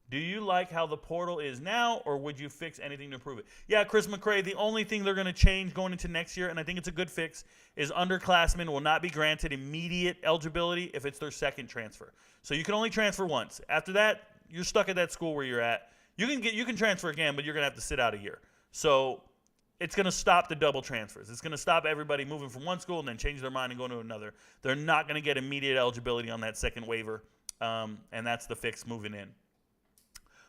Do you like how the portal is now, or would you fix anything to improve it? Yeah, Chris McCray, the only thing they're going to change going into next year, and I think it's a good fix, is underclassmen will not be granted immediate eligibility if it's their second transfer. So you can only transfer once. After that, you're stuck at that school where you're at. You can transfer again, but you're going to have to sit out a year. So it's going to stop the double transfers. It's going to stop everybody moving from one school and then change their mind and go to another. They're not going to get immediate eligibility on that second waiver, and that's the fix moving in.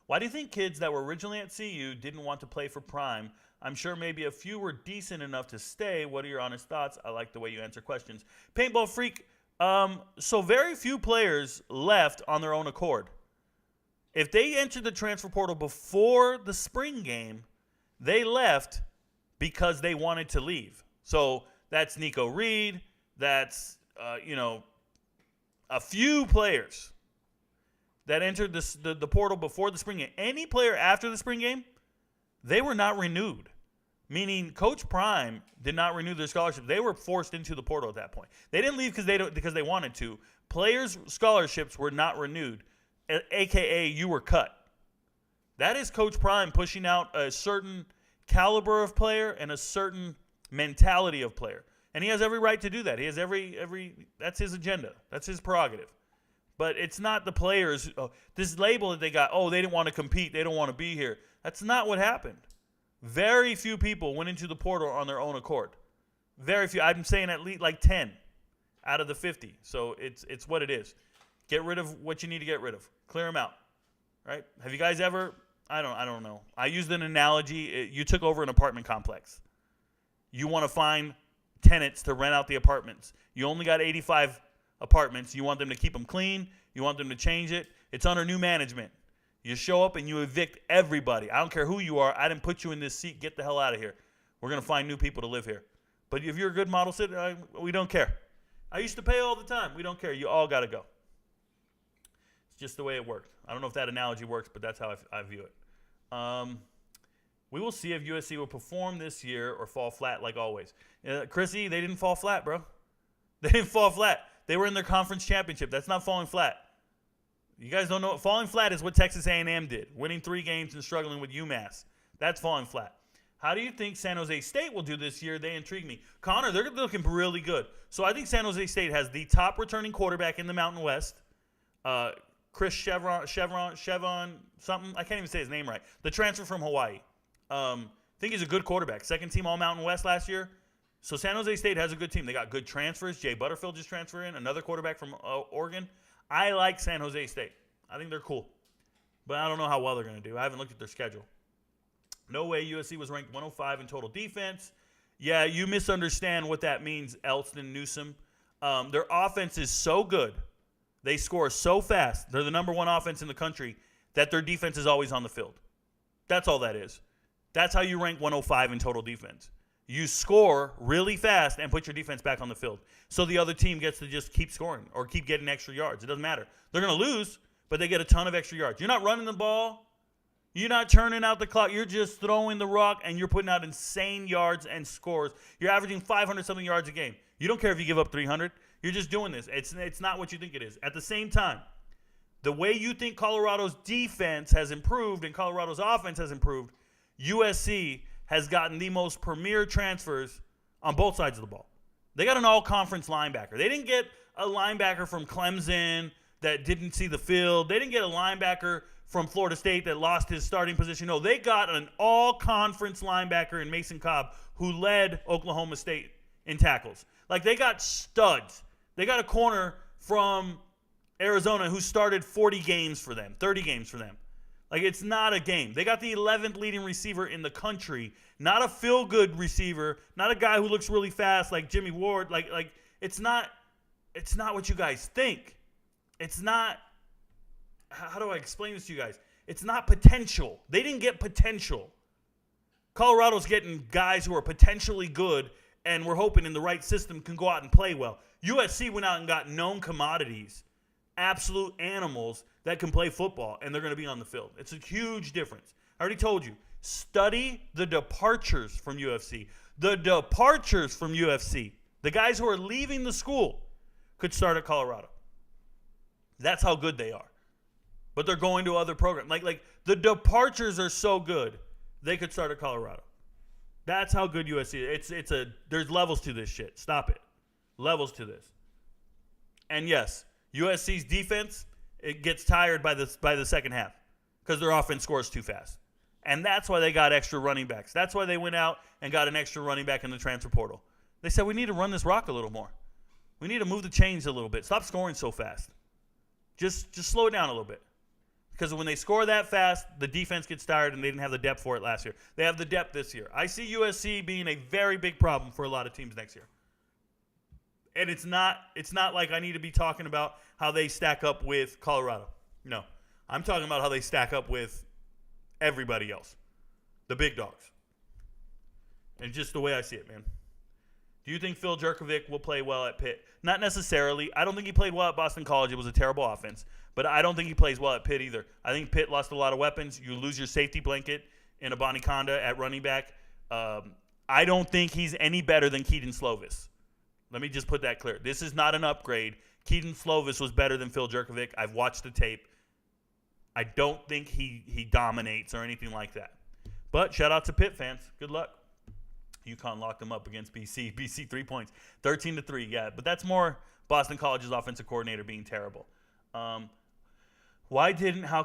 Why do you think kids that were originally at CU didn't want to play for Prime? I'm sure maybe a few were decent enough to stay. What are your honest thoughts? I like the way you answer questions. Paintball Freak, so very few players left on their own accord. If they entered the transfer portal before the spring game, they left because they wanted to leave. So that's Nico Reed. That's, a few players that entered the portal before the spring game. Any player after the spring game, they were not renewed. Meaning Coach Prime did not renew their scholarship. They were forced into the portal at that point. They didn't leave because they wanted to. Players' scholarships were not renewed, a.k.a. you were cut. That is Coach Prime pushing out a certain caliber of player and a certain mentality of player. And he has every right to do that. He has every that's his agenda. That's his prerogative. But it's not the players. This label that they got, they didn't want to compete. They don't want to be here. That's not what happened. Very few people went into the portal on their own accord. Very few. I'm saying at least like 10 out of the 50. So it's what it is. Get rid of what you need to get rid of. Clear them out. Right? Have you guys ever? I don't know. I used an analogy. You took over an apartment complex. You want to find tenants to rent out the apartments. You only got 85 apartments. You want them to keep them clean. You want them to change it. It's under new management. You show up and you evict everybody. I don't care who you are. I didn't put you in this seat. Get the hell out of here. We're going to find new people to live here. But if you're a good model citizen, we don't care. I used to pay all the time. We don't care. You all got to go. It's just the way it worked. I don't know if that analogy works, but that's how I view it. We will see if USC will perform this year or fall flat like always. Chrissy, they didn't fall flat, bro. They didn't fall flat. They were in their conference championship. That's not falling flat. You guys don't know. Falling flat is what Texas A&M did, winning 3 games and struggling with UMass. That's falling flat. How do you think San Jose State will do this year? They intrigue me. Connor, they're looking really good. So I think San Jose State has the top returning quarterback in the Mountain West. Chris Chevron, something. I can't even say his name right. The transfer from Hawaii. I think he's a good quarterback. Second team All-Mountain West last year. So San Jose State has a good team. They got good transfers. Jay Butterfield just transferred in. Another quarterback from Oregon. I like San Jose State. I think they're cool. But I don't know how well they're going to do. I haven't looked at their schedule. No way USC was ranked 105 in total defense. Yeah, you misunderstand what that means, Elston Newsom. Their offense is so good. They score so fast. They're the number 1 offense in the country that their defense is always on the field. That's all that is. That's how you rank 105 in total defense. You score really fast and put your defense back on the field. So the other team gets to just keep scoring or keep getting extra yards. It doesn't matter. They're going to lose, but they get a ton of extra yards. You're not running the ball. You're not turning out the clock. You're just throwing the rock, and you're putting out insane yards and scores. You're averaging 500-something yards a game. You don't care if you give up 300. You're just doing this. It's not what you think it is. At the same time, the way you think Colorado's defense has improved and Colorado's offense has improved, USC has gotten the most premier transfers on both sides of the ball. They got an all-conference linebacker. They didn't get a linebacker from Clemson that didn't see the field. They didn't get a linebacker from Florida State that lost his starting position. No, they got an all-conference linebacker in Mason Cobb who led Oklahoma State in tackles. Like, they got studs. They got a corner from Arizona who started 40 games for them, 30 games for them. Like, it's not a game. They got the 11th leading receiver in the country, not a feel-good receiver, not a guy who looks really fast like Jimmy Ward. Like it's not what you guys think. It's not, how do I explain this to you guys? It's not potential. They didn't get potential. Colorado's getting guys who are potentially good, and we're hoping in the right system can go out and play well. USC went out and got known commodities, absolute animals that can play football, and they're going to be on the field. It's a huge difference. I already told you, study the departures from UFC. The departures from UFC, the guys who are leaving the school, could start at Colorado. That's how good they are. But they're going to other programs. Like the departures are so good, they could start at Colorado. That's how good USC is. There's levels to this shit. Stop it. Levels to this. And yes, USC's defense, it gets tired by the second half because their offense scores too fast. And that's why they got extra running backs. That's why they went out and got an extra running back in the transfer portal. They said, we need to run this rock a little more. We need to move the chains a little bit. Stop scoring so fast. Just slow it down a little bit. Because when they score that fast, the defense gets tired, and they didn't have the depth for it last year. They have the depth this year. I see USC being a very big problem for a lot of teams next year. And it's not like I need to be talking about how they stack up with Colorado. No. I'm talking about how they stack up with everybody else. The big dogs. And just the way I see it, man. Do you think Phil Jerkovic will play well at Pitt? Not necessarily. I don't think he played well at Boston College. It was a terrible offense. But I don't think he plays well at Pitt either. I think Pitt lost a lot of weapons. You lose your safety blanket in Abani Konda at running back. I don't think he's any better than Keaton Slovis. Let me just put that clear. This is not an upgrade. Keaton Slovis was better than Phil Jerkovic. I've watched the tape. I don't think he dominates or anything like that. But shout out to Pitt fans. Good luck. UConn locked them up against BC. BC 3 points. 13-3, yeah. But that's more Boston College's offensive coordinator being terrible. How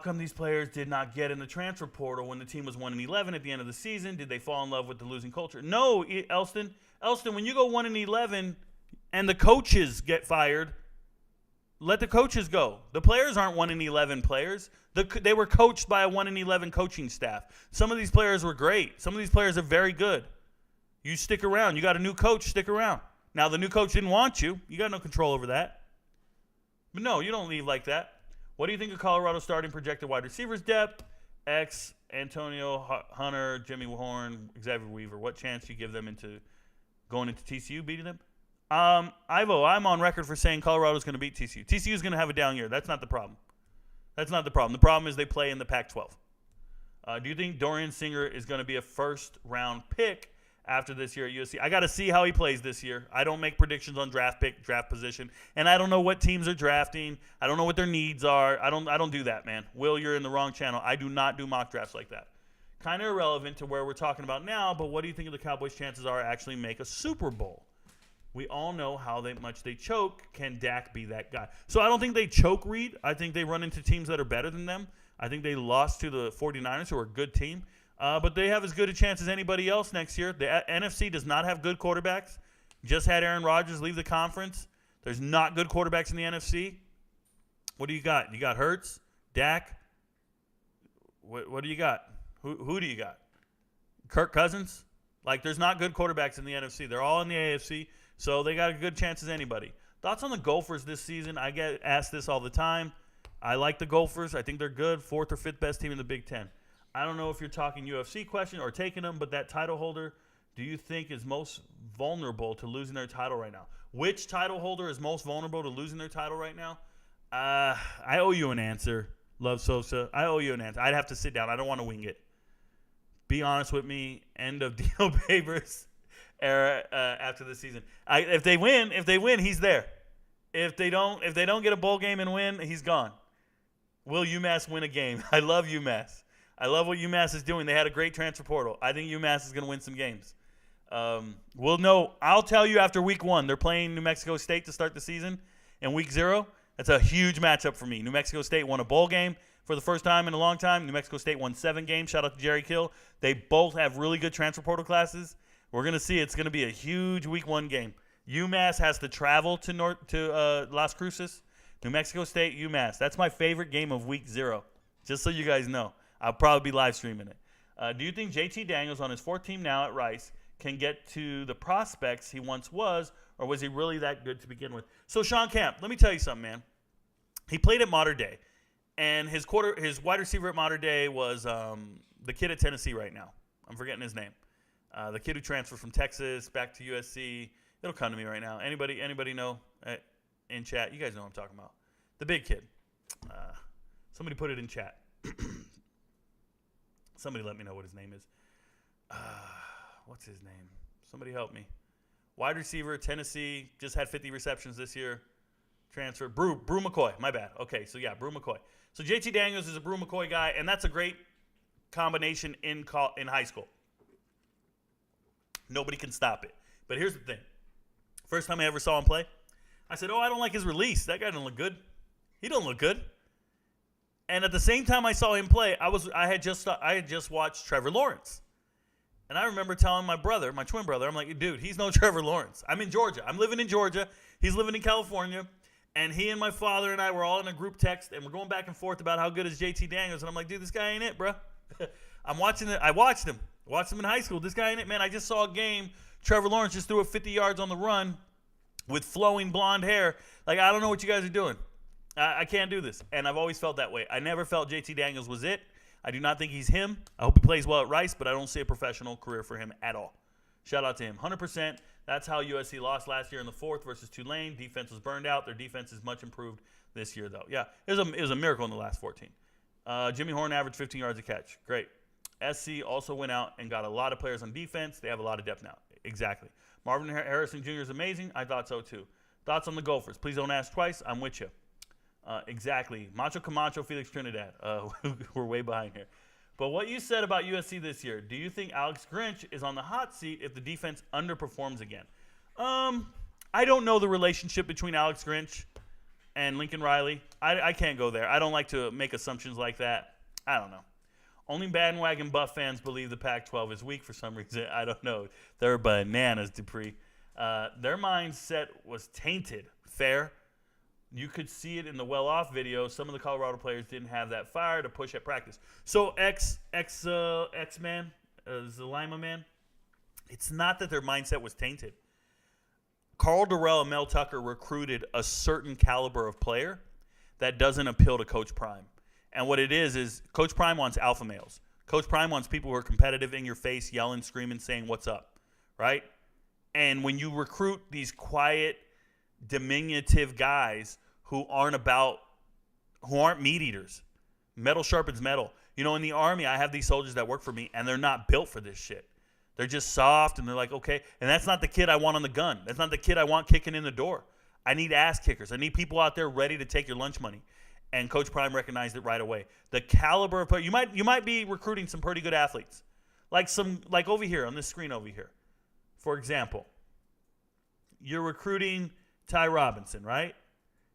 come these players did not get in the transfer portal when the team was 1-11 at the end of the season? Did they fall in love with the losing culture? No, Elston, when you go 1-11 and the coaches get fired, Let the coaches go. The players aren't 1-11 players. They were coached by a 1-11 coaching staff. Some of these players were great. Some of these players are very good. You stick around. You got a new coach, stick around. Now, the new coach didn't want you. You got no control over that. But no, you don't leave like that. What do you think of Colorado's starting projected wide receivers depth? X, Antonio Hunter, Jimmy Horn, Xavier Weaver. What chance do you give them into going into TCU, beating them? Ivo, I'm on record for saying Colorado's going to beat TCU. TCU's going to have a down year. That's not the problem. That's not the problem. The problem is they play in the Pac-12. Do you think Dorian Singer is going to be a first-round pick after this year at USC? I got to see how he plays this year. I don't make predictions on draft position, and I don't know what teams are drafting. I don't know what their needs are. I don't do that, man. Will, you're in the wrong channel. I do not do mock drafts like that. Kind of irrelevant to where we're talking about now, but what do you think of the Cowboys' chances are actually make a Super Bowl? We all know how much they choke. Can Dak be that guy? So I don't think they choke Reed. I think they run into teams that are better than them. I think they lost to the 49ers, who are a good team. But they have as good a chance as anybody else next year. The NFC does not have good quarterbacks. Just had Aaron Rodgers leave the conference. There's not good quarterbacks in the NFC. What do you got? You got Hurts, Dak. What do you got? Who do you got? Kirk Cousins? Like, there's not good quarterbacks in the NFC. They're all in the AFC, so they got a good chance as anybody. Thoughts on the Gophers this season? I get asked this all the time. I like the Gophers. I think they're good. 4th or 5th best team in the Big Ten. I don't know if you're talking UFC question or taking them, but that title holder, do you think is most vulnerable to losing their title right now? Which title holder is most vulnerable to losing their title right now? I owe you an answer, Love Sosa. I owe you an answer. I'd have to sit down. I don't want to wing it. Be honest with me. End of Dino Babers era after the season. If they win, he's there. If they don't get a bowl game and win, he's gone. Will UMass win a game? I love UMass. I love what UMass is doing. They had a great transfer portal. I think UMass is going to win some games. We'll know. I'll tell you after week 1. They're playing New Mexico State to start the season. And week 0, that's a huge matchup for me. New Mexico State won a bowl game for the first time in a long time. New Mexico State won 7 games. Shout out to Jerry Kill. They both have really good transfer portal classes. We're going to see. It's going to be a huge week 1 game. UMass has to travel to Las Cruces. New Mexico State, UMass. That's my favorite game of week 0, just so you guys know. I'll probably be live streaming it. Do you think JT Daniels on his 4th team now at Rice can get to the prospects he once was, or was he really that good to begin with? So Sean Camp, let me tell you something, man. He played at Mater Dei, and his wide receiver at Mater Dei was the kid at Tennessee right now. I'm forgetting his name. The kid who transferred from Texas back to USC. It'll come to me right now. Anybody know in chat? You guys know what I'm talking about. The big kid. Somebody put it in chat. Somebody let me know what his name is. What's his name? Somebody help me. Wide receiver, Tennessee, just had 50 receptions this year. Transfer. Brew McCoy. My bad. Okay, so yeah, Brew McCoy. So JT Daniels is a Brew McCoy guy, and that's a great combination in high school. Nobody can stop it. But here's the thing. First time I ever saw him play, I said, I don't like his release. That guy doesn't look good. He don't look good. And at the same time I saw him play, I had just watched Trevor Lawrence. And I remember telling my brother, my twin brother, I'm like, dude, he's no Trevor Lawrence. I'm in Georgia. I'm living in Georgia. He's living in California. And he and my father and I were all in a group text, and we're going back and forth about how good is JT Daniels. And I'm like, dude, this guy ain't it, bro. I'm watching it. I watched him. Watched him in high school. This guy ain't it, man. I just saw a game. Trevor Lawrence just threw it 50 yards on the run with flowing blonde hair. Like, I don't know what you guys are doing. I can't do this. And I've always felt that way. I never felt JT Daniels was it. I do not think he's him. I hope he plays well at Rice, but I don't see a professional career for him at all. Shout out to him. 100%. That's how USC lost last year in the 4th versus Tulane. Defense was burned out. Their defense is much improved this year, though. Yeah, it was a miracle in the last 14. Jimmy Horn averaged 15 yards a catch. Great. SC also went out and got a lot of players on defense. They have a lot of depth now. Exactly. Marvin Harrison Jr. is amazing. I thought so, too. Thoughts on the Gophers? Please don't ask twice. I'm with you. Exactly. Macho Camacho, Felix Trinidad. We're way behind here. But what you said about USC this year, do you think Alex Grinch is on the hot seat if the defense underperforms again? I don't know the relationship between Alex Grinch and Lincoln Riley. I can't go there. I don't like to make assumptions like that. I don't know. Only bandwagon Buff fans believe the Pac-12 is weak for some reason. I don't know. They're bananas, Dupree. Their mindset was tainted. Fair. You could see it in the well-off video. Some of the Colorado players didn't have that fire to push at practice. So X-Man, Zalima man, it's not that their mindset was tainted. Carl Durrell and Mel Tucker recruited a certain caliber of player that doesn't appeal to Coach Prime. And what it is Coach Prime wants alpha males. Coach Prime wants people who are competitive, in your face, yelling, screaming, saying, what's up, right? And when you recruit these quiet, diminutive guys who aren't meat eaters, metal sharpens metal. You know, in the Army, I have these soldiers that work for me, and they're not built for this shit. They're just soft, and they're like, okay. And that's not the kid I want on the gun. That's not the kid I want kicking in the door. I need ass kickers. I need people out there ready to take your lunch money. And Coach Prime recognized it right away. The caliber of player, you might be recruiting some pretty good athletes. Like over here, on this screen over here. For example, you're recruiting Ty Robinson, right?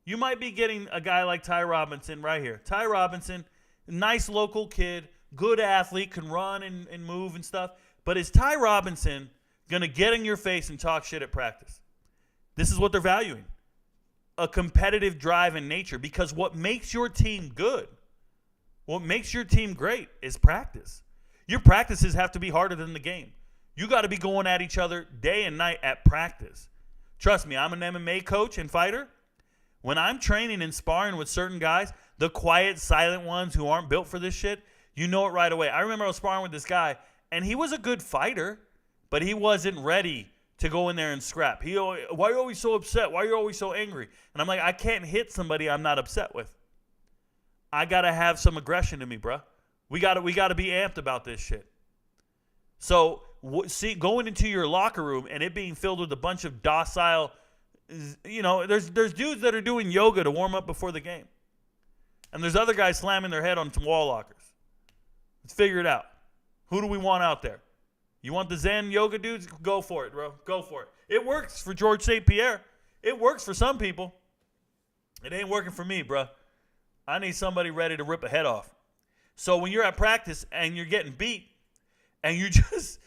You might be getting a guy like Ty Robinson right here. Ty Robinson, nice local kid, good athlete, can run and move and stuff. But is Ty Robinson going to get in your face and talk shit at practice? This is what they're valuing. A competitive drive in nature, because what makes your team good, what makes your team great is practice. Your practices have to be harder than the game. You got to be going at each other day and night at practice. Trust me, I'm an MMA coach and fighter. When I'm training and sparring with certain guys, the quiet, silent ones who aren't built for this shit, you know it right away. I remember I was sparring with this guy, and he was a good fighter, but he wasn't ready to go in there and scrap. Why are you always so upset? Why are you always so angry? And I'm like, I can't hit somebody I'm not upset with. I got to have some aggression in me, bro. We got to be amped about this shit. So, see, going into your locker room and it being filled with a bunch of docile, there's dudes that are doing yoga to warm up before the game. And there's other guys slamming their head on some wall lockers. Let's figure it out. Who do we want out there? You want the Zen yoga dudes? Go for it, bro. Go for it. It works for George St. Pierre. It works for some people. It ain't working for me, bro. I need somebody ready to rip a head off. So when you're at practice and you're getting beat and you just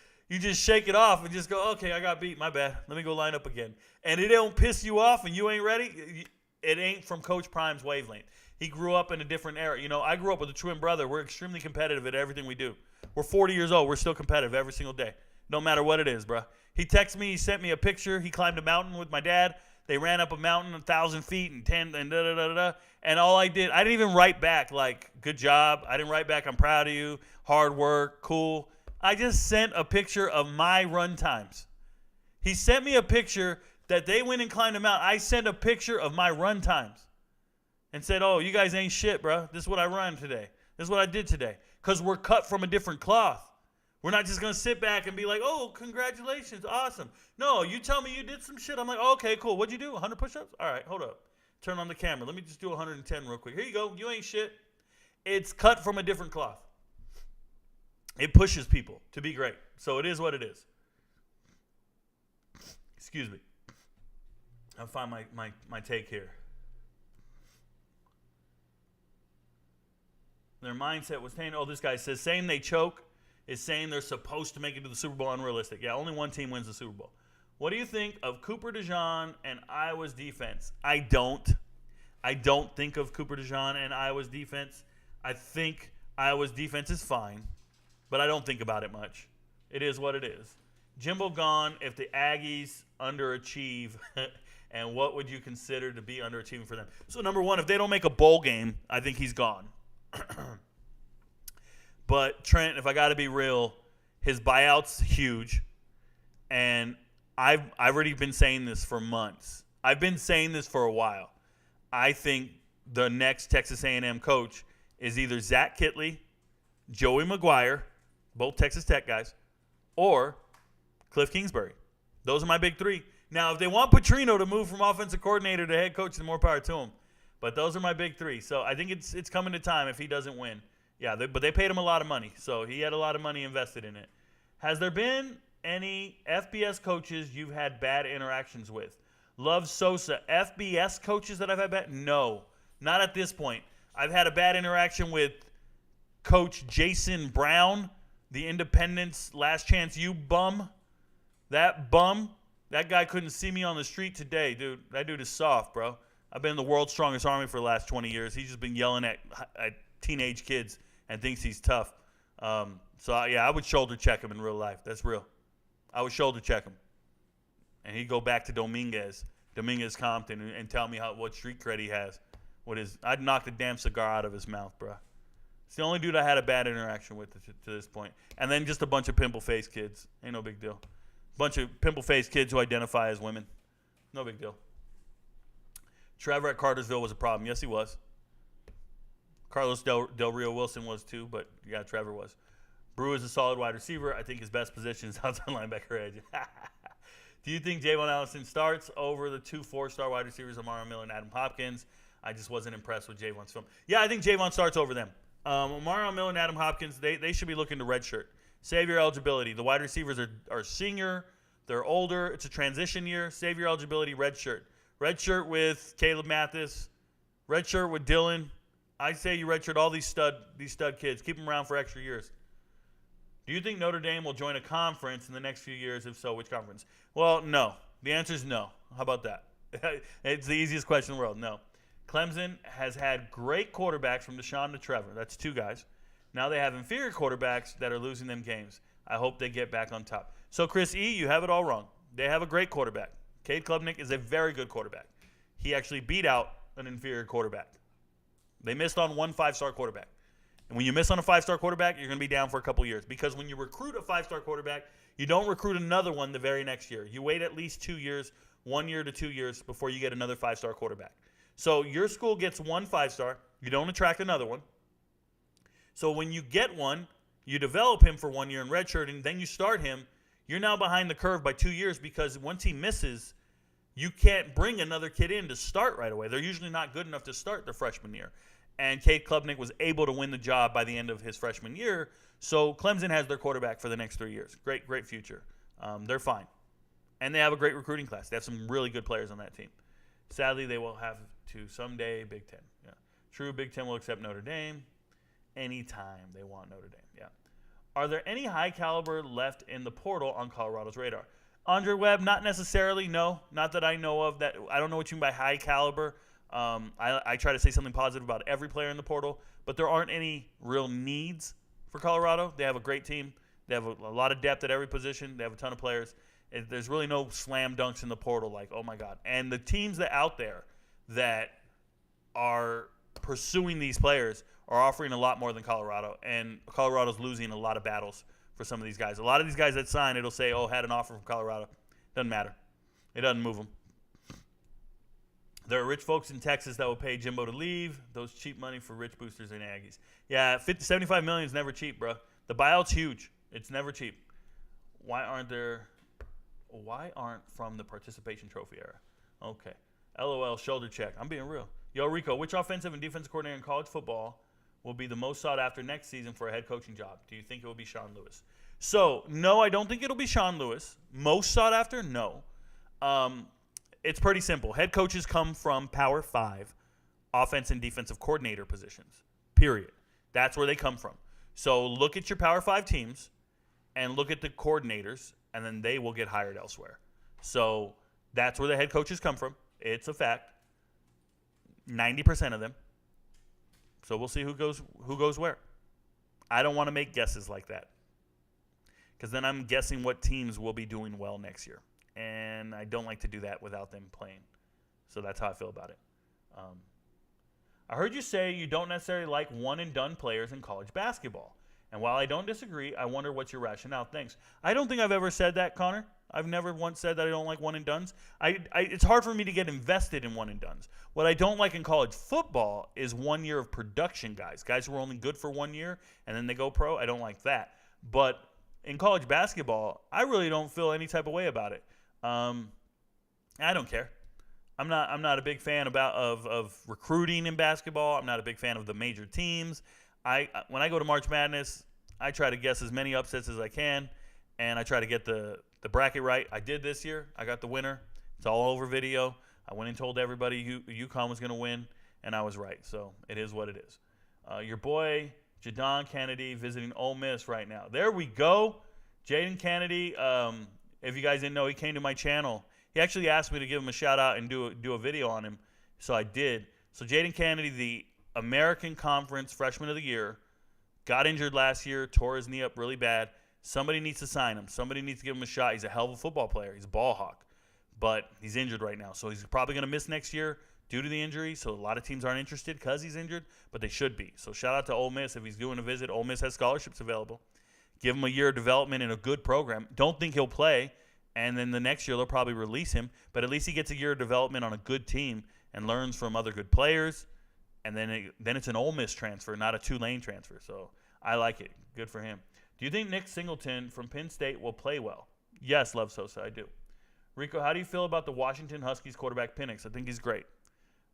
shake it off and just go, okay, I got beat, my bad. Let me go line up again. And it don't piss you off and you ain't ready, it ain't from Coach Prime's wavelength. He grew up in a different era. I grew up with a twin brother. We're extremely competitive at everything we do. We're 40 years old. We're still competitive every single day. No matter what it is, bro. He texted me. He sent me a picture. He climbed a mountain with my dad. They ran up a mountain 1,000 feet and 10 and da-da-da-da-da. And all I didn't even write back like, good job. I didn't write back, I'm proud of you. Hard work. Cool. I just sent a picture of my run times. He sent me a picture that they went and climbed a mountain. I sent a picture of my run times and said, oh, you guys ain't shit, bro. This is what I run today. This is what I did today. Because we're cut from a different cloth. We're not just going to sit back and be like, oh, congratulations, awesome. No, you tell me you did some shit. I'm like, oh, okay, cool. What'd you do, 100 push-ups? All right, hold up. Turn on the camera. Let me just do 110 real quick. Here you go. You ain't shit. It's cut from a different cloth. It pushes people to be great. So it is what it is. Excuse me. I'll find my take here. Their mindset was saying, oh, this guy says, saying they choke is saying they're supposed to make it to the Super Bowl unrealistic. Yeah, only one team wins the Super Bowl. What do you think of Cooper DeJean and Iowa's defense? I don't think of Cooper DeJean and Iowa's defense. I think Iowa's defense is fine, but I don't think about it much. It is what it is. Jimbo gone if the Aggies underachieve, and what would you consider to be underachieving for them? So, number one, if they don't make a bowl game, I think he's gone. But Trent, if I got to be real, his buyout's huge, and I've already been saying this for months. I've been saying this for a while. I think the next Texas A&M coach is either Zach Kittley, Joey McGuire, both Texas Tech guys, or Cliff Kingsbury. Those are my big three. Now, if they want Petrino to move from offensive coordinator to head coach, then more power to him. But those are my big three. So I think it's coming to time if he doesn't win. Yeah, but they paid him a lot of money, so he had a lot of money invested in it. Has there been any FBS coaches you've had bad interactions with? Love Sosa. FBS coaches that I've had bad? No, not at this point. I've had a bad interaction with Coach Jason Brown, the Independence Last Chance U bum. That guy couldn't see me on the street today, dude. That dude is soft, bro. I've been in the world's strongest army for the last 20 years. He's just been yelling at teenage kids and thinks he's tough. I would shoulder check him in real life. That's real. I would shoulder check him. And he'd go back to Dominguez Compton, and tell me what street cred he has. I'd knock the damn cigar out of his mouth, bro. It's the only dude I had a bad interaction with to this point. And then just a bunch of pimple-faced kids. Ain't no big deal. Bunch of pimple-faced kids who identify as women. No big deal. Trevor at Cartersville was a problem. Yes, he was. Carlos Del Rio Wilson was too, but yeah, Trevor was. Brew is a solid wide receiver. I think his best position is outside linebacker edge. Do you think Javon Allison starts over the 2 4-star wide receivers, Amari Miller and Adam Hopkins? I just wasn't impressed with Javon's film. Yeah, I think Javon starts over them. Amari Miller and Adam Hopkins, they should be looking to redshirt. Save your eligibility. The wide receivers are senior. They're older. It's a transition year. Save your eligibility, redshirt. Redshirt with Caleb Mathis. Redshirt with Dylan. I say you redshirt all these stud kids. Keep them around for extra years. Do you think Notre Dame will join a conference in the next few years? If so, which conference? Well, no. The answer is no. How about that? It's the easiest question in the world. No. Clemson has had great quarterbacks from Deshaun to Trevor. That's 2 guys. Now they have inferior quarterbacks that are losing them games. I hope they get back on top. So, Chris E., you have it all wrong. They have a great quarterback. Cade Klubnik is a very good quarterback. He actually beat out an inferior quarterback. They missed on 1 5-star quarterback. And when you miss on a 5-star quarterback, you're going to be down for a couple years. Because when you recruit a 5-star quarterback, you don't recruit another one the very next year. You wait at least 2 years, 1 year to 2 years, before you get another 5-star quarterback. So your school gets 1 5-star. You don't attract another one. So when you get one, you develop him for 1 year in redshirt, and then you start him. You're now behind the curve by 2 years because once he misses, you can't bring another kid in to start right away. They're usually not good enough to start their freshman year. And Cade Klubnik was able to win the job by the end of his freshman year. So Clemson has their quarterback for the next 3 years. Great future. They're fine. And they have a great recruiting class. They have some really good players on that team. Sadly, they will have to someday Big Ten. Yeah. True, Big Ten will accept Notre Dame anytime they want Notre Dame. Yeah. Are there any high caliber left in the portal on Colorado's radar? Andre Webb, not necessarily, no. Not that I know of. That I don't know what you mean by high caliber. I try to say something positive about every player in the portal, but there aren't any real needs for Colorado. They have a great team. They have a lot of depth at every position. They have a ton of players. There's really no slam dunks in the portal like, oh, my God. And the teams that out there that are pursuing these players are offering a lot more than Colorado, and Colorado's losing a lot of battles for some of these guys. A lot of these guys that sign, it'll say, had an offer from Colorado. Doesn't matter. It doesn't move them. There are rich folks in Texas that will pay Jimbo to leave. Those cheap money for rich boosters and Aggies. Yeah, $75 million is never cheap, bro. The buyout's huge. It's never cheap. Why aren't from the participation trophy era? Okay. LOL, shoulder check. I'm being real. Yo, Rico, which offensive and defensive coordinator in college football will be the most sought after next season for a head coaching job? Do you think it will be Sean Lewis? So, no, I don't think it'll be Sean Lewis. Most sought after? No. It's pretty simple. Head coaches come from Power 5 offense and defensive coordinator positions, period. That's where they come from. So look at your Power 5 teams and look at the coordinators, and then they will get hired elsewhere. So that's where the head coaches come from. It's a fact. 90% of them. So we'll see who goes where. I don't want to make guesses like that because then I'm guessing what teams will be doing well next year. And I don't like to do that without them playing. So that's how I feel about it. I heard you say you don't necessarily like one-and-done players in college basketball. And while I don't disagree, I wonder what's your rationale. Thanks. I don't think I've ever said that, Connor. I've never once said that I don't like one-and-dones. It's hard for me to get invested in one-and-dones. What I don't like in college football is 1 year of production guys who are only good for 1 year and then they go pro. I don't like that. But in college basketball, I really don't feel any type of way about it. I don't care. I'm not a big fan of recruiting in basketball. I'm not a big fan of the major teams. When I go to March Madness, I try to guess as many upsets as I can, and I try to get the bracket right. I did this year. I got the winner. It's all over video. I went and told everybody UConn was going to win, and I was right. So it is what it is. Your boy Jadon Kennedy visiting Ole Miss right now. There we go. Jaden Kennedy. If you guys didn't know, he came to my channel. He actually asked me to give him a shout out and do a video on him. So I did. So Jaden Kennedy, the American Conference Freshman of the Year, got injured last year, tore his knee up really bad. Somebody needs to sign him. Somebody needs to give him a shot. He's a hell of a football player. He's a ball hawk. But he's injured right now. So he's probably going to miss next year due to the injury. So a lot of teams aren't interested because he's injured, but they should be. So shout out to Ole Miss if he's doing a visit. Ole Miss has scholarships available. Give him a year of development in a good program. Don't think he'll play, and then the next year they'll probably release him. But at least he gets a year of development on a good team and learns from other good players. And then it's an Ole Miss transfer, not a Tulane transfer. So I like it. Good for him. Do you think Nick Singleton from Penn State will play well? Yes, Love Sosa, I do. Rico, how do you feel about the Washington Huskies quarterback Penix? I think he's great.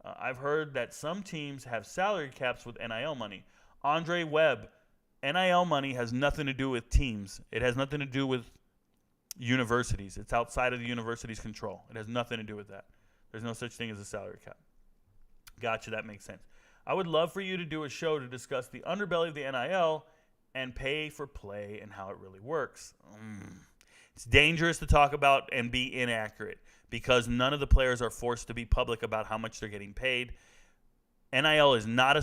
I've heard that some teams have salary caps with NIL money. Andre Webb, NIL money has nothing to do with teams. It has nothing to do with universities. It's outside of the university's control. It has nothing to do with that. There's no such thing as a salary cap. Gotcha, that makes sense. I would love for you to do a show to discuss the underbelly of the NIL and pay for play and how it really works. It's dangerous to talk about and be inaccurate because none of the players are forced to be public about how much they're getting paid. NIL is not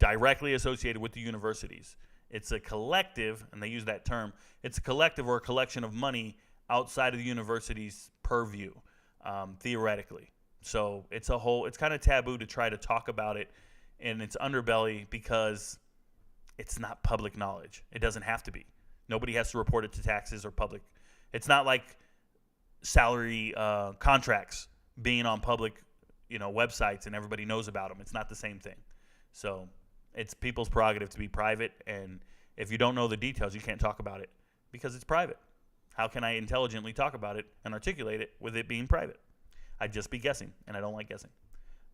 directly associated with the universities. It's a collective, and they use that term. It's a collective or a collection of money outside of the university's purview, theoretically. So it's kind of taboo to try to talk about it in its underbelly because it's not public knowledge. It doesn't have to be. Nobody has to report it to taxes or public. It's not like salary contracts being on public, websites and everybody knows about them. It's not the same thing. So it's people's prerogative to be private, and if you don't know the details, you can't talk about it because it's private. How can I intelligently talk about it and articulate it with it being private? I'd just be guessing, and I don't like guessing.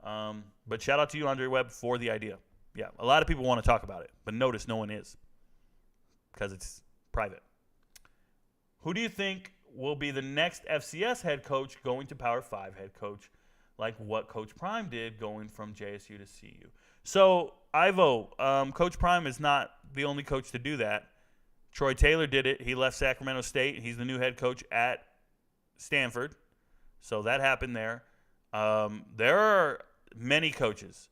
But shout out to you, Andre Webb, for the idea. Yeah, a lot of people want to talk about it, but notice no one is because it's private. Who do you think will be the next FCS head coach going to Power 5 head coach, like what Coach Prime did going from JSU to CU? So I vote. Coach Prime is not the only coach to do that. Troy Taylor did it. He left Sacramento State. He's the new head coach at Stanford. So that happened there. There are many coaches.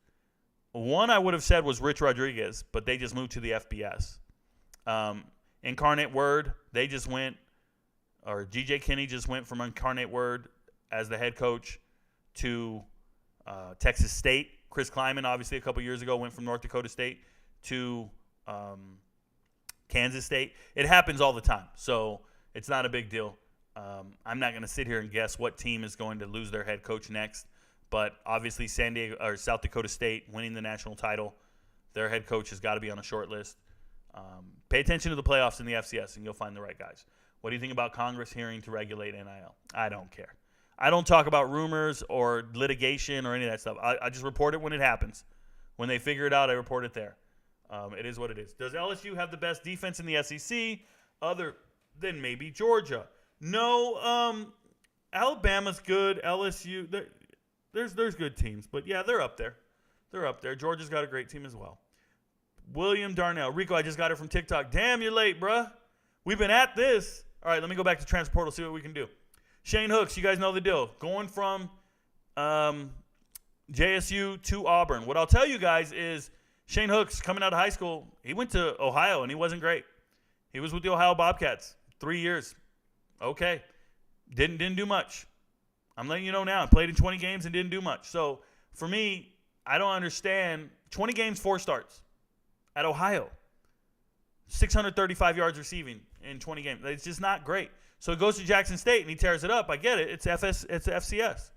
One I would have said was Rich Rodriguez, but they just moved to the FBS. Incarnate Word, they just went, or G.J. Kinney just went from Incarnate Word as the head coach to Texas State. Chris Kleiman, obviously, a couple years ago, went from North Dakota State to Kansas State. It happens all the time, so it's not a big deal. I'm not going to sit here and guess what team is going to lose their head coach next, but obviously South Dakota State winning the national title, their head coach has got to be on a short list. Pay attention to the playoffs in the FCS, and you'll find the right guys. What do you think about Congress hearing to regulate NIL? I don't care. I don't talk about rumors or litigation or any of that stuff. I just report it when it happens. When they figure it out, I report it there. It is what it is. Does LSU have the best defense in the SEC other than maybe Georgia? No. Alabama's good. LSU, there's good teams. But, yeah, they're up there. They're up there. Georgia's got a great team as well. William Darnell. Rico, I just got it from TikTok. Damn, you're late, bruh. We've been at this. All right, let me go back to Transfer Portal, see what we can do. Shane Hooks, you guys know the deal. Going from JSU to Auburn. What I'll tell you guys is Shane Hooks, coming out of high school, he went to Ohio, and he wasn't great. He was with the Ohio Bobcats 3 years. Okay. Didn't do much. I'm letting you know now. I played in 20 games and didn't do much. So, for me, I don't understand. 20 games, 4 starts at Ohio. 635 yards receiving in 20 games. It's just not great. So he goes to Jackson State and he tears it up. I get it. It's FCS.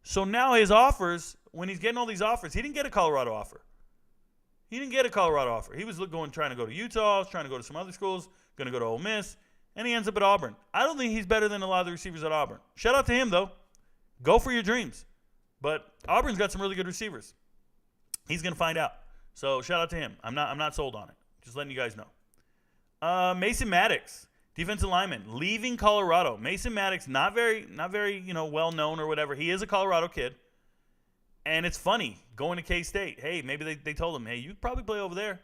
So now his offers, when he's getting all these offers, he didn't get a Colorado offer. He was trying to go to Utah, trying to go to some other schools, going to go to Ole Miss, and he ends up at Auburn. I don't think he's better than a lot of the receivers at Auburn. Shout out to him, though. Go for your dreams. But Auburn's got some really good receivers. He's going to find out. So shout out to him. I'm not sold on it. Just letting you guys know. Mason Maddox, defensive lineman, leaving Colorado. Mason Maddox, not very, well known or whatever. He is a Colorado kid, and it's funny going to K-State. Hey, maybe they told him, hey, you probably play over there.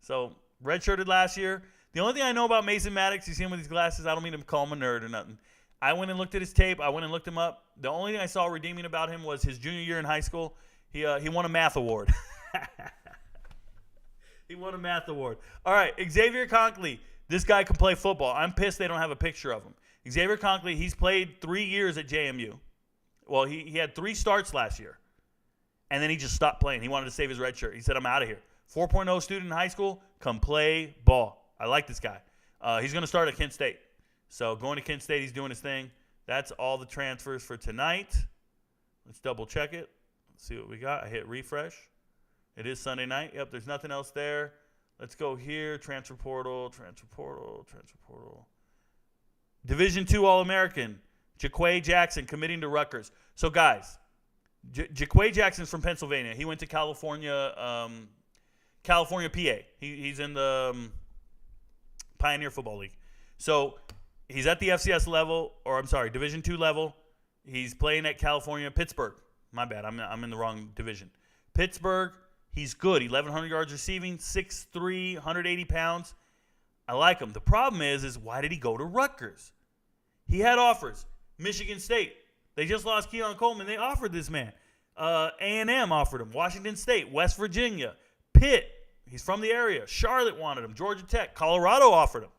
So redshirted last year. The only thing I know about Mason Maddox, you see him with these glasses. I don't mean to call him a nerd or nothing. I went and looked at his tape. I went and looked him up. The only thing I saw redeeming about him was his junior year in high school. He won a math award. He won a math award. All right, Xavier Conkley. This guy can play football. I'm pissed they don't have a picture of him. Xavier Conkley, he's played 3 years at JMU. Well, he had 3 starts last year, and then he just stopped playing. He wanted to save his red shirt. He said, I'm out of here. 4.0 student in high school, come play ball. I like this guy. He's going to start at Kent State. So going to Kent State, he's doing his thing. That's all the transfers for tonight. Let's double check it. Let's see what we got. I hit refresh. It is Sunday night. Yep, there's nothing else there. Let's go here. Transfer portal. Division II All-American. Jaquay Jackson committing to Rutgers. So, guys, Jaquay Jackson's from Pennsylvania. He went to California, PA. He's in the Pioneer Football League. So, he's at the FCS level, Division II level. He's playing at California, Pittsburgh. My bad. I'm in the wrong division. Pittsburgh. He's good. 1,100 yards receiving, 6'3", 180 pounds. I like him. The problem is why did he go to Rutgers? He had offers. Michigan State. They just lost Keon Coleman. They offered this man. A&M offered him. Washington State. West Virginia. Pitt. He's from the area. Charlotte wanted him. Georgia Tech. Colorado offered him.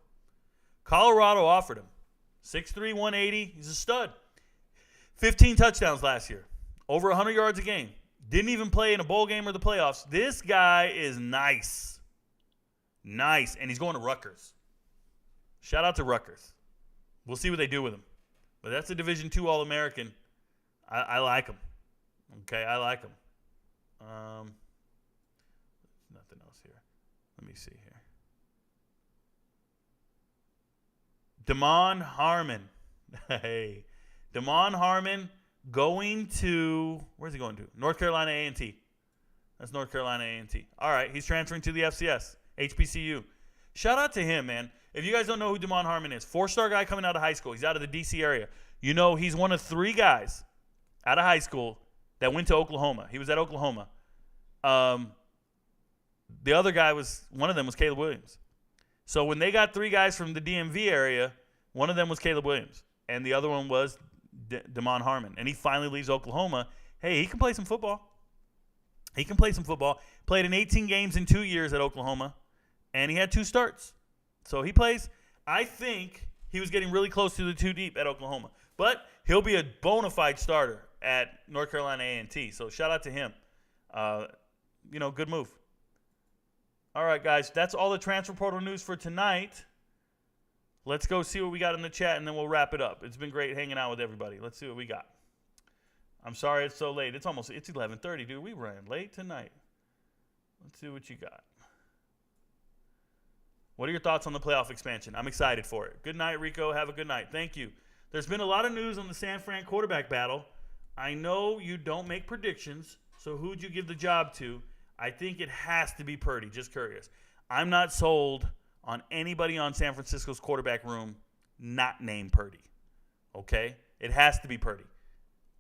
6'3", 180. He's a stud. 15 touchdowns last year. Over 100 yards a game. Didn't even play in a bowl game or the playoffs. This guy is nice. Nice. And he's going to Rutgers. Shout out to Rutgers. We'll see what they do with him. But that's a Division II All-American. I like him. Okay, I like him. Nothing else here. Let me see here. Damon Harmon. Hey. Damon Harmon. Going to, where's he going to? North Carolina A&T. That's North Carolina A&T. All right, he's transferring to the FCS, HBCU. Shout out to him, man. If you guys don't know who Damon Harmon is, 4-star guy coming out of high school. He's out of the D.C. area. You know, he's one of 3 guys out of high school that went to Oklahoma. He was at Oklahoma. The other guy one of them was Caleb Williams. So when they got 3 guys from the DMV area, one of them was Caleb Williams, and the other one was Damon Harmon, and he finally leaves Oklahoma. Hey, he can play some football. Played in 18 games in 2 years at Oklahoma, and he had 2 starts. So he plays. I think he was getting really close to the 2 deep at Oklahoma, but he'll be a bona fide starter at North Carolina A&T. So shout out to him. Good move. All right, guys, that's all the transfer portal news for tonight. Let's go see what we got in the chat, and then we'll wrap it up. It's been great hanging out with everybody. Let's see what we got. I'm sorry it's so late. It's 11:30, dude. We ran late tonight. Let's see what you got. What are your thoughts on the playoff expansion? I'm excited for it. Good night, Rico. Have a good night. Thank you. There's been a lot of news on the San Fran quarterback battle. I know you don't make predictions, so who'd you give the job to? I think it has to be Purdy. Just curious. I'm not sold on anybody on San Francisco's quarterback room not named Purdy. Okay? It has to be Purdy.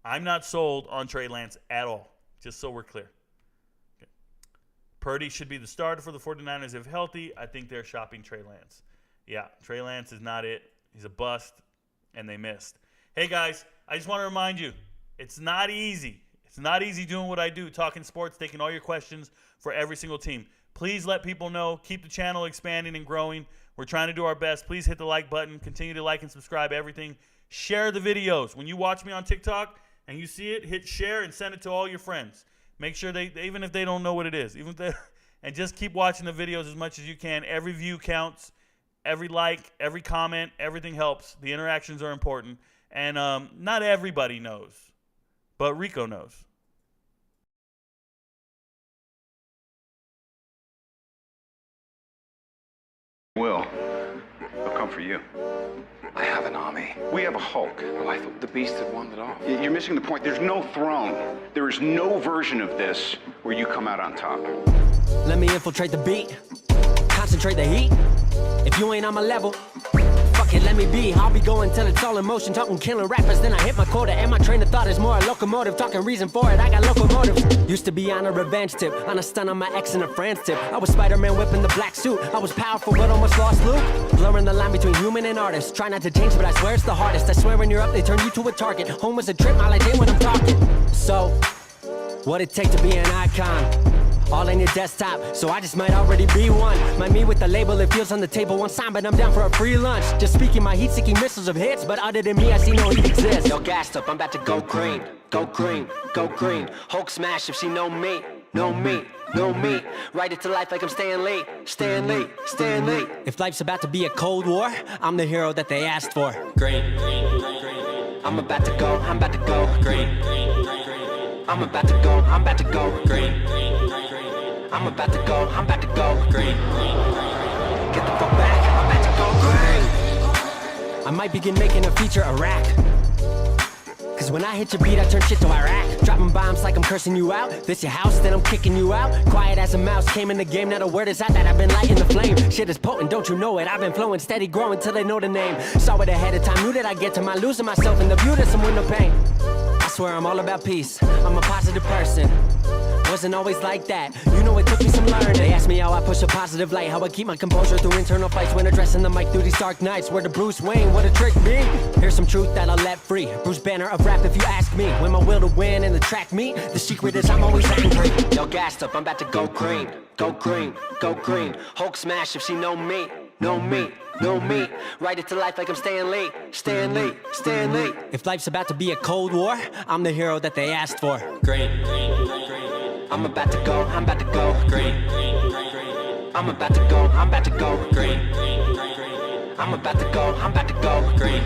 I'm not sold on Trey Lance at all, just so we're clear. Okay. Purdy should be the starter for the 49ers if healthy. I think they're shopping Trey Lance. Yeah, Trey Lance is not it. He's a bust, and they missed. Hey, guys, I just want to remind you, it's not easy. It's not easy doing what I do, talking sports, taking all your questions for every single team. Please let people know. Keep the channel expanding and growing. We're trying to do our best. Please hit the like button. Continue to like and subscribe everything. Share the videos. When you watch me on TikTok and you see it, hit share and send it to all your friends. Make sure they, even if they don't know what it is, and just keep watching the videos as much as you can. Every view counts. Every like, every comment, everything helps. The interactions are important. And not everybody knows, but Rico knows. Will. They'll come for you. I have an army. We have a Hulk. Well, I thought the beast had wandered off. You're missing the point. There's no throne. There is no version of this where you come out on top. Let me infiltrate the beat, concentrate the heat. If you ain't on my level, fuck Fuck it, let me be. I'll be going till it's all in motion. Talking killing rappers, then I hit my quota. And my train of thought is more a locomotive. Talking reason for it, I got locomotives. Used to be on a revenge tip, on a stun on my ex and a friend's tip. I was Spider-Man whipping the black suit. I was powerful but almost lost Luke. Blurring the line between human and artist. Try not to change, but I swear it's the hardest. I swear when you're up, they turn you to a target. Home was a trip, all I did when I'm talking. So, what it take to be an icon? All in your desktop, so I just might already be one. My me with the label, it feels on the table one time, but I'm down for a free lunch. Just speaking my heat-seeking missiles of hits, but other than me, I see no heat exist. Yo, gassed up, I'm about to go green, go green, go green. Hulk smash if she know me, know me, know me. Write it to life like I'm Stan Lee, Stan Lee, Stan Lee. If life's about to be a cold war, I'm the hero that they asked for. Green, I'm about to go, I'm about to go green. I'm about to go, I'm about to go green. I'm about to go, I'm about to go green. Get the fuck back, I'm about to go green. I might begin making a feature Iraq. Cause when I hit your beat, I turn shit to Iraq. Dropping bombs like I'm cursing you out. This your house, then I'm kicking you out. Quiet as a mouse, came in the game. Now the word is out that I've been lighting the flame. Shit is potent, don't you know it? I've been flowing, steady growing till they know the name. Saw it ahead of time, knew that I'd get to my losing myself in the view that some window pain. I swear I'm all about peace, I'm a positive person. Wasn't always like that, you know it took me some learning. They asked me how I push a positive light, how I keep my composure through internal fights when addressing the mic through these dark nights. Where the Bruce Wayne, what a trick me. Here's some truth that I'll let free. Bruce Banner of rap if you ask me. When my will to win and the track meet, the secret is I'm always angry. Yo, gassed up, I'm about to go green, go green, go green. Hulk smash if she know me, know me, know me. Write it to life like I'm Stan Lee, Stan Lee, Stan Lee. If life's about to be a cold war, I'm the hero that they asked for. Green, I'm about to go, I'm about to go green. I'm about to go, I'm about to go green. I'm about to go, I'm about to go green.